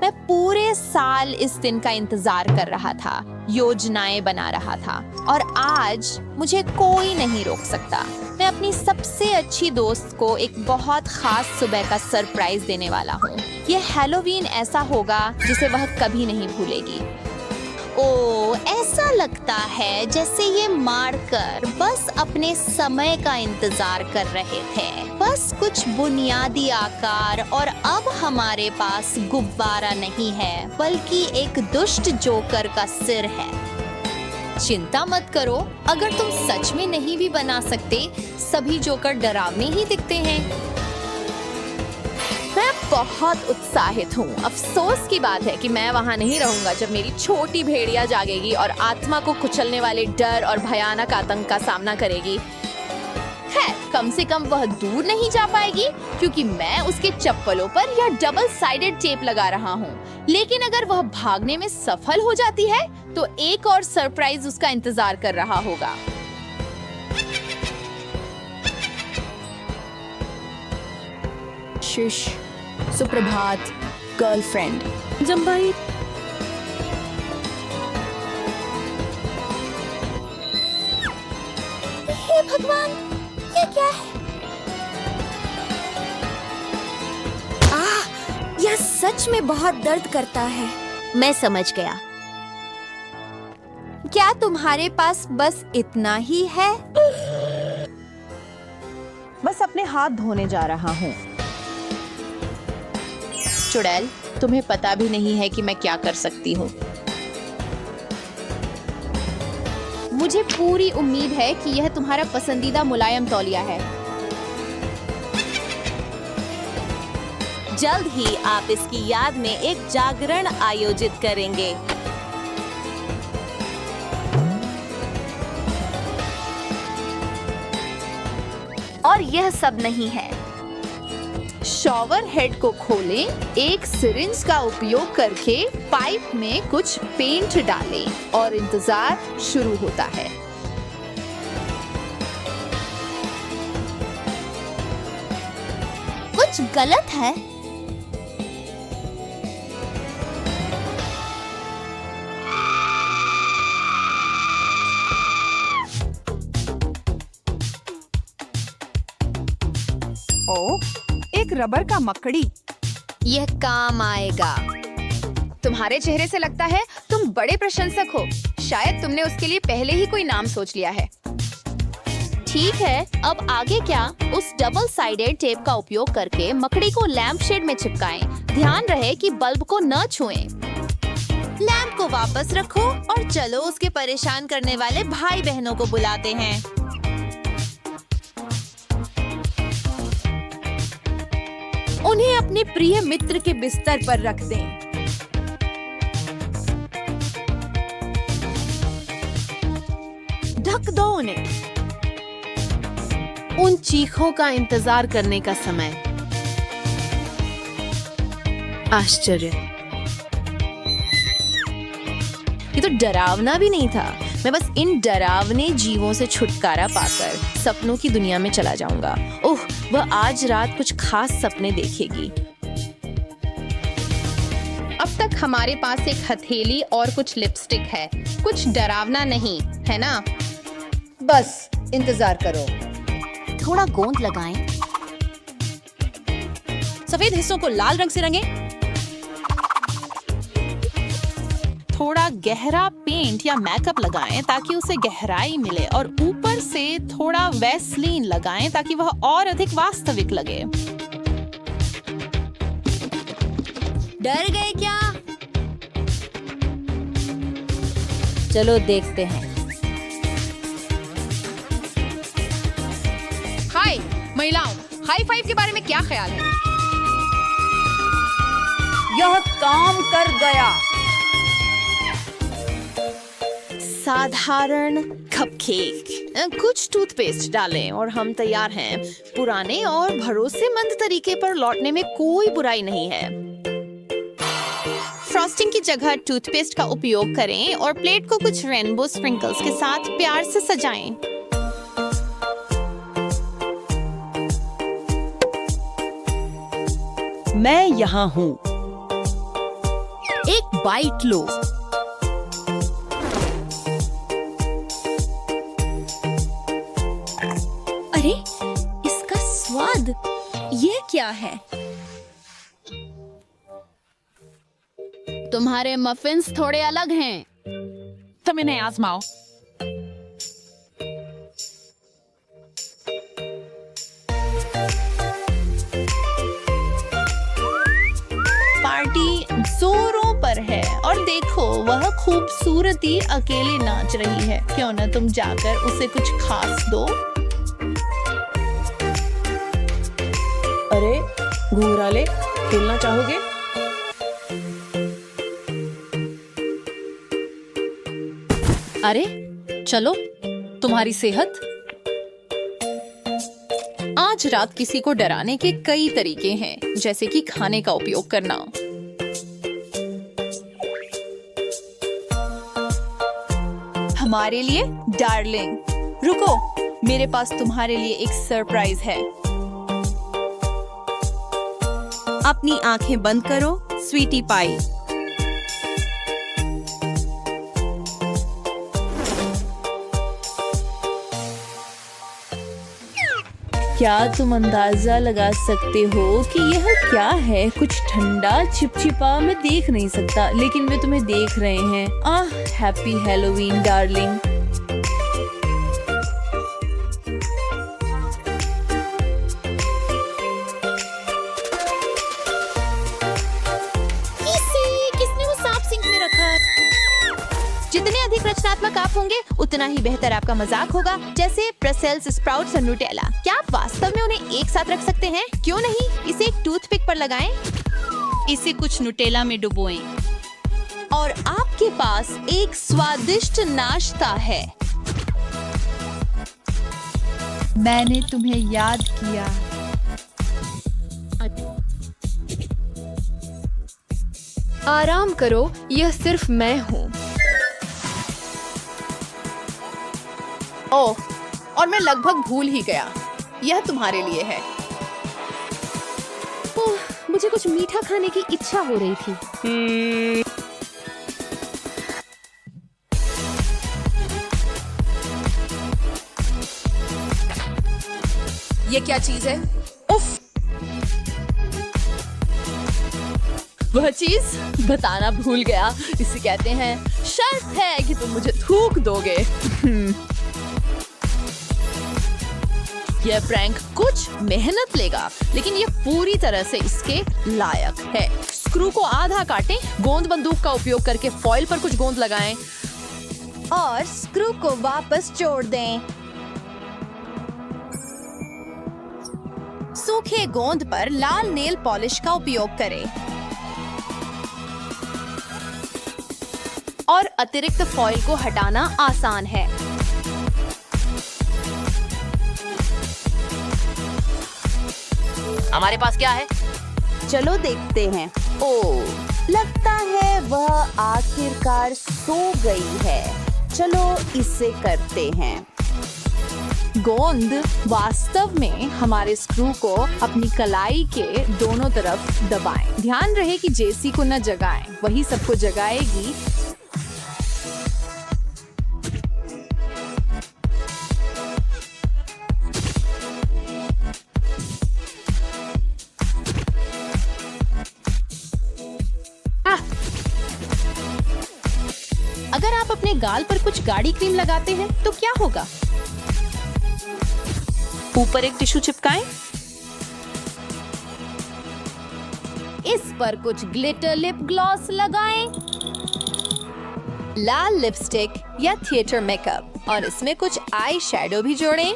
मैं पूरे साल इस दिन का इंतजार कर रहा था, योजनाएं बना रहा था और आज मुझे कोई नहीं रोक सकता। मैं अपनी सबसे अच्छी दोस्त को एक बहुत खास सुबह का सरप्राइज देने वाला हूँ। ये हैलोवीन ऐसा होगा जिसे वह कभी नहीं भूलेगी। ओ, ऐसा लगता है जैसे ये मार्कर बस अपने समय का इंतजार कर रहे थे। बस कुछ बुनियादी आकार और अब हमारे पास गुब्बारा नहीं है बल्कि एक दुष्ट जोकर का सिर है। चिंता मत करो, अगर तुम सच में नहीं भी बना सकते, सभी जोकर डरावने ही दिखते हैं। मैं बहुत उत्साहित हूँ। अफसोस की बात है कि मैं वहाँ नहीं रहूंगा जब मेरी छोटी भेड़िया जागेगी और आत्मा को कुचलने वाले डर और भयानक आतंक का सामना करेगी। खैर, कम से कम वह दूर नहीं जा पाएगी क्योंकि मैं उसके चप्पलों पर यह डबल साइडेड टेप लगा रहा हूँ। लेकिन अगर वह भागने में सफल हो जाती है तो एक और सरप्राइज उसका इंतजार कर रहा होगा। शिश, सुप्रभात, गर्लफ्रेंड, जम्बाई। हे भगवान, ये क्या है? यह सच में बहुत दर्द करता है। मैं समझ गया। क्या तुम्हारे पास बस इतना ही है? बस अपने हाथ धोने जा रहा हूँ। चुड़ैल, तुम्हें पता भी नहीं है कि मैं क्या कर सकती हूँ। मुझे पूरी उम्मीद है कि यह तुम्हारा पसंदीदा मुलायम तौलिया है। जल्द ही आप इसकी याद में एक जागरण आयोजित करेंगे। और यह सब नहीं है। शॉवर हेड को खोलें, एक सिरिंज का उपयोग करके पाइप में कुछ पेंट डालें और इंतजार शुरू होता है। कुछ गलत है। ओह, एक रबर का मकड़ी। यह काम आएगा। तुम्हारे चेहरे से लगता है तुम बड़े प्रशंसक हो। शायद तुमने उसके लिए पहले ही कोई नाम सोच लिया है। ठीक है, अब आगे क्या? उस डबल साइडेड टेप का उपयोग करके मकड़ी को लैंप शेड में चिपकाएं। ध्यान रहे कि बल्ब को न छुएं। लैंप को वापस रखो और चलो उसके परेशान करने वाले भाई बहनों को बुलाते हैं। उन्हें अपने प्रिय मित्र के बिस्तर पर रख दें। ढक दो उन्हें। उन चीखों का इंतजार करने का समय। आश्चर्य, ये तो डरावना भी नहीं था। मैं बस इन डरावने जीवों से छुटकारा पाकर सपनों की दुनिया में चला जाऊंगा। ओह, वह आज रात कुछ खास सपने देखेगी। अब तक हमारे पास एक हथेली और कुछ लिपस्टिक है। कुछ डरावना नहीं है ना? बस इंतजार करो। थोड़ा गोंद लगाएं। सफेद हिस्सों को लाल रंग से रंगें। थोड़ा गहरा पेंट या मेकअप लगाएं ताकि उसे गहराई मिले और ऊपर से थोड़ा वैसलीन लगाएं ताकि वह और अधिक वास्तविक लगे। डर गए क्या? चलो देखते हैं। हाय महिलाओं, हाई फाइव के बारे में क्या ख्याल है? यह काम कर गया। साधारण कपकेक। कुछ टूथपेस्ट डालें और हम तैयार हैं। पुराने और भरोसेमंद तरीके पर लौटने में कोई बुराई नहीं है। फ्रॉस्टिंग की जगह टूथपेस्ट का उपयोग करें और प्लेट को कुछ रेनबो स्प्रिंकल्स के साथ प्यार से सजाएं। मैं यहाँ हूँ। एक बाइट लो। अरे, इसका स्वाद, ये क्या है? तुम्हारे मफिन्स थोड़े अलग हैं। तुम इन्हें आजमाओ। पार्टी जोरों पर है और देखो वह खूबसूरती अकेले नाच रही है। क्यों ना तुम जाकर उसे कुछ खास दो। अरे घुंघराले, खेलना चाहोगे? अरे चलो, तुम्हारी सेहत। आज रात किसी को डराने के कई तरीके हैं, जैसे कि खाने का उपयोग करना। हमारे लिए डार्लिंग, रुको, मेरे पास तुम्हारे लिए एक सरप्राइज है। अपनी आंखें बंद करो, स्वीटी पाई। क्या तुम अंदाजा लगा सकते हो कि यह क्या है? कुछ ठंडा चिपचिपा मैं देख नहीं सकता, लेकिन वे तुम्हें देख रहे हैं। Happy Halloween darling. किसने वो सांप सिंक में रखा? जितने अधिक रचनात्मक आप होंगे उतना ही बेहतर आपका मजाक होगा। जैसे ब्रसेल्स स्प्राउट्स और न्यूटेला। क्या आप वास्तव में उन्हें एक साथ रख सकते हैं? क्यों नहीं, इसे एक टूथपिक पर लगाएं, इसे कुछ न्यूटेला में डुबोएं और आपके पास एक स्वादिष्ट नाश्ता है। मैंने तुम्हें याद किया। आराम करो, यह सिर्फ मैं हूँ। ओह, और मैं लगभग भूल ही गया, यह तुम्हारे लिए है। ओह, मुझे कुछ मीठा खाने की इच्छा हो रही थी। ये क्या चीज है? उफ! वह चीज बताना भूल गया। इसे कहते हैं शर्त है कि तुम मुझे थूक दोगे। यह प्रैंक कुछ मेहनत लेगा, लेकिन यह पूरी तरह से इसके लायक है। स्क्रू को आधा काटें, गोंद बंदूक का उपयोग करके फॉइल पर कुछ गोंद लगाएं और स्क्रू को वापस जोड़ दें। सूखे गोंद पर लाल नेल पॉलिश का उपयोग करें और अतिरिक्त फॉइल को हटाना आसान है। हमारे पास क्या है? चलो देखते हैं। ओह, लगता है वह आखिरकार सो गई है। चलो इसे करते हैं। गोंद वास्तव में हमारे स्क्रू को अपनी कलाई के दोनों तरफ दबाएं। ध्यान रहे कि जेसी को न जगाएं, वही सबको जगाएगी। अगर आप अपने गाल पर कुछ गाढ़ी क्रीम लगाते हैं तो क्या होगा? ऊपर एक टिश्यू चिपकाएं। इस पर कुछ ग्लिटर लिप ग्लॉस लगाएं। लाल लिपस्टिक या थिएटर मेकअप और इसमें कुछ आई शैडो भी जोड़ें।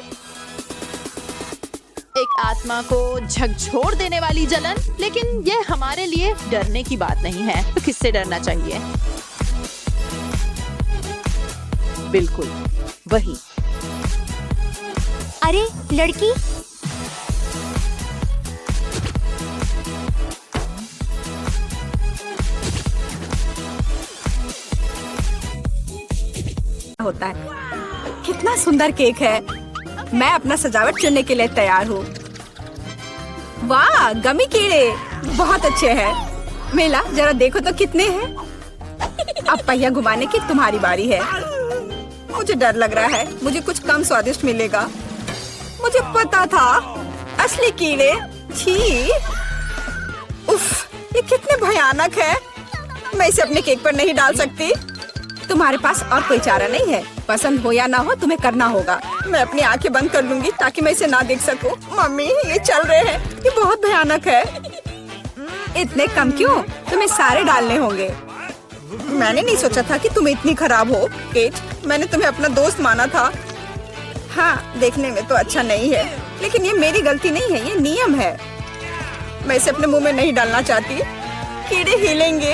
एक आत्मा को झकझोर देने वाली जलन, लेकिन यह हमारे लिए डरने की बात नहीं है। तो किससे डरना चाहिए? बिल्कुल वही। अरे लड़की, होता है। कितना सुंदर केक है। मैं अपना सजावट चुनने के लिए तैयार हूँ। वाह, गमी कीड़े बहुत अच्छे हैं। मेला जरा देखो तो कितने हैं। अब पहिया घुमाने की तुम्हारी बारी है। मुझे डर लग रहा है, मुझे कुछ कम स्वादिष्ट मिलेगा। मुझे पता था, असली कीड़े। छी, उफ, ये कितने भयानक है। मैं इसे अपने केक पर नहीं डाल सकती। तुम्हारे पास और कोई चारा नहीं है। पसंद हो या ना हो, तुम्हें करना होगा। मैं अपनी आंखें बंद कर लूंगी ताकि मैं इसे ना देख सकूं। मम्मी, ये चल रहे हैं, ये बहुत भयानक है। इतने कम क्यों? तुम्हें सारे डालने होंगे। मैंने नहीं सोचा था कि तुम इतनी खराब हो, केट। मैंने तुम्हें अपना दोस्त माना था। हाँ, देखने में तो अच्छा नहीं है, लेकिन ये मेरी गलती नहीं है, ये नियम है। मैं इसे अपने मुंह में नहीं डालना चाहती। कीड़े हिलेंगे,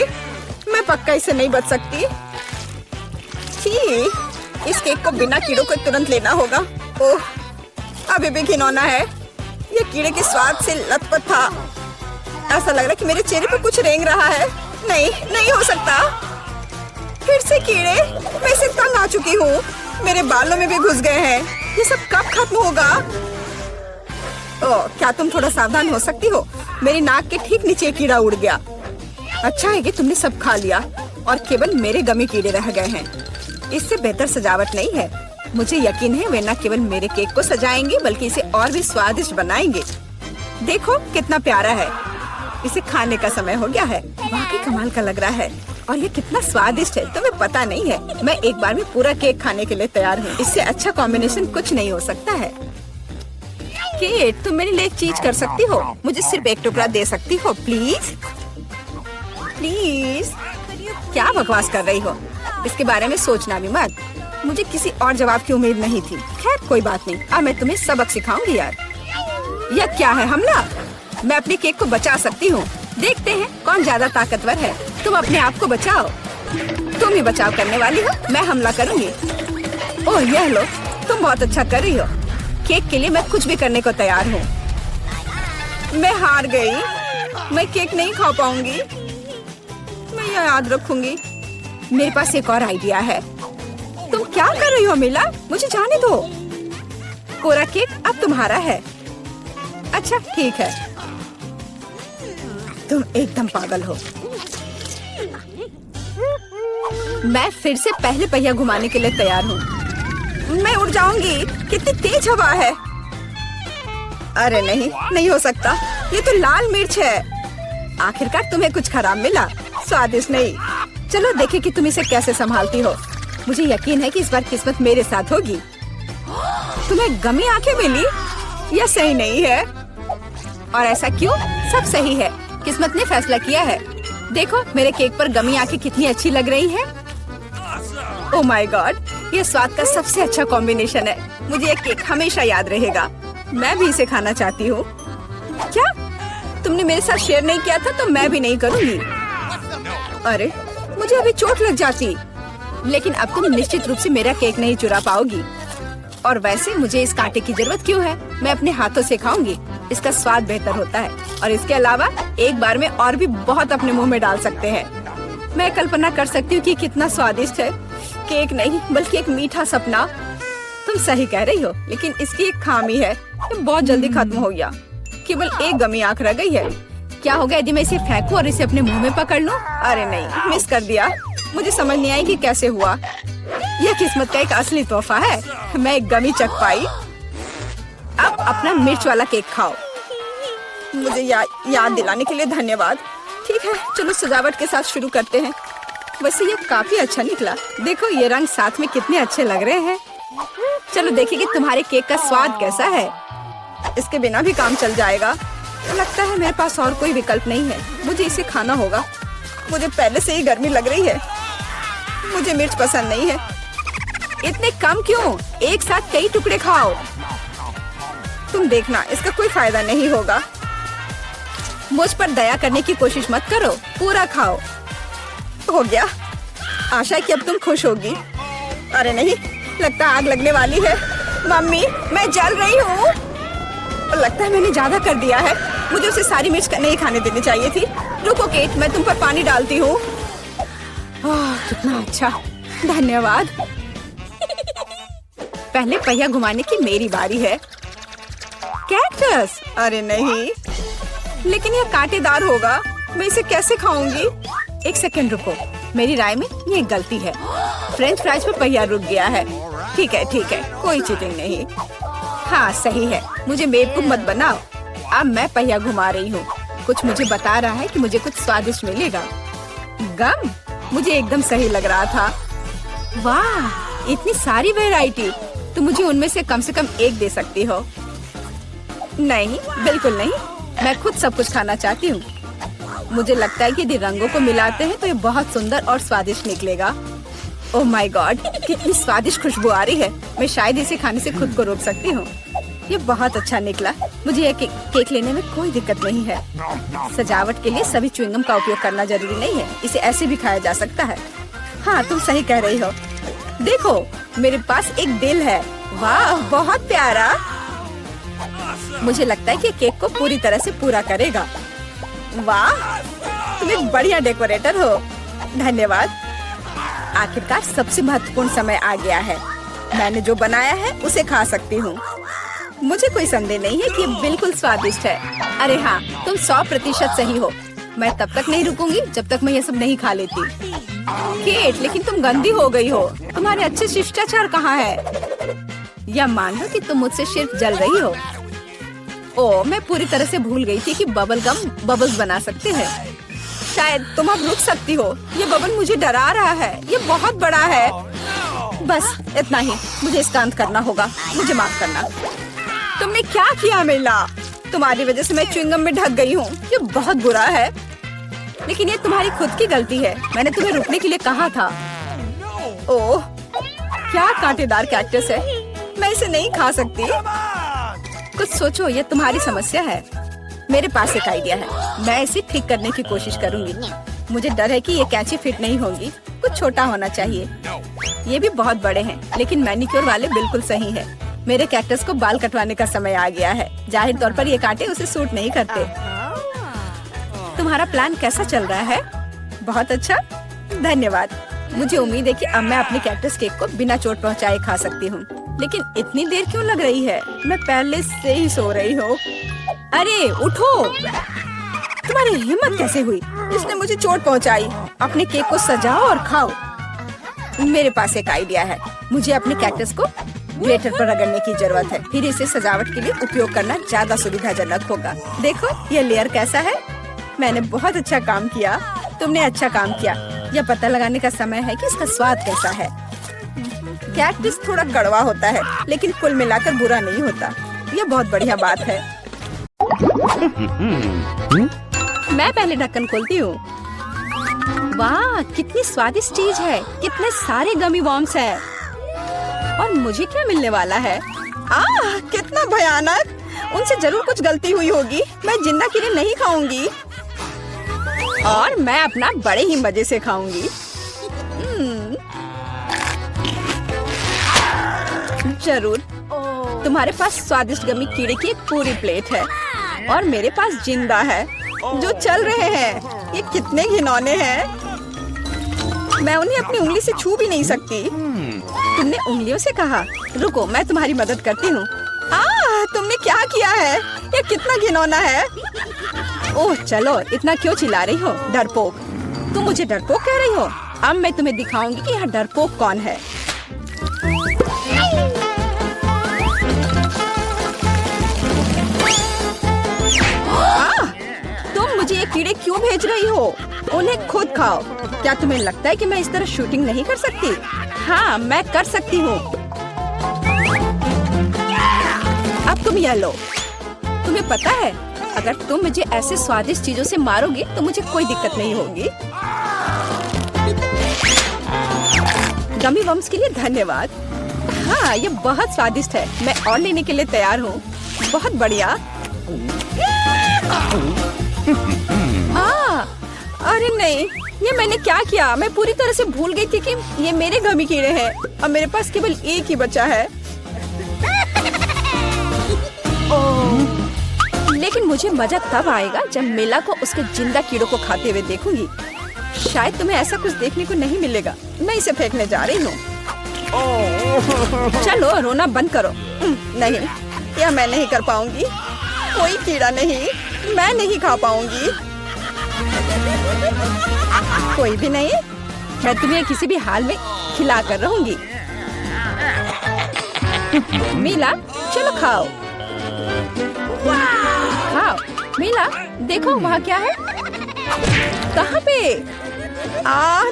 मैं पक्का इसे नहीं बच सकती। छी, इस केक को बिना कीड़ों को तुरंत लेना होगा। ओह, अभी भी घिनौना है। ये कीड़े के स्वाद से लथपथ था। ऐसा लग रहा है कि मेरे चेहरे पर कुछ रेंग रहा है। नहीं, नहीं हो सकता। फिर से कीड़े। मैं इसे तंग आ चुकी हूँ। मेरे बालों में भी घुस गए हैं। ये सब कब खत्म होगा? ओह, क्या तुम थोड़ा सावधान हो सकती हो? मेरी नाक के ठीक नीचे एक कीड़ा उड़ गया। अच्छा है कि तुमने सब खा लिया और केवल मेरे गमी कीड़े रह गए हैं। इससे बेहतर सजावट नहीं है। मुझे यकीन है वे न केवल मेरे केक को सजाएंगे बल्कि इसे और भी स्वादिष्ट बनाएंगे। देखो कितना प्यारा है। इसे खाने का समय हो गया है। वाकई कमाल का लग रहा है और ये कितना स्वादिष्ट है, तुम्हें पता नहीं है। मैं एक बार में पूरा केक खाने के लिए तैयार हूँ। इससे अच्छा कॉम्बिनेशन कुछ नहीं हो सकता है। केट, तुम मेरे लिए एक चीज कर सकती हो। मुझे सिर्फ एक टुकड़ा दे सकती हो, प्लीज? प्लीज? क्या बकवास कर रही हो? इसके बारे में सोचना भी मत। मुझे किसी और जवाब की उम्मीद नहीं थी। खैर कोई बात नहीं, अब मैं तुम्हें सबक सिखाऊंगी यार। यह क्या है, हमला? मैं अपने केक को बचा सकती हूँ। देखते हैं कौन ज्यादा ताकतवर है। तुम अपने आप को बचाओ। तुम ही बचाव करने वाली हो, मैं हमला करूंगी। ओह, यह लो, तुम बहुत अच्छा कर रही हो। केक के लिए मैं कुछ भी करने को तैयार हूँ। मैं हार गई। मैं केक नहीं खा पाऊंगी। मैं यह याद रखूंगी। मेरे पास एक और आइडिया है। तुम क्या कर रही हो मिला? मुझे जाने दो। पूरा केक अब तुम्हारा है। अच्छा ठीक है। तुम एकदम पागल हो। मैं फिर से पहले पहिया घुमाने के लिए तैयार हूँ। मैं उड़ जाऊंगी। कितनी तेज हवा है। अरे नहीं, नहीं हो सकता। ये तो लाल मिर्च है। आखिरकार तुम्हें कुछ खराब मिला, स्वादिष्ट नहीं। चलो देखें कि तुम इसे कैसे संभालती हो। मुझे यकीन है कि इस बार किस्मत मेरे साथ होगी। तुम्हें गमी आंखें मिली? यह सही नहीं है। और ऐसा क्यों? सब सही है। किस्मत ने फैसला किया है। देखो मेरे केक पर गमी आंखें कितनी अच्छी लग रही हैं। ओह माय गॉड, ये स्वाद का सबसे अच्छा कॉम्बिनेशन है। मुझे ये केक हमेशा याद रहेगा। मैं भी इसे खाना चाहती हूँ। क्या तुमने मेरे साथ शेयर नहीं किया था तो मैं भी नहीं करूँगी। अरे मुझे अभी चोट लग जाती। लेकिन अब तुम निश्चित रूप से मेरा केक नहीं चुरा पाओगी। और वैसे मुझे इस कांटे की जरूरत क्यों है? मैं अपने हाथों से खाऊंगी। इसका स्वाद बेहतर होता है और इसके अलावा एक बार में और भी बहुत अपने मुंह में डाल सकते हैं। मैं कल्पना कर सकती हूँ कि कितना स्वादिष्ट है। केक नहीं बल्कि एक मीठा सपना। तुम सही कह रही हो, लेकिन इसकी एक खामी है। ये बहुत जल्दी खत्म हो गया। केवल एक गमी आंख रह गई है। क्या होगा यदि मैं इसे फेंकूं और इसे अपने मुंह में पकड़ लूं? अरे नहीं, मिस कर दिया। मुझे समझ नहीं आई कि कैसे हुआ। यह किस्मत का एक असली तोहफा है। मैं एक गमी चख पाई। अब अपना मिर्च वाला केक खाओ। मुझे याद दिलाने के लिए धन्यवाद। ठीक है, चलो सजावट के साथ शुरू करते हैं। वैसे ये काफी अच्छा निकला। देखो ये रंग साथ में कितने अच्छे लग रहे हैं। चलो देखिए कि तुम्हारे केक का स्वाद कैसा है। इसके बिना भी काम चल जाएगा। लगता है मेरे पास और कोई विकल्प नहीं है। मुझे इसे खाना होगा। मुझे पहले से ही गर्मी लग रही है। मुझे मिर्च पसंद नहीं है। इतने कम क्यों? एक साथ कई टुकड़े खाओ। तुम देखना, इसका कोई फायदा नहीं होगा। मुझ पर दया करने की कोशिश मत करो, पूरा खाओ। हो गया। आशा है कि अब तुम खुश होगी। अरे नहीं, लगता आग लगने वाली है। मम्मी, मैं जल रही हूँ। लगता है मैंने ज्यादा कर दिया है। मुझे उसे सारी मिर्च नहीं खाने देनी चाहिए थी। रुको केट, मैं तुम पर पानी डालती हूँ। कितना अच्छा, धन्यवाद। पहले पहिया घुमाने की मेरी बारी है। कैक्टस? अरे नहीं, लेकिन यह कांटेदार होगा। मैं इसे कैसे खाऊंगी? एक सेकंड रुको, मेरी राय में ये गलती है। फ्रेंच फ्राइज पे पहिया रुक गया है। ठीक है, कोई चीटिंग नहीं। हाँ सही है, मुझे बेवकूफ मत बनाओ। अब मैं पहिया घुमा रही हूँ। कुछ मुझे बता रहा है कि मुझे कुछ स्वादिष्ट मिलेगा। गम? मुझे एकदम सही लग रहा था। वाह, इतनी सारी वैरायटी। तो मुझे उनमें से कम एक दे सकती हो। नहीं, बिल्कुल नहीं, मैं खुद सब कुछ खाना चाहती हूँ। मुझे लगता है कि यदि रंगों को मिलाते हैं तो ये बहुत सुंदर और स्वादिष्ट निकलेगा। ओह माय गॉड, कितनी स्वादिष्ट खुशबू आ रही है। मैं शायद इसे खाने से खुद को रोक सकती हूँ। ये बहुत अच्छा निकला। मुझे यह केक लेने में कोई दिक्कत नहीं है। सजावट के लिए सभी च्युइंगम का उपयोग करना जरूरी नहीं है। इसे ऐसे भी खाया जा सकता है। हाँ, तुम सही कह रही हो। देखो, मेरे पास एक दिल है। वाह, बहुत प्यारा। मुझे लगता है कि केक को पूरी तरह से पूरा करेगा। वाह, तुम एक बढ़िया डेकोरेटर हो। धन्यवाद। आखिरकार सबसे महत्वपूर्ण समय आ गया है। मैंने जो बनाया है उसे खा सकती हूँ। मुझे कोई संदेह नहीं है कि ये बिल्कुल स्वादिष्ट है। अरे हाँ, तुम 100% सही हो। मैं तब तक नहीं रुकूंगी जब तक मैं ये सब नहीं खा लेती। केट, लेकिन तुम गंदी हो गई हो। तुम्हारे अच्छे शिष्टाचार कहाँ है? या मान लो कि तुम मुझसे सिर्फ जल रही हो। ओह, मैं पूरी तरह से भूल गई थी कि बबल गम बबल्स बना सकते हैं। शायद तुम अब रुक सकती हो। ये बबल मुझे डरा रहा है। ये बहुत बड़ा है। बस इतना ही, मुझे इसका अंत करना होगा। मुझे माफ करना। तुमने क्या किया मेला? तुम्हारी वजह से मैं च्युइंगम में ढक गई हूँ। ये बहुत बुरा है, लेकिन ये तुम्हारी खुद की गलती है। मैंने तुम्हें रुकने के लिए कहा था। ओह, क्या कांटेदार कैक्टस है। मैं इसे नहीं खा सकती। कुछ सोचो, ये तुम्हारी समस्या है। मेरे पास एक आइडिया है। मैं इसे ठीक करने की कोशिश करूंगी। मुझे डर है कि ये कैंची फिट नहीं होगी। कुछ छोटा होना चाहिए। ये भी बहुत बड़े हैं, लेकिन मैनिक्योर वाले बिल्कुल सही है। मेरे कैक्टस को बाल कटवाने का समय आ गया है। जाहिर तौर पर ये कांटे उसे सूट नहीं करते। तुम्हारा प्लान कैसा चल रहा है? बहुत अच्छा, धन्यवाद। मुझे उम्मीद है कि अब मैं अपने कैक्टस केक को बिना चोट पहुंचाए खा सकती हूँ। लेकिन इतनी देर क्यों लग रही है? मैं पहले से ही सो रही हूँ। अरे उठो, तुम्हारी हिम्मत कैसे हुई? इसने मुझे चोट पहुंचाई। अपने केक को सजाओ और खाओ। मेरे पास एक आइडिया है। मुझे अपने कैक्टस को ग्रेटर पर रगड़ने की जरूरत है। फिर इसे सजावट के लिए उपयोग करना ज्यादा सुविधाजनक होगा। देखो ये लेयर कैसा है। मैंने बहुत अच्छा काम किया। तुमने अच्छा काम किया। यह पता लगाने का समय है कि इसका स्वाद कैसा है। कैक्टस थोड़ा कड़वा होता है, लेकिन कुल मिलाकर बुरा नहीं होता। यह बहुत बढ़िया बात है। मैं पहले ढक्कन खोलती हूँ। वाह, कितनी स्वादिष्ट चीज है। कितने सारे गमी वॉर्म्स है। और मुझे क्या मिलने वाला है? कितना भयानक। उनसे जरूर कुछ गलती हुई होगी। मैं जिंदा कीड़े नहीं खाऊंगी और मैं अपना बड़े ही मजे से खाऊंगी। जरूर। तुम्हारे पास स्वादिष्ट गमी कीड़े की एक पूरी प्लेट है और मेरे पास जिंदा है जो चल रहे हैं। ये कितने घिनौने हैं। मैं उन्हें अपनी उंगली से छू भी नहीं सकती। तुमने उंगलियों से कहा? रुको, मैं तुम्हारी मदद करती हूँ। तुमने क्या किया है? ये कितना घिनौना है। ओह चलो, इतना क्यों चिल्ला रही हो? डरपोक, तुम मुझे डरपोक कह रही हो? अब मैं तुम्हें दिखाऊंगी कि यहाँ डरपोक कौन है। तुम मुझे ये कीड़े क्यों भेज रही हो? उन्हें खुद खाओ। क्या तुम्हें लगता है कि मैं इस तरह शूटिंग नहीं कर सकती? हाँ, मैं कर सकती हूँ। अब तुम यह लो। तुम्हें पता है, अगर तुम मुझे ऐसे स्वादिष्ट चीजों से मारोगे तो मुझे कोई दिक्कत नहीं होगी। गमी वम्स के लिए धन्यवाद। हाँ, ये बहुत स्वादिष्ट है। मैं और लेने के लिए तैयार हूँ। बहुत बढ़िया। अरे नहीं, ये मैंने क्या किया? मैं पूरी तरह से भूल गई थी कि ये मेरे गमी कीड़े हैं। अब मेरे पास केवल एक ही बचा है। लेकिन मुझे मजा तब आएगा जब मेला को उसके जिंदा कीड़ों को खाते हुए देखूंगी। शायद तुम्हें ऐसा कुछ देखने को नहीं मिलेगा। मैं इसे फेंकने जा रही हूँ। चलो रोना बंद करो। नहीं, यह मैं नहीं कर पाऊंगी। कोई कीड़ा नहीं, मैं नहीं खा पाऊंगी। कोई भी नहीं, मैं तुम्हें किसी भी हाल में खिला कर रहूंगी। मीला, चलो खाओ। खाओ मीला, देखो वहाँ क्या है। कहाँ पे?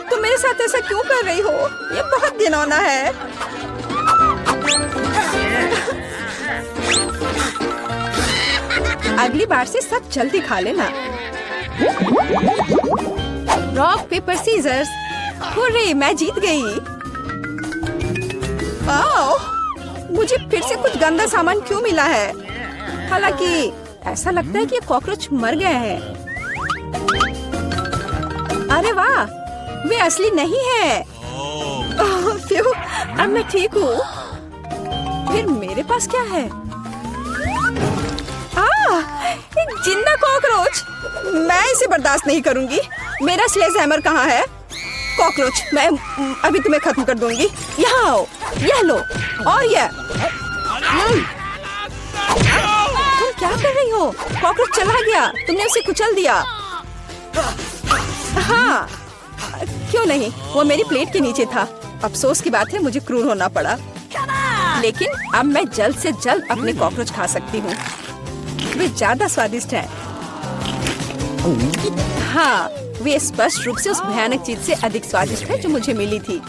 तुम मेरे साथ ऐसा क्यों कर रही हो? ये बहुत घिनौना है। अगली बार से सब जल्दी खा लेना। Rock paper seizures. हुर्रे, मैं जीत गई। मुझे फिर से कुछ गंदा सामान क्यों मिला है? हालांकि ऐसा लगता है कि ये कॉकरोच मर गए हैं। अरे वाह, वे असली नहीं है। अब मैं ठीक हूँ। फिर मेरे पास क्या है? एक जिंदा कॉकरोच। मैं इसे बर्दाश्त नहीं करूंगी। मेरा स्लेज हैमर कहाँ है? कॉकरोच, मैं अभी तुम्हें खत्म कर दूंगी। यहाँ आओ, यह लो और यह। तुम क्या कर रही हो? कॉकरोच चला गया, तुमने उसे कुचल दिया। हाँ, क्यों नहीं, वो मेरी प्लेट के नीचे था। अफसोस की बात है, मुझे क्रूर होना पड़ा। लेकिन अब मैं जल्द से जल्द अपने कॉकरोच खा सकती हूँ। वे ज्यादा स्वादिष्ट हैं। हाँ, वे स्पष्ट रूप से उस भयानक चीज से अधिक स्वादिष्ट है जो मुझे मिली थी।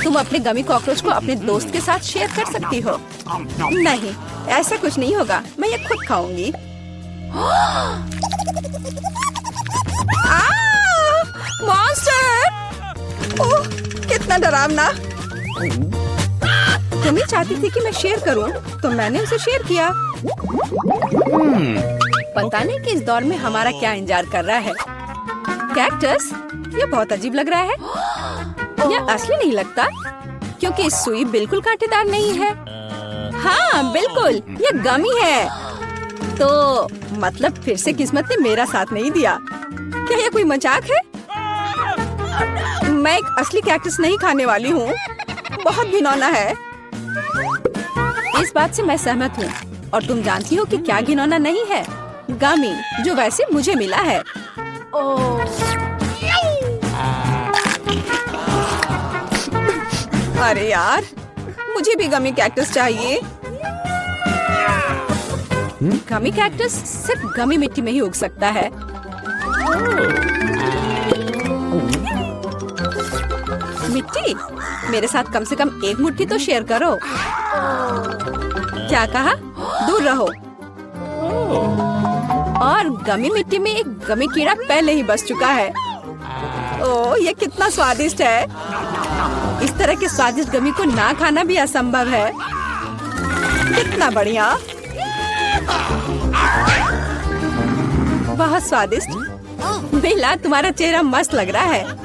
तुम अपने गमी कॉकरोच को अपने दोस्त के साथ शेयर कर सकती हो। नहीं, ऐसा कुछ नहीं होगा, मैं ये खुद खाऊंगी। मॉन्स्टर! ओह, कितना डरावना। तुम ही चाहती थी कि मैं शेयर करूं, तो मैंने उसे शेयर किया। पता नहीं कि इस दौर में हमारा क्या इंतजार कर रहा है। कैक्टस, ये बहुत अजीब लग रहा है। यह असली नहीं लगता, क्योंकि इस सुई बिल्कुल कांटेदार नहीं है। हाँ बिल्कुल, ये गमी है। तो मतलब फिर से किस्मत ने मेरा साथ नहीं दिया। क्या यह कोई मजाक है? मैं एक असली कैक्टस नहीं खाने वाली हूँ। बहुत घिनौना है। इस बात से मैं सहमत हूँ। और तुम जानती हो कि क्या घिनौना नहीं है? गमी, जो वैसे मुझे मिला है। अरे यार, मुझे भी गमी कैक्टस चाहिए। गमी कैक्टस सिर्फ गमी मिट्टी में ही उग सकता है। मिट्टी, मेरे साथ कम से कम एक मुट्ठी तो शेयर करो। क्या कहा? दूर रहो। और गमी मिट्टी में एक गमी कीड़ा पहले ही बस चुका है। ओह, ये कितना स्वादिष्ट है। इस तरह के स्वादिष्ट गमी को ना खाना भी असंभव है। कितना बढ़िया, बहुत स्वादिष्ट। बेला, तुम्हारा चेहरा मस्त लग रहा है।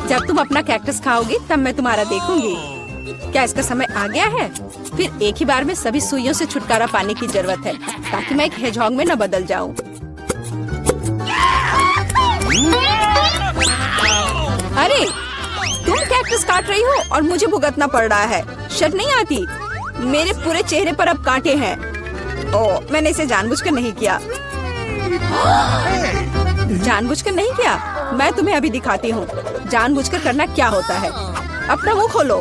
जब तुम अपना कैक्टस खाओगी तब मैं तुम्हारा देखूंगी। क्या इसका समय आ गया है? फिर एक ही बार में सभी सुइयों से छुटकारा पाने की जरूरत है, ताकि मैं एक हेजहॉग में न बदल जाऊं। अरे, तुम कैक्टस काट रही हो और मुझे भुगतना पड़ रहा है। शर्म नहीं आती? मेरे पूरे चेहरे पर अब कांटे हैं। ओह, मैंने इसे जानबूझकर नहीं किया। जानबूझकर नहीं किया? मैं तुम्हें अभी दिखाती हूँ जानबूझकर करना क्या होता है। अपना मुंह खोलो।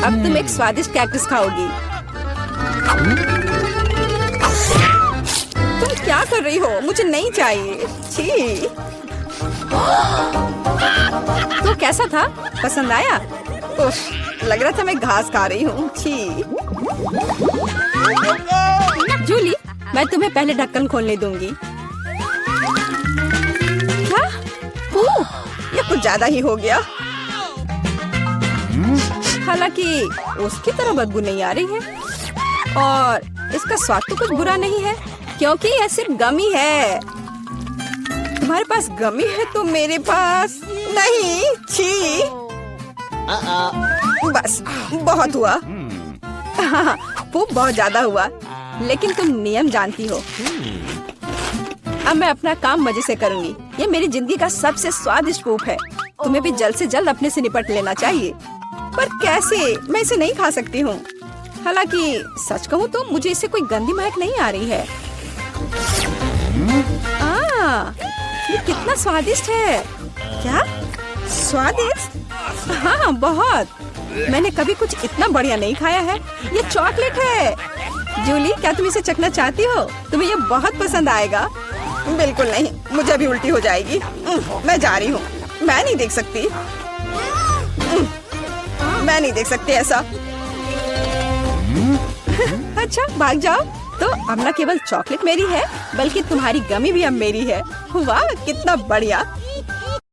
अब तुम एक स्वादिष्ट कैक्टस खाओगी। तुम क्या कर रही हो? मुझे नहीं चाहिए। छी। तो कैसा था? पसंद आया? उफ, लग रहा था मैं घास खा रही हूँ। छी। जूली, मैं तुम्हें पहले ढक्कन खोलने दूंगी। क्या? ये कुछ ज्यादा ही हो गया। हालांकि उसकी तरह बदबू नहीं आ रही है और इसका स्वाद तो कुछ बुरा नहीं है, क्योंकि यह सिर्फ गमी है। तुम्हारे पास गमी है तो मेरे पास नहीं। छी। बस, बहुत हुआ। वो बहुत ज्यादा हुआ, लेकिन तुम नियम जानती हो। अब मैं अपना काम मजे से करूंगी। ये मेरी जिंदगी का सबसे स्वादिष्ट पूप है। तुम्हें भी जल्द से जल्द अपने से निपट लेना चाहिए। पर कैसे? मैं इसे नहीं खा सकती हूँ। हालांकि सच कहूँ तो मुझे इससे कोई गंदी महक नहीं आ रही है। ये कितना स्वादिष्ट है। क्या स्वादिष्ट? हाँ बहुत। मैंने कभी कुछ इतना बढ़िया नहीं खाया है। ये चॉकलेट है। जूली, क्या तुम इसे चखना चाहती हो? तुम्हें ये बहुत पसंद आएगा। बिल्कुल नहीं, मुझे अभी उल्टी हो जाएगी। मैं जा रही हूँ। मैं नहीं देख सकती। मैं नहीं देख सकती ऐसा। अच्छा, भाग जाओ। तो अब न केवल चॉकलेट मेरी है, बल्कि तुम्हारी गमी भी अब मेरी है। वाह, कितना बढ़िया।